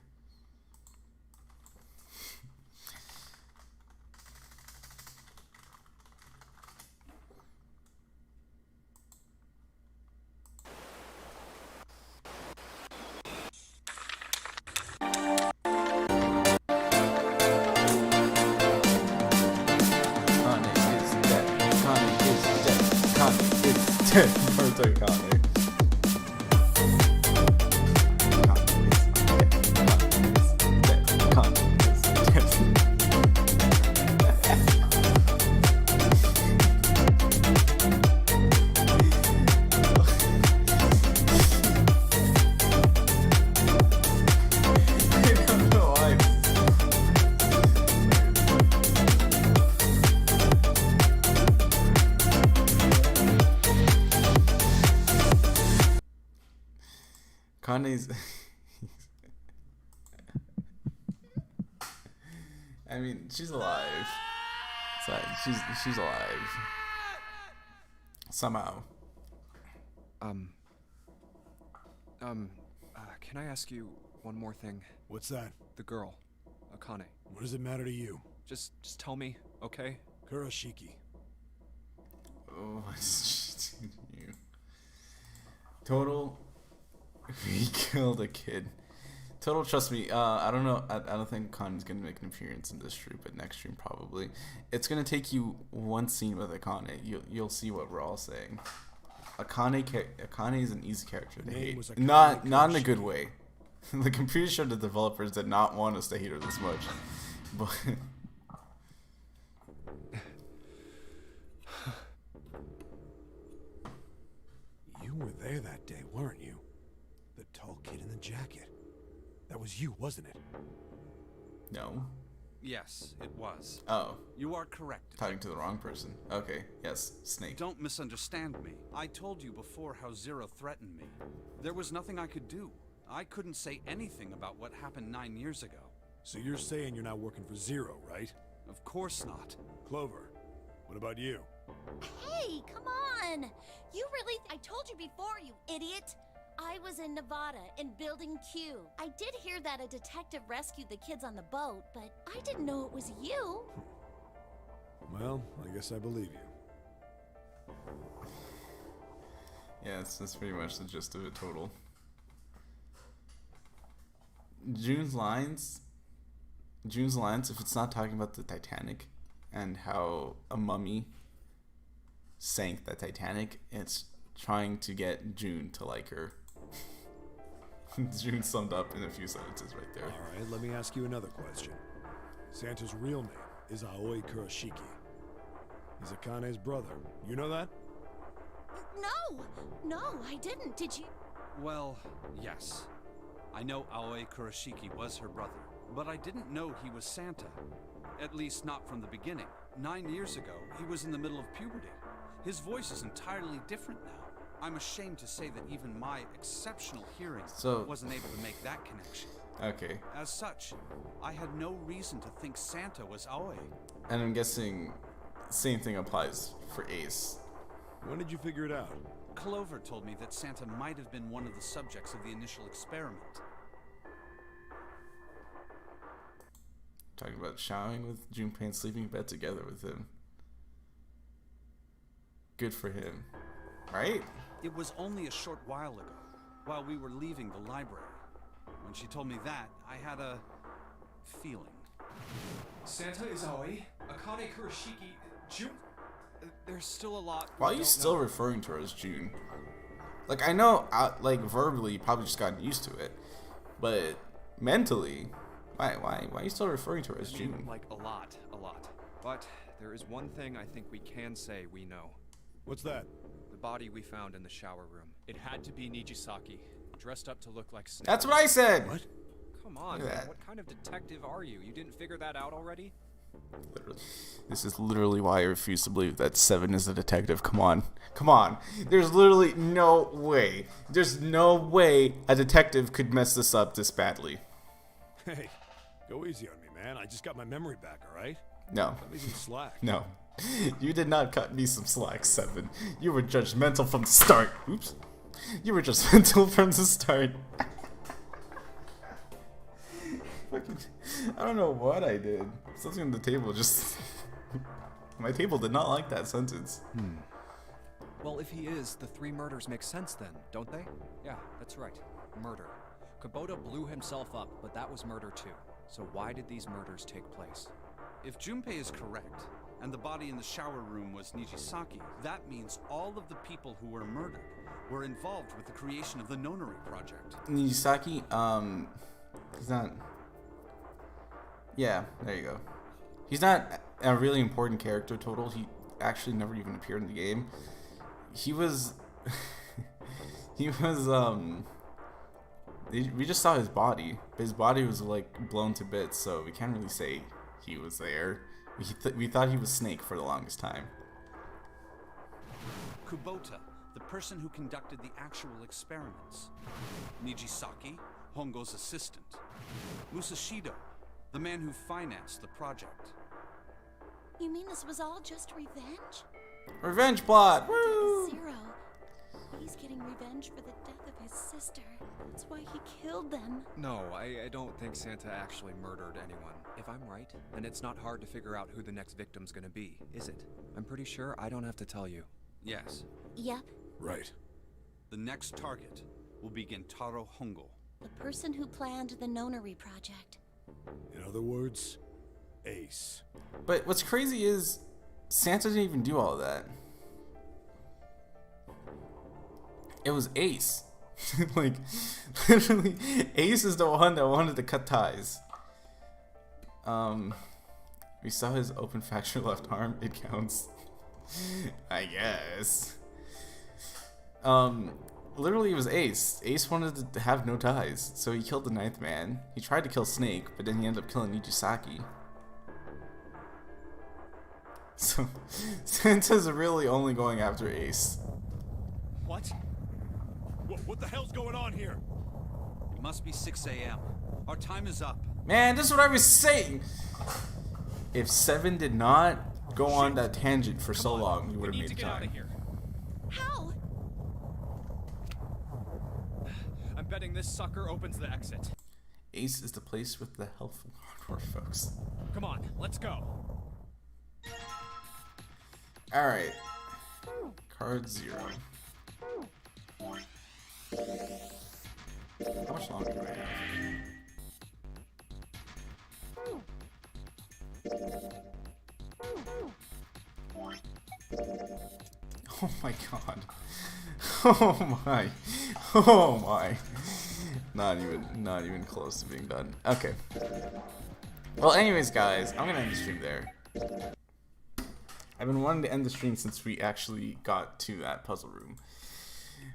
Burnt Akane. Kane's... I mean, she's alive. So she's alive. Somehow. Can I ask you one more thing? What's that? The girl, Akane. What does it matter to you? Just tell me, okay? Kurashiki. Oh, what's she doing to you? Total... He killed a kid. Total, trust me. I don't know. I don't think Akane's gonna make an appearance in this stream, but next stream probably. It's gonna take you one scene with Akane. You'll see what we're all saying. Akane is an easy character to hate. Not in a good way. Like, I'm pretty sure the developers did not want us to hate her this much. But you were there that day, weren't you? The tall kid in the jacket. That was you, wasn't it? no. Yes, it was. Oh, You are correct. talking to the wrong person. Okay, yes, Snake. Don't misunderstand me. I told you before how Zero threatened me. There was nothing I could do. I couldn't say anything about what happened 9 years ago. So you're saying you're not working for Zero, right? Of course not. Clover, what about you? Hey, come on! You really... I told you before, you idiot! I was in Nevada, in Building Q. I did hear that a detective rescued the kids on the boat, but I didn't know it was you. Well, I guess I believe you. Yeah, that's pretty much the gist of it. Total. June's lines, if it's not talking about the Titanic and how a mummy sank the Titanic, it's trying to get June to like her. June summed up in a few sentences right there. Alright, let me ask you another question. Santa's real name is Aoi Kurashiki. He's Akane's brother. You know that? No, I didn't. Did you? Well, yes. I know Aoi Kurashiki was her brother, but I didn't know he was Santa. At least not from the beginning. 9 years ago, he was in the middle of puberty. His voice is entirely different now. I'm ashamed to say that even my exceptional hearing wasn't able to make that connection. Okay. As such, I had no reason to think Santa was Aoi. And I'm guessing same thing applies for Ace. When did you figure it out? Clover told me that Santa might have been one of the subjects of the initial experiment. Talking about showering with Junpei and sleeping in bed together with him. Good for him. Right? It was only a short while ago, while we were leaving the library. When she told me that, I had a feeling. Santa is Aoi. Akane Kurashiki June? There's still a lot. Why are you still referring to her as June? Like, I know, like, verbally, you probably just gotten used to it. But mentally, why are you still referring to her as June? Like, a lot. But there is one thing I think we can say we know. What's that? The body we found in the shower room. It had to be Nijisaki, dressed up to look like Snake. That's what I said! What? Come on, man. What kind of detective are you? You didn't figure that out already? Literally. This is literally why I refuse to believe that Seven is a detective. Come on. There's literally no way. There's no way a detective could mess this up this badly. Hey, go easy on me, man. I just got my memory back, all right? No. Cut me some slack. No. You did not cut me some slack, Seven. You were judgmental from the start. Oops. You were judgmental from the start. I don't know what I did. Something on the table just... My table did not like that sentence. Well, if he is, the 3 murders make sense then, don't they? Yeah, that's right. Murder. Kubota blew himself up, but that was murder too. So why did these murders take place? If Junpei is correct, and the body in the shower room was Nijisaki, that means all of the people who were murdered were involved with the creation of the Nonary Project. Nijisaki, he's not... Yeah, there you go. He's not a really important character total. He actually never even appeared in the game. He was... we just saw his body. His body was, like, blown to bits, so we can't really say he was there. We thought he was Snake for the longest time. Kubota, the person who conducted the actual experiments. Nijisaki, Hongo's assistant. Musashido, the man who financed the project. You mean this was all just revenge? Revenge plot! Woo! Zero. He's getting revenge for the death of his sister. That's why he killed them. No, I don't think Santa actually murdered anyone. If I'm right, then it's not hard to figure out who the next victim's gonna be, is it? I'm pretty sure I don't have to tell you. Yes. Yep. Right. The next target will be Gentaro Hongo. The person who planned the Nonary Project. In other words, Ace. But what's crazy is Santa didn't even do all of that. It was Ace. Like, literally, Ace is the one that wanted to cut ties. We saw his open fracture left arm. It counts. I guess. Literally, it was Ace. Ace wanted to have no ties, so he killed the 9th man. He tried to kill Snake, but then he ended up killing Nijisaki. So, Santa's really only going after Ace. What? What the hell's going on here? It must be 6 a.m. Our time is up. Man, this is what I was saying. If Seven did not go on that tangent for so long, he would have made the time. How? I'm betting this sucker opens the exit. Ace is the place with the helpful hardware, folks. Come on, let's go. Alright. Card 0. How much longer do I have? Oh my god. Oh my. Oh my. Not even close to being done. Okay. Well, anyways, guys, I'm gonna end the stream there. I've been wanting to end the stream since we actually got to that puzzle room.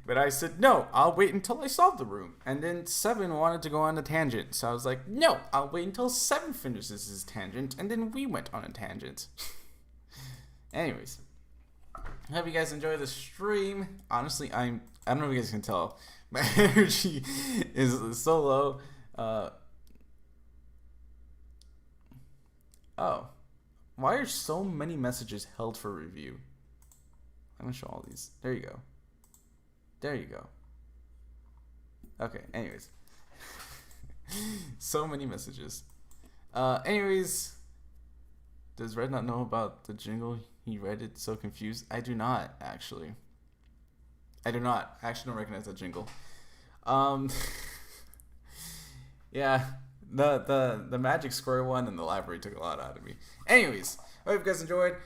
But I said, no, I'll wait until I solve the room. And then 7 wanted to go on a tangent. So I was like, no, I'll wait until 7 finishes his tangent. And then we went on a tangent. Anyways. I hope you guys enjoy the stream. Honestly, I don't know if you guys can tell. My energy is so low. Oh. Why are so many messages held for review? I'm going to show all these. There you go. There you go. Okay, anyways. So many messages. Anyways. Does Red not know about the jingle? He read it so confused. I do not, actually. I do not. I actually don't recognize that jingle. Yeah. The Magic Square one in the library took a lot out of me. Anyways, I hope you guys enjoyed.